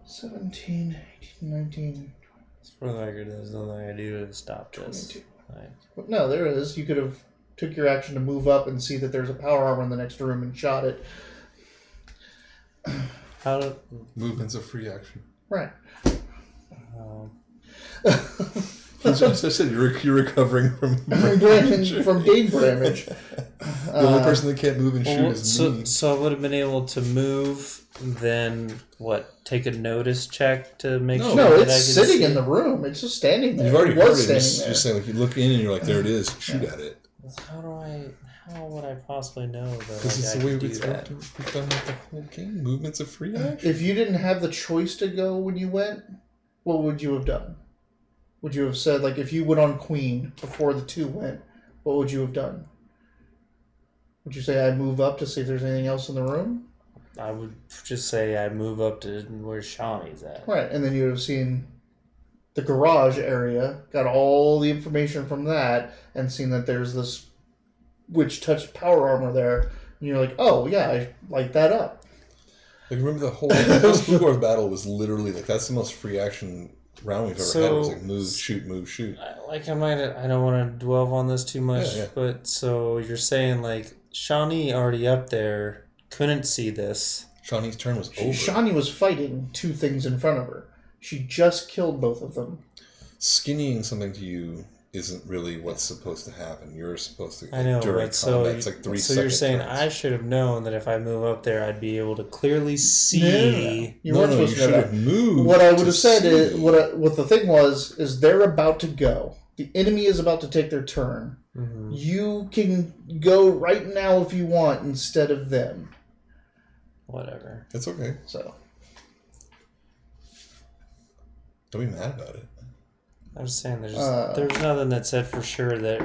17, 18, 19,
For the record, there's nothing I can do to stop this.
22.
Like,
No, there it is. You could have took your action to move up and see that there's a power armor in the next room and shot it.
how do...
Movement's a free action.
Right.
I said you're recovering from
from game damage.
The only person that can't move and shoot is me.
So I would have been able to move, then what? Take a notice check to make sure
No,
that I can
it's sitting
see?
in the room. It's just standing there.
You've already
It
heard
was
it.
standing
You're saying like you look in and you're like, there it is. Shoot at it.
How would I possibly know that
Because it's
I
the way
can do
we've
that?
done like the whole game. Movement's a free action.
If you didn't have the choice to go when you went, what would you have done? Would you have said, like, if you went on Queen before the two went, what would you have done? Would you say, I move up to see if there's anything else in the room?
I would just say I move up to where Shawnee's at.
Right, and then you would have seen the garage area, got all the information from that, and seen that there's this witch-touched power armor there, and you're like, oh, yeah, I light that up.
Like, remember the whole Blue battle was literally, like, that's the most free action round we've ever had. It was like move, shoot.
I don't want to dwell on this too much,
Yeah.
but so you're saying, like, Shawnee already up there couldn't see this.
Shawnee's turn was over.
Shawnee was fighting two things in front of her. She just killed both of them.
Skinnying something to you isn't really what's supposed to happen. You're supposed to,
I know,
during
but so,
combat, it's like 3
so you're saying
turns.
I should have known that if I move up there, I'd be able to clearly see.
You weren't supposed to know
should
that.
have moved.
What I would
to
have said is,
see.
what the thing was, is they're about to go. The enemy is about to take their turn.
Mm-hmm.
You can go right now if you want instead of them.
Whatever.
It's okay.
So
Don't be mad about it.
I'm just saying there's nothing that said for sure that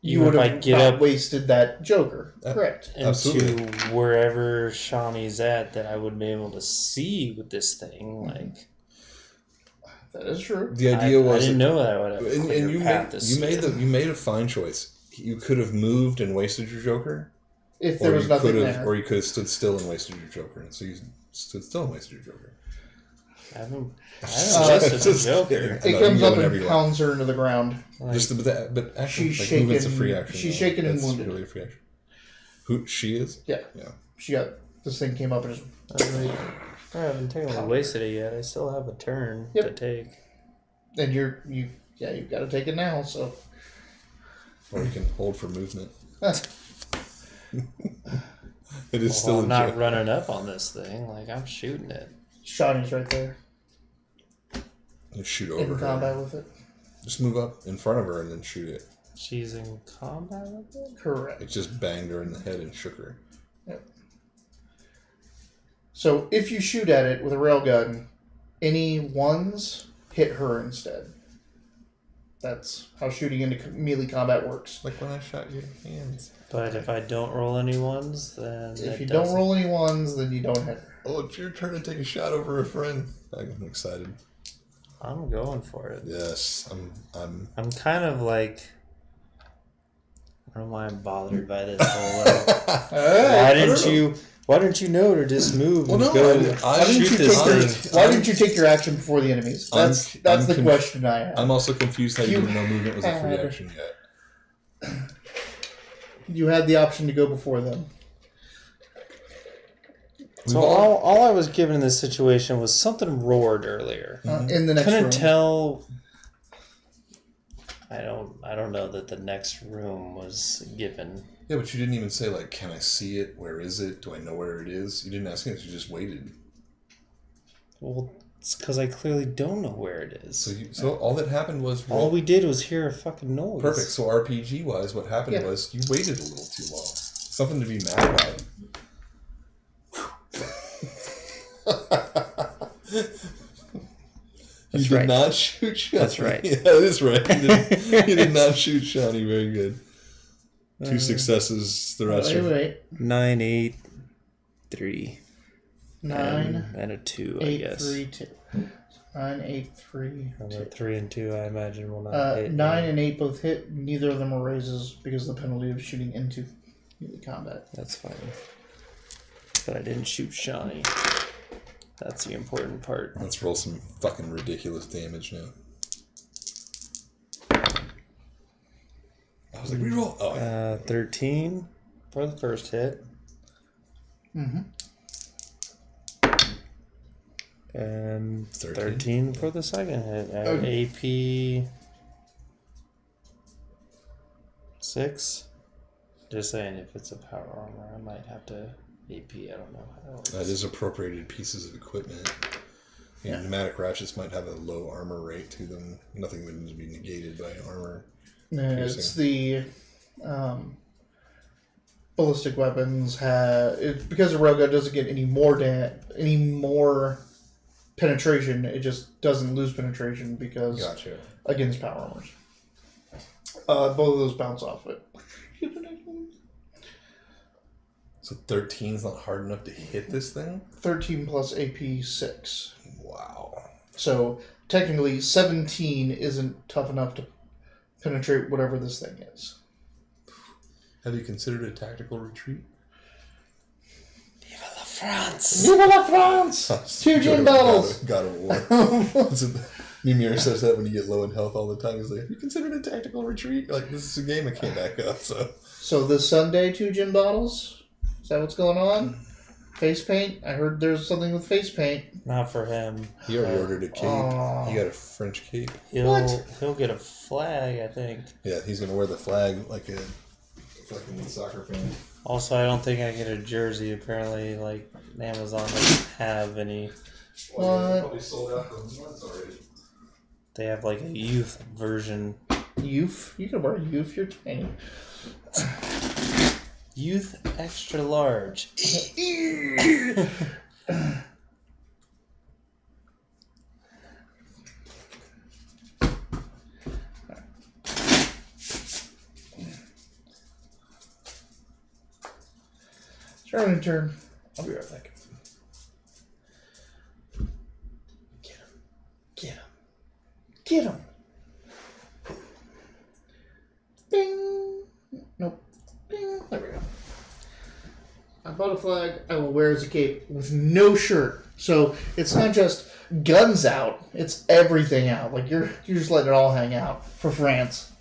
you
even
would
if I
have
get
not
up
wasted that Joker. Correct.
into
Absolutely.
wherever Shawnee's at, that I would be able to see with this thing. Like,
That is true.
The idea was
I didn't know that I would have a
and
clear
you
path
made,
to
you
see
made
it.
you made a fine choice. You could have moved and wasted your Joker,
If there was
you
nothing
could have,
there.
or you could have stood still and wasted your Joker. And so you stood still and wasted your Joker.
I haven't
Just
wasted the Joker.
kidding.
It
No,
comes
you go
up
whenever
and
you want.
pounds her into the ground.
Like,
But actually,
She's
like, movement's a
shaken-
free action.
she's
though.
shaken and
That's
wounded.
really a free action. Who she is?
Yeah.
Yeah.
She got this thing came up and just.
I haven't technically wasted it yet. I still have a turn
Yep.
to take.
And you've got to take it now. So
Or you can hold for movement. It is
Well,
still
I'm
a
not
joke.
running up on this thing. Like, I'm shooting it.
Shawnee's right there
You shoot
in
over
combat
her.
with it.
Just move up in front of her and then shoot it.
She's in combat with it?
Correct.
It just banged her in the head and shook her.
Yep. So if you shoot at it with a railgun, any ones hit her instead. That's how shooting into melee combat works.
Like when I shot your hands.
But if I don't roll any ones, then
If you don't roll any ones, then you don't hit her.
Oh, it's your turn to take a shot over a friend. I'm excited.
I'm going for it.
Yes,
I'm kind of like, I don't know why I'm bothered by this whole. Like, why didn't you know to just move?
Well,
and
no,
go
I didn't
shoot this thing?
Why didn't you take your action before the enemies? That's the question I have.
I'm also confused how you
You
didn't know movement was a free
had-
action yet.
You had the option to go before them.
So all I was given in this situation was something roared earlier.
In the next
Couldn't
room.
tell. I don't know that the next room was given.
Yeah, but you didn't even say, like, can I see it? Where is it? Do I know where it is? You didn't ask me. You just waited.
Well, it's because I clearly don't know where it is.
So all that happened was
All we did was hear a fucking noise.
perfect. So RPG wise, what happened was you waited a little too long. Something to be mad about. You did not shoot Shawnee.
That's right.
Yeah, that is right. You did not shoot Shawnee. Very good. 2 successes. The rest are...
Wait.
9, 8, 3.
9,
And a 2,
8,
I guess.
3, 2. 9, 8, 3,
And
2.
a 3 and 2, I imagine, will not hit.
9 and 8 both hit. Neither of them are raises because of the penalty of shooting into melee combat.
That's fine. But I didn't shoot Shawnee. That's the important part.
Let's roll some fucking ridiculous damage now. I was like, reroll. Oh,
13 for the first hit.
Mm-hmm.
And 13 for the second hit. AP 6. Just saying, if it's a power armor, I might have to AP. I don't know how else.
that is appropriated pieces of equipment. Yeah, pneumatic ratchets might have a low armor rate to them. Nothing would need to be negated by armor.
It's the ballistic weapons because the railgun doesn't get any more penetration. It just doesn't lose penetration because against power armors. Both of those bounce off it.
So 13 is not hard enough to hit this thing?
13 plus AP 6.
Wow.
So technically 17 isn't tough enough to penetrate whatever this thing is.
Have you considered a tactical retreat?
Viva la France!
Viva la France! 2 gin bottles!
God of War. Mimir says that when you get low in health all the time. He's like, have you considered a tactical retreat? Like, this is a game I can't back up, so...
So this Sunday, 2 gin bottles? Is that what's going on? Face paint? I heard there's something with face paint.
Not for him.
He already ordered a cape. He got a French cape.
He'll get a flag, I think.
Yeah, he's going to wear the flag like a fucking soccer fan.
Also, I don't think I get a jersey. Apparently, like, Amazon doesn't have any.
Well, probably sold out for months already.
They have, like, a youth version.
Youth? You can wear youth, you're tiny.
Youth extra large.
Starting turn. I'll be right back. Get him. Get him. Get him. Bing. Nope. Bing. There we go. I bought a flag I will wear as a cape with no shirt. So it's not just guns out, it's everything out. Like you're just letting it all hang out for France.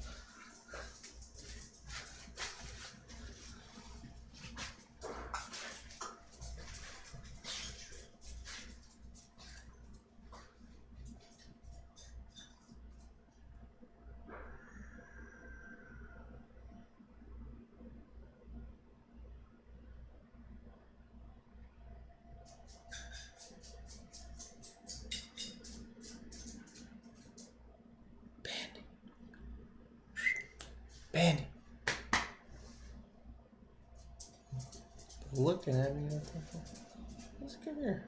Bandy. Looking at me. Let's come here.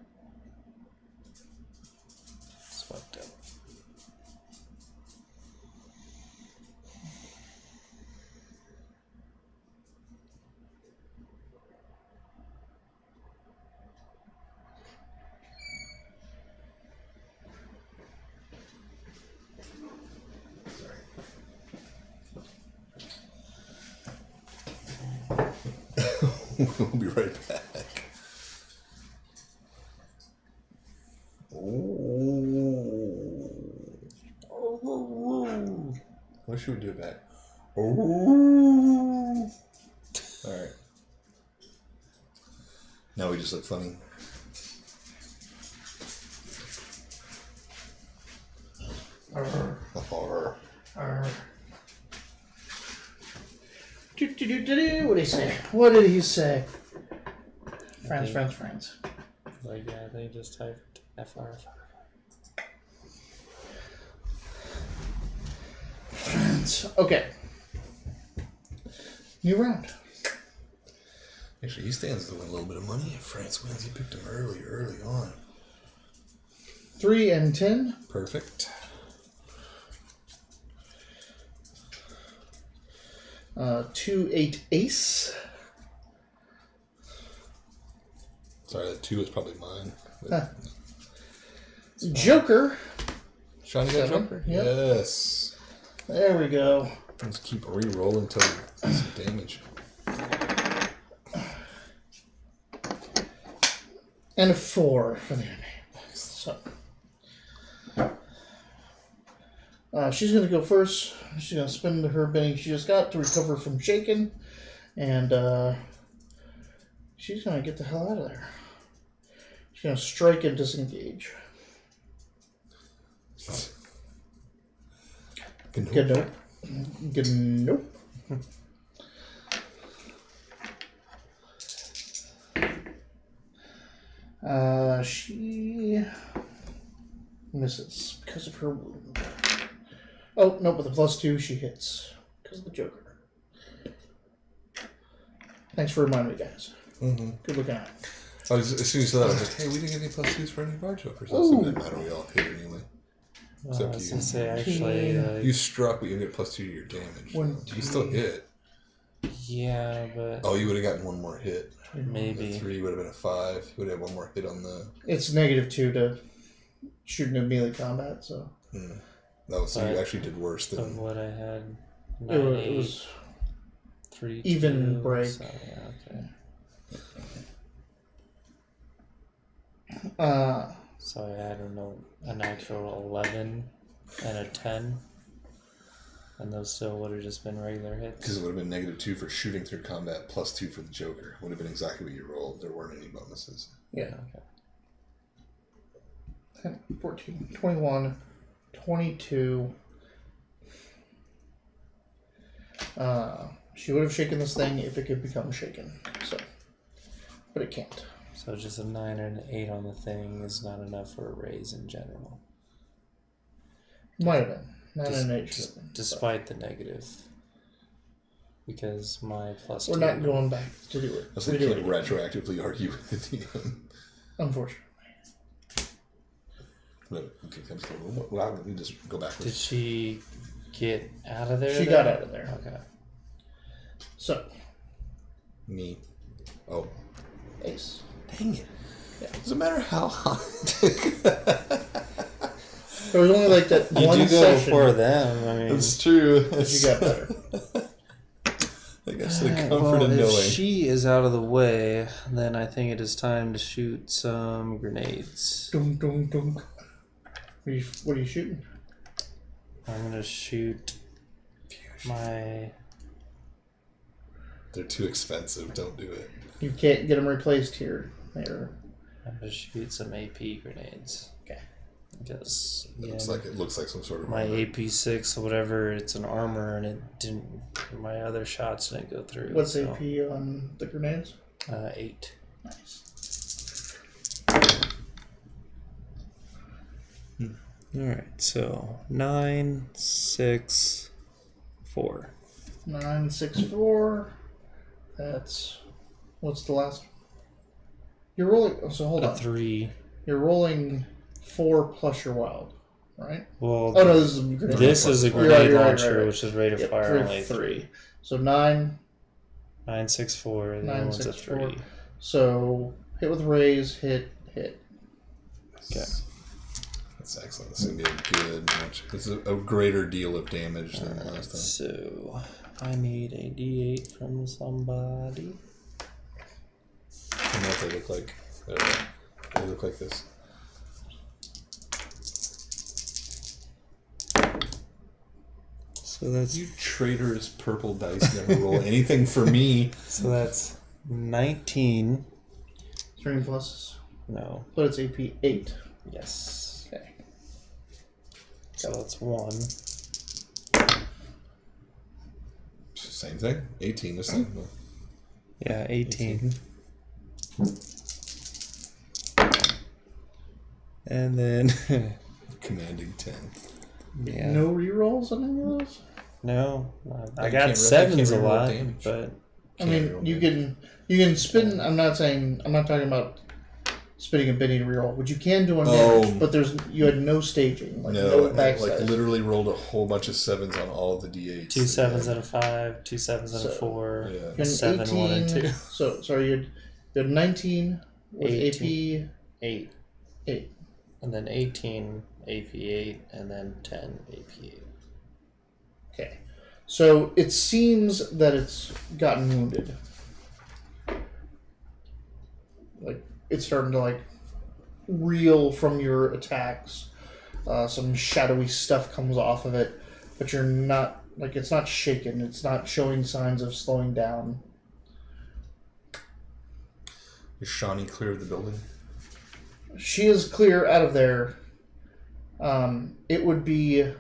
It's fucked up.
We'll be right back. Oh. What should we do back? Oh. Alright. Now we just look funny.
What did he say? What did he say? France.
Like, yeah, they just typed FR.
France. Okay. New round.
Actually, he stands to win a little bit of money. If France wins, he picked him early on.
3 and 10.
Perfect.
2, 8, ace.
Sorry, that 2 is probably mine.
Joker.
Sean, you got
7.
Joker?
Yep.
Yes.
There we go.
Let's keep re-rolling until we do some damage.
And a 4 for the enemy. So. She's going to go first. She's going to spend her Benny she just got to recover from shaking. And she's going to get the hell out of there. She's going to strike and disengage. Good nope. Good nope. She misses because of her wound. Oh, no, with the +2, she hits because of the Joker. Thanks for reminding me, guys.
Mm-hmm.
Good looking at.
As soon as you said that, I was like, hey, we didn't get any +2s for any of our Jokers. So it doesn't matter, we all hit anyway. Except
I was
you.
going to say, actually...
You struck, but you get +2 to your damage. You still hit.
Yeah, but...
Oh, you would have gotten one more hit.
Maybe.
The 3 would have been a 5. You would have one more hit on the...
It's -2 to shoot into melee combat, so...
No, so you actually did worse than...
Of what I had. 9,
It was
3,
even
2,
break.
So, yeah, okay. So I had an actual 11 and a 10. And those still would have just been regular hits.
Because it would have been -2 for shooting through combat, +2 for the Joker. Would have been exactly what you rolled. There weren't any bonuses.
Yeah.
Okay.
10, 14, 21, 22. She would have shaken this thing if it could become shaken. So, but it can't.
So just a 9 and an 8 on the thing is not enough for a raise in general.
Might have been. 9 and 8 should have been.
Despite the negative. Because my +2...
We're not going back to do it.
I was like, you can't retroactively argue with the DM.
Unfortunately.
No, okay, let me just go backwards.
Did she get out of there?
She got out of there.
Okay.
So.
Me. Oh.
Ace.
Dang it.
Yeah.
Doesn't matter how high.
There was only like that
you
one
do go
session.
before them. I mean,
It's true.
You got better.
I guess the comfort of
if
knowing.
she is out of the way, then I think it is time to shoot some grenades.
Dunk, dunk, dunk. What are you shooting?
I'm gonna shoot my...
They're too expensive. Don't do it.
You can't get them replaced here. They're...
I'm gonna shoot some AP grenades.
Okay.
Because
It looks like some sort of
my
armor.
AP6 or whatever, it's an armor, and it didn't. My other shots didn't go through.
What's AP on the grenades?
8.
Nice.
All right, so 9, 6, 4.
9, 6, 4. That's what's the last? You're rolling. So hold on.
3.
You're rolling 4 plus your wild, right?
Well,
Oh no, this is a grenade.
this is a
You're
grenade
right,
launcher,
right.
which is rate of
Yep,
fire only
3. So 9.
9, 6, 4. The
9,
other one's a
6, 4.
3.
So hit with raise, hit.
Okay.
That's excellent. This is going to be a good much. It's a greater deal of damage than last time.
So I need a D8 from somebody.
I don't know what they look like. They look like this.
So that's
You traitorous purple dice never roll anything for me.
so that's 19.
Is there any pluses?
No.
But it's AP 8.
Yes.
Okay.
So that's 1.
Same thing. 18 this time.
Yeah, 18. And then
Commanding 10.
yeah.
No rerolls on any of those?
No. I
You
got
can't
sevens a
reroll
lot,
damage.
but
I mean, you can spin. I'm not talking about spinning a Benny to reroll, which you can do on damage, but you had no staging, no backside.
literally rolled a whole bunch of 7s on all of the d8s.
2 7s and a 5, 2 7s and a 4,
yeah.
You had
7,
18,
1, and 2.
So sorry, you had 19 with
18.
AP
8.
8.
And then 18 AP 8, and then 10 AP 8.
Okay, so it seems that it's gotten wounded. Like it's starting to reel from your attacks. Some shadowy stuff comes off of it, but you're not, like, it's not shaken. It's not showing signs of slowing down.
Is Shawnee clear of the building?
She is clear out of there. It would be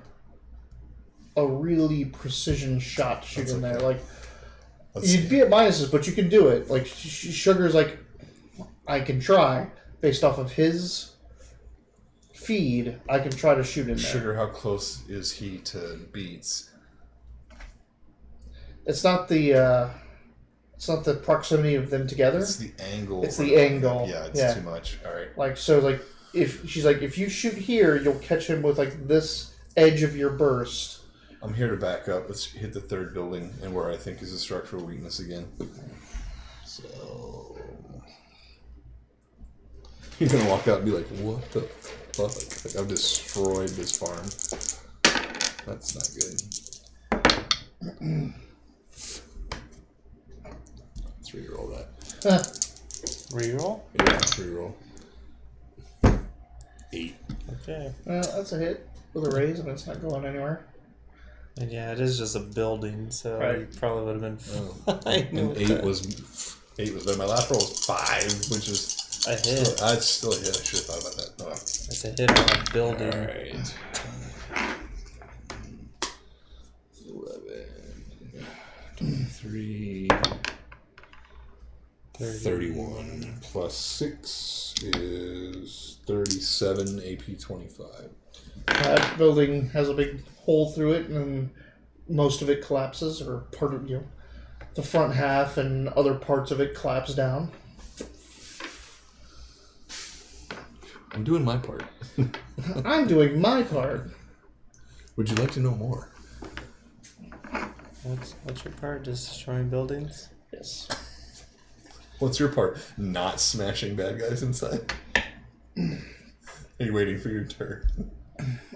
a really precision shot to shoot in there. Like, you'd be at minuses, but you can do it. Like, Sugar's like, I can try. Based off of his feed, I can try to shoot in there.
Sugar, how close is he to Beats?
It's not the proximity of them together.
It's the angle.
It's the angle.
Yeah, it's too much. All right.
Like, so, like, if you shoot here, you'll catch him with, like, this edge of your burst.
I'm here to back up. Let's hit the third building and where I think is a structural weakness again. So you're gonna walk out and be like, "What the fuck? Like, I've destroyed this farm." That's not good. Let's reroll that.
Reroll?
Yeah, reroll. 8.
Okay.
Well, that's a hit with a raise, and it's not going anywhere.
And yeah, it is just a building, so
Right.
you probably would have been fine.
And
with
8
that.
was my last roll was 5, which is
a hit.
That's still a hit. I should have thought about that. Oh, well.
It's a hit on a building.
All right. 11, 23, 31 plus 6 is 37 AP 25.
That building has a big hole through it, and most of it collapses, or part of the front half and other parts of it collapse down.
I'm doing my part.
I'm doing my part.
Would you like to know more?
What's your part? Just destroying buildings?
Yes.
What's your part? Not smashing bad guys inside? Are you waiting for your turn?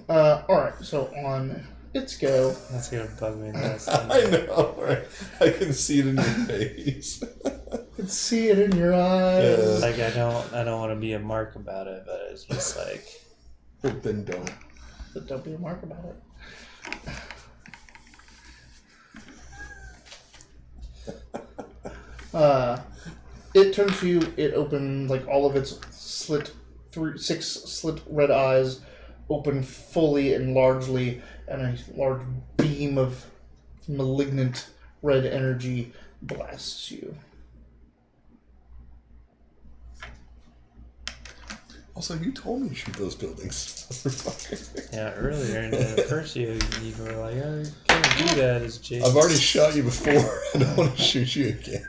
Alright, so on its go.
That's gonna bug me.
I know, right? I can see it in your face.
I can see it in your eyes.
Like I don't want to be a mark about it, but it's just like.
Then don't.
But don't be a mark about it. It turns to you. It opens, like, all of its 6 slit red eyes open fully and largely, and a large beam of malignant red energy blasts you.
Also, you told me to shoot those buildings.
Yeah, earlier in the first you were like, "Oh, you can't do that as Jason."
I've already shot you before. I don't want to shoot you again.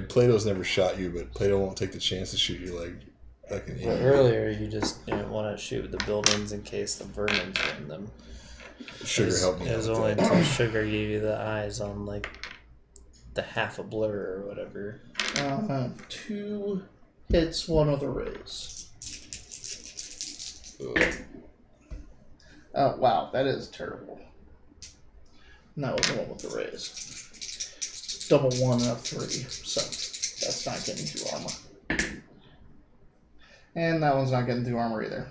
Plato's never shot you, but Plato won't take the chance to shoot you like an idiot.
Earlier, you just didn't want to shoot the buildings in case the vermin's in them.
Sugar helped me.
It was only until Sugar gave you the eyes on like the half a blur or whatever.
2 hits, 1 with a raise. Oh, wow, that is terrible. And that was the one with the raise. Double 1 and a 3, so that's not getting through armor. And that one's not getting through armor either.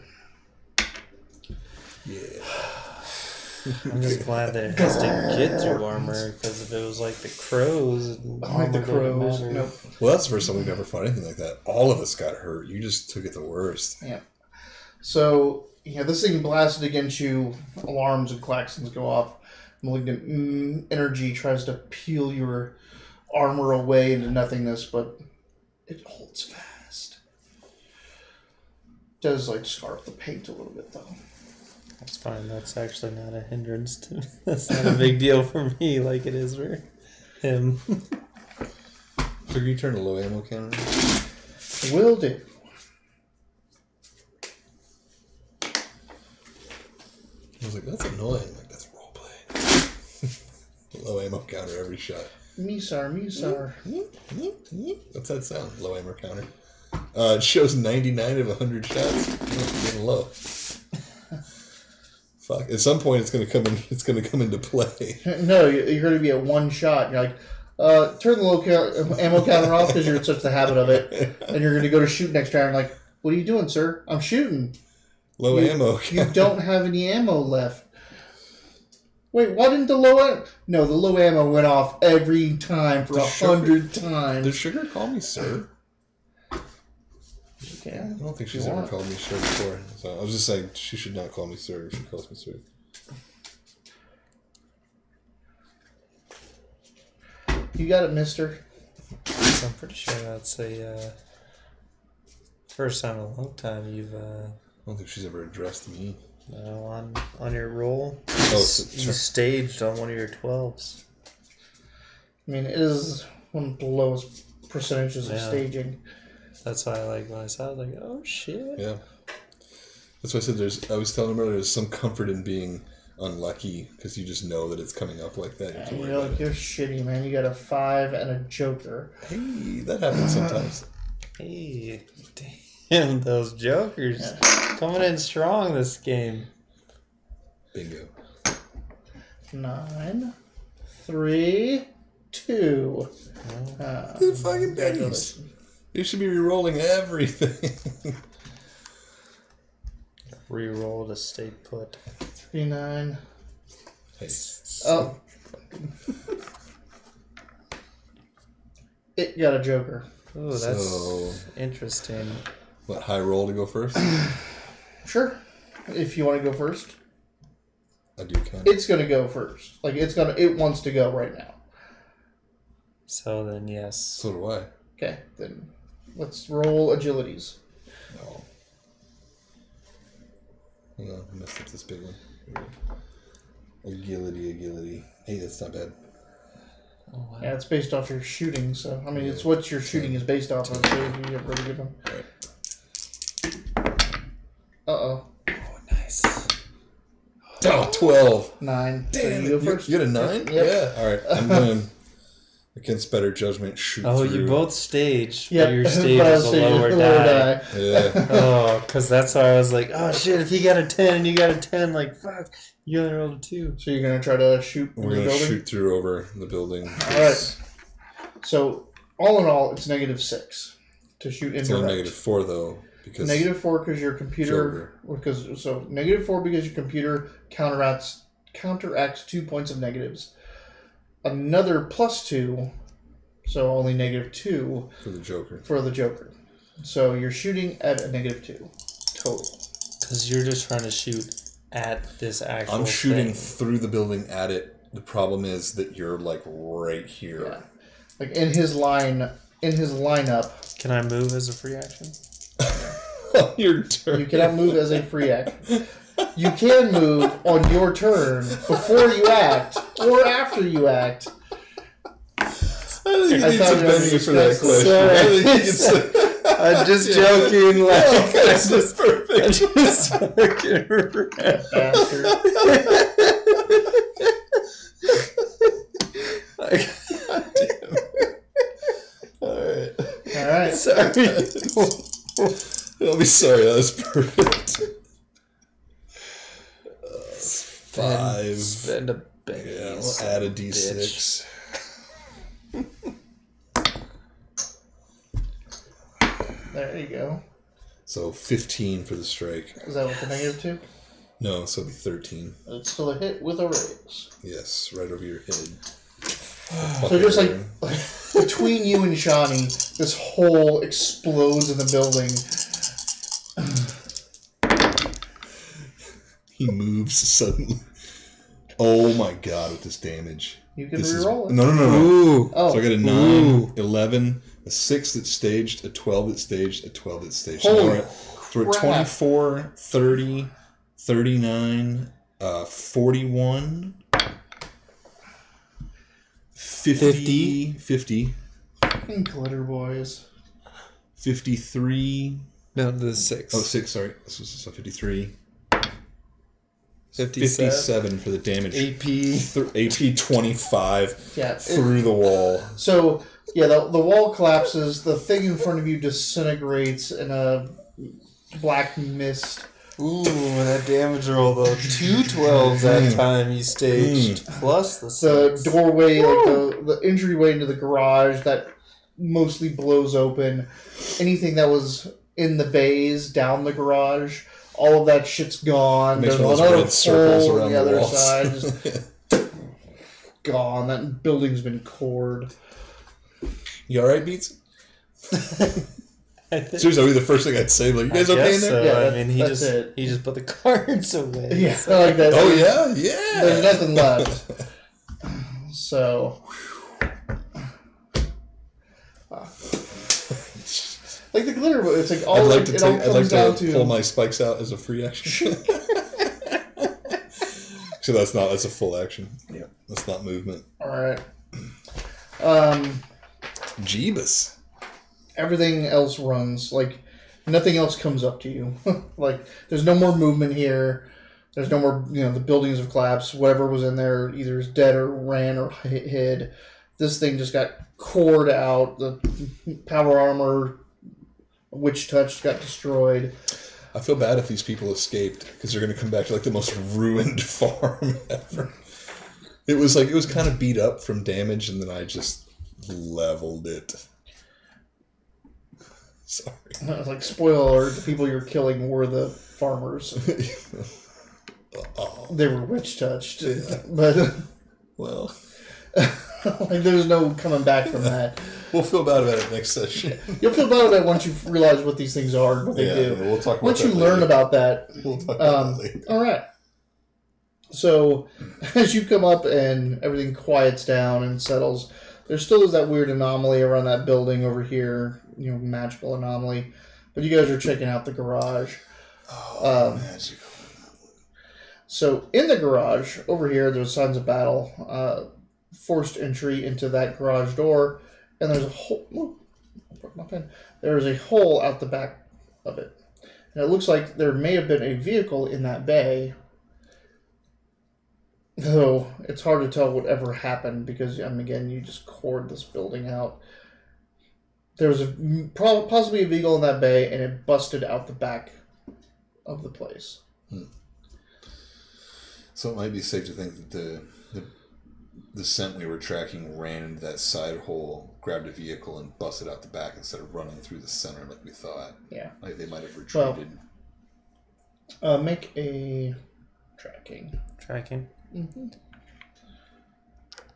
Yeah.
I'm just glad that it has to get through armor, because if it was like the crows,
Nope.
Well, that's the first time we've ever fought anything like that. All of us got hurt. You just took it the worst.
Yeah. So, this thing blasted against you. Alarms and klaxons go off. Malignant energy tries to peel your armor away into nothingness, but it holds fast. Does, like, scar up the paint a little bit, though.
That's fine. That's actually not a hindrance to. That's not a big deal for me, like it is for him.
So you turn a low ammo counter?
Will do.
I was like, that's annoying. Like, that's roleplay. Low ammo counter every shot.
Misar.
What's that sound? Low ammo counter. It shows 99 of 100 shots. Oh, getting low. Fuck. At some point, it's gonna come in. It's gonna come into play.
No, you're going to be at 1 shot. You're like, turn the ammo counter off because you're in such the habit of it, and you're going to go to shoot next round. Like, what are you doing, sir? I'm shooting.
Low ammo.
You don't have any ammo left. Wait, why didn't the low ammo... No, the low ammo went off every time for 100 times.
Does Sugar call me sir?
Okay.
I don't think she's ever called me sir before. So I was just saying she should not call me sir if she calls me sir.
You got it, mister.
I'm pretty sure that's a first time in a long time you've
I don't think she's ever addressed me.
on your roll.
Oh,
You staged on one of your 12s.
I mean, it is one of the lowest percentages of staging.
That's why I like when I saw it, I was like, oh shit.
Yeah. That's why I said I was telling him earlier, there's some comfort in being unlucky because you just know that it's coming up like that.
You're shitty, man. You got a 5 and a joker.
Hey, that happens sometimes.
Hey, damn, those jokers coming in strong this game.
Bingo.
9, 3, 2.
Good fucking pennies. You should be re-rolling everything.
Reroll to stay put.
3, 9.
Hey.
Oh. It got a joker.
Oh, that's interesting.
What, high roll to go first?
Sure. If you want to go first.
I do kind of.
It's going to go first. Like, it wants to go right now.
So then, yes.
So do I.
Okay, then let's roll agilities.
No. Hang on, I messed up this big one. Agility. Hey, that's not bad.
Oh, wow.
Yeah, it's based off your shooting, so I mean, it's what your shooting is based off of. So you get a really good one.
Alright.
Oh,
nice.
Oh, 12.
9.
Damn,
so you go first.
You got a 9?
Yep.
Yeah. Alright, I'm going against better judgment. Shoot through.
You both staged.
Yeah,
But your stage is a lower die.
Yeah.
Oh, because that's why I was like, oh shit, if he got a 10 and you got a 10, like, fuck, you only rolled a 2.
So you're going to try to shoot
We're going to shoot through over the building.
Alright. So, all in all, it's -6 to shoot
It's
indirect.
only -4, though. Because
-4 because your computer... So, -4 because your computer counteracts 2 points of negatives. Another +2, so only -2
for the Joker.
So you're shooting at a -2 total.
Because you're just trying to shoot at this actual
I'm shooting
thing.
through the building at it. The problem is that you're like right here.
Yeah. Like in his lineup.
Can I move as a free action?
Your turn.
You cannot move as a free action. You can move on your turn before you act or after you act.
I think you need some Benny for that question.
Sorry.
I think you can
I'm just joking. Like,
that's just perfect.
just fucking
Bastard. All right.
Sorry.
I'll be sorry. That was perfect. 5.
Spend a bit.
Yeah, we'll add a D6.
There you go.
So 15 for the strike.
Is that with the -2?
No, so it'll be 13.
It's still a hit with a raise.
Yes, right over your head.
So just like between you and Shawnee, this hole explodes in the building.
He moves suddenly. Oh my god, with this damage.
You can reroll it.
No.
Ooh.
Oh.
So I got a 9, 11, a 6 that's staged, a 12 that's staged, a 12 that's staged.
Holy
So we're at 24, 30, 39, 41, 50,
Fucking glitter boys.
53.
No, the 6.
Oh, 6, sorry. This was so 53.
57.
57 for the damage.
AP.
AP 25
Yeah.
through the wall.
So, yeah, the wall collapses. The thing in front of you disintegrates in a black mist
Ooh, that damage roll though. 2 12s that time you staged. Plus the
The
6.
doorway, like the entryway into the garage that mostly blows open. Anything that was in the bays down the garage, all of that shit's gone.
Makes
There's
all those
another
red circles
hole on
around
the
the
other
walls.
side. Just gone. That building's been cored.
You alright, Beats?
I think,
Seriously, that'd be the first thing I'd say. Like, you guys
I
okay
guess
in there?
so.
Yeah,
I mean,
that's it.
he just put the cards away.
Yeah, I like that.
Oh, yeah? Yeah!
There's nothing left. So, like the glitter, it's like all
I'd like to,
it all comes down to
pull my spikes out as a free action. So that's a full action.
Yeah.
That's not movement.
All right.
Jeebus.
Everything else runs. Like, nothing else comes up to you. Like, there's no more movement here. There's no more, the buildings have collapsed. Whatever was in there either is dead or ran or hid. This thing just got cored out. The power armor, witch touch, got destroyed.
I feel bad if these people escaped because they're going to come back to like the most ruined farm ever. It was kind of beat up from damage, and then I just leveled it. Sorry.
Like, spoiler alert, the people you're killing were the farmers.
Oh,
They were witch touched.
Yeah.
But
well,
like, there's no coming back from that.
we'll feel bad about it next session.
You'll feel better about it once you realize what these things are and what they do.
We'll talk about
Once
that
you learn
later.
about that,
We'll talk about that later.
all right. So, as you come up and everything quiets down and settles, there still is that weird anomaly around that building over here, magical anomaly. But you guys are checking out the garage.
Magical.
So, in the garage, over here, there's signs of battle. Forced entry into that garage door, and there's a hole. Oh, I broke my pen. There's a hole out the back of it. And it looks like there may have been a vehicle in that bay. Though it's hard to tell whatever happened because, again, you just cored this building out. There was possibly a vehicle in that bay, and it busted out the back of the place.
So it might be safe to think that the scent we were tracking ran into that side hole, grabbed a vehicle, and busted out the back instead of running through the center like we thought.
Yeah.
Like they might have retreated.
Make a tracking.
Tracking.
Mm-hmm.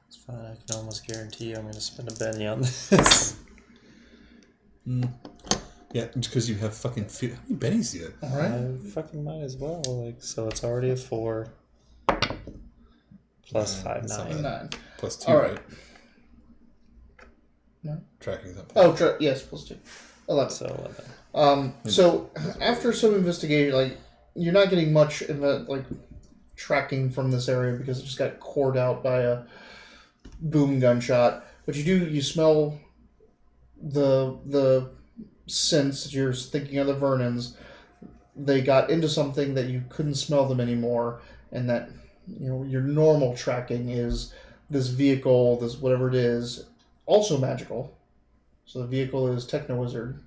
It's fine. I can almost guarantee I'm going to spend a penny on this.
Yeah, because you have fucking... How many bennies do you have?
All right.
I fucking might as well. So it's already a 4. Plus 5,
that's not
9.
bad.
9.
Plus 2,
All right.
right?
No.
Tracking's up.
Oh, yes, plus 2. 11.
So 11.
So after some investigation, you're not getting much tracking from this area because it just got cored out by a boom gunshot. But you smell the scents that you're thinking of the Vernons. They got into something that you couldn't smell them anymore, and that your normal tracking is this vehicle, this whatever it is, also magical. So the vehicle is Techno-Wizard.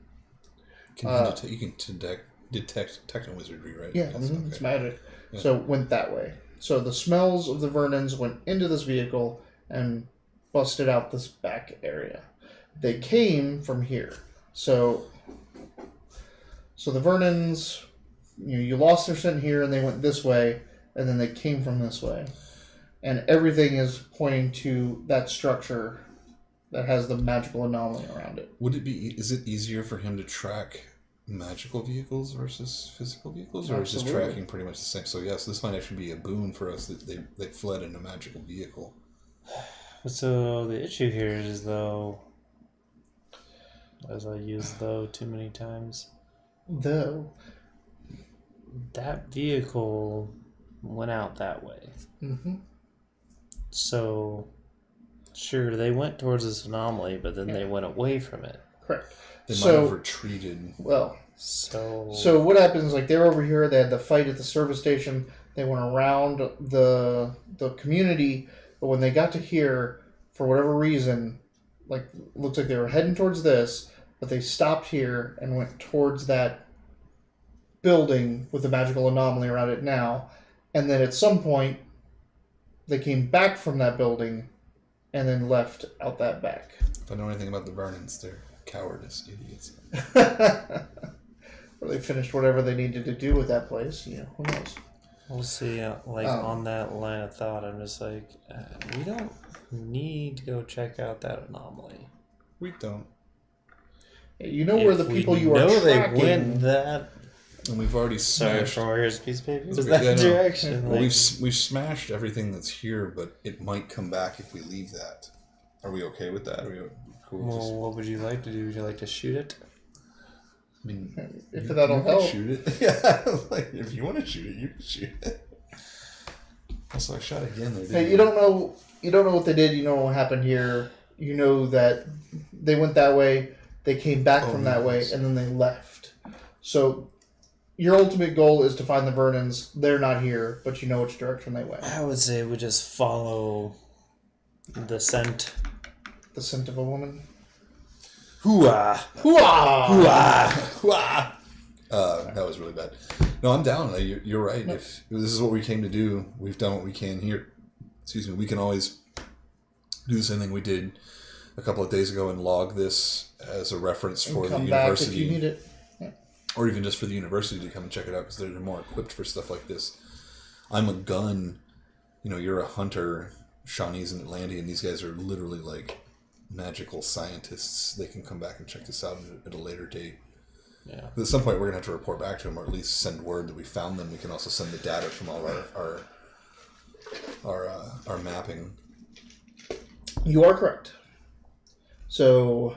You can detect techno-wizardry, right?
Yeah,
Yes, okay.
it's magic.
Yeah.
So it went that way. So the smells of the Vernons went into this vehicle and busted out this back area. They came from here. So the Vernons, you lost their scent here and they went this way, and then they came from this way. And everything is pointing to that structure that has the magical anomaly around it.
Is it easier for him to track magical vehicles versus physical vehicles, or is his
Absolutely.
tracking pretty much the same? So yes, this might actually be a boon for us that they fled in a magical vehicle.
So the issue here is, though, as I use though too many times,
Though.
that vehicle went out that way.
Mm-hmm.
So, sure, they went towards this anomaly, but then they went away from it.
Correct.
They might have retreated.
Well,
So
what happens, they're over here, they had the fight at the service station, they went around the community, but when they got to here, for whatever reason, looks like they were heading towards this, but they stopped here and went towards that building with a magical anomaly around it now, and then at some point they came back from that building and then left out that back.
If I know anything about the Vernons, they're cowardice idiots.
Or they finished whatever they needed to do with that place. You know, who knows?
We'll see. On that line of thought, I'm just like, we don't need to go check out that anomaly.
We don't.
You know where the people you are tracking...
they went that...
And we've already smashed...
Sorry, here's a piece of paper.
Was
that direction?
Well, we've smashed everything that's here, but it might come back if we leave that. Are we okay with that? Are we cool with
Well, what would you like to do? Would you like to shoot it?
I mean,
if that'll help.
Shoot it. Yeah, like, if you want to shoot it, you can shoot it. Also, I shot again there.
Hey, you don't know what they did. You know what happened here. You know that they went that way. They came back from that way, and then they left. So your ultimate goal is to find the Vernons. They're not here, but you know which direction they went.
I would say we just follow the scent.
The scent of a woman.
Hooah!
Hooah!
Hooah!
Hooah! That was really bad. No, I'm down. You're right. No. If this is what we came to do, we've done what we can here. Excuse me. We can always do the same thing we did a couple of days ago and log this as a reference for the university. If you need it. Yeah. Or even just for the university to come and check it out because they're more equipped for stuff like this. I'm a gun. You know, you're a hunter. Shawnee's an Atlantean. These guys are literally like magical scientists. They can come back and check this out at a later date.
Yeah.
But at some point, we're gonna have to report back to them, or at least send word that we found them. We can also send the data from all our mapping.
You are correct. So,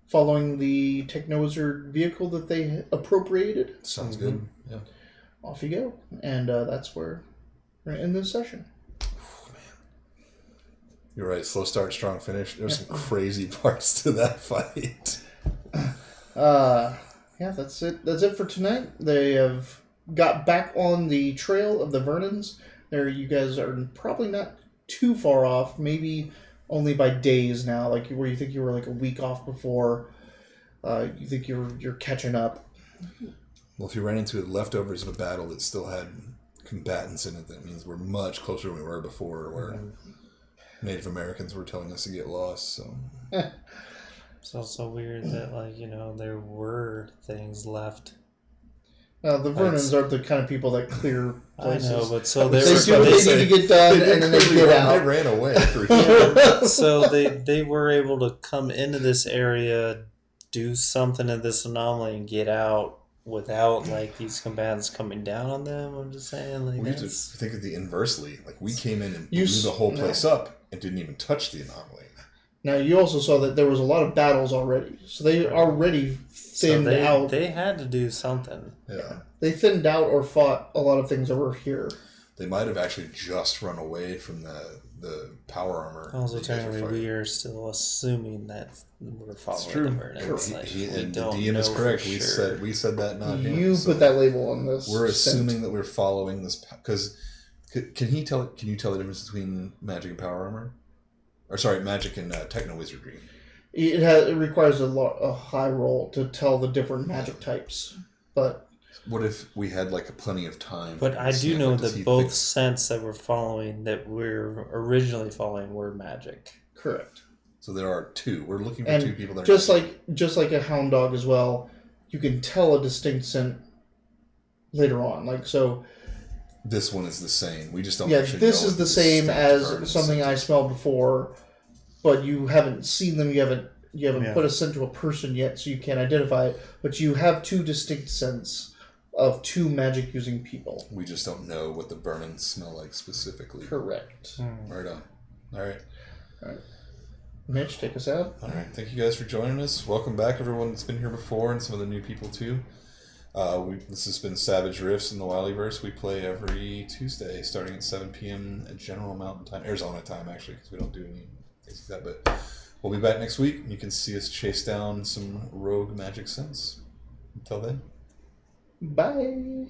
following the Technowizard vehicle that they appropriated.
Sounds good. Yeah.
Off you go, and that's where we're gonna end this session.
You're right. Slow start, strong finish. There's some crazy parts to that fight.
Yeah, that's it. That's it for tonight. They have got back on the trail of the Vernons. There, you guys are probably not too far off. Maybe only by days now. Like where you think you were like a week off before. You think you're catching up.
Well, if you ran into leftovers of a battle that still had combatants in it, that means we're much closer than we were before. Where Native Americans were telling us to get lost, so...
It's also weird that, there were things left.
The Vernons aren't the kind of people that clear places.
I know, but so
they do what they need to get done, and then they get out.
They ran away for years.
So they were able to come into this area, do something in this anomaly, and get out without these combatants coming down on them. I'm just saying,
we have to think of the inversely. Like we came in and blew the whole place up and didn't even touch the anomaly.
Now you also saw that there was a lot of battles already, so they already thinned out.
They had to do something.
Yeah,
they thinned out or fought a lot of things that were here.
They might have actually just run away from the power armor.
Also, technically, we are still assuming that we're following the Vernons.
And the DM is correct. We said that, not him.
You put that label on this.
We're assuming that we're following this because can you tell the difference between magic and power armor? Or sorry, magic and techno-wizardry.
It requires a high roll to tell the different magic types. But
what if we had plenty of time?
But I do know that both scents that we're following, that we're originally following, were magic.
Correct.
So there are two. We're looking for two people that
are just like a hound dog as well. You can tell a distinct scent later on. So.
This one is the same. We just don't.
Yeah, this is the same as something I smelled before, but you haven't seen them. You haven't put a scent to a person yet, so you can't identify it. But you have two distinct scents of two magic-using people.
We just don't know what the Vernons smell like specifically.
Correct.
Right on. All right.
Mitch, take us out.
All right. Thank you guys for joining us. Welcome back, everyone that's been here before, and some of the new people too. This has been Savage Rifts in the Wileyverse. We play every Tuesday starting at 7 p.m. at General Mountain Time. Arizona time, actually, because we don't do any things like that. But we'll be back next week. You can see us chase down some rogue magic scents. Until then.
Bye.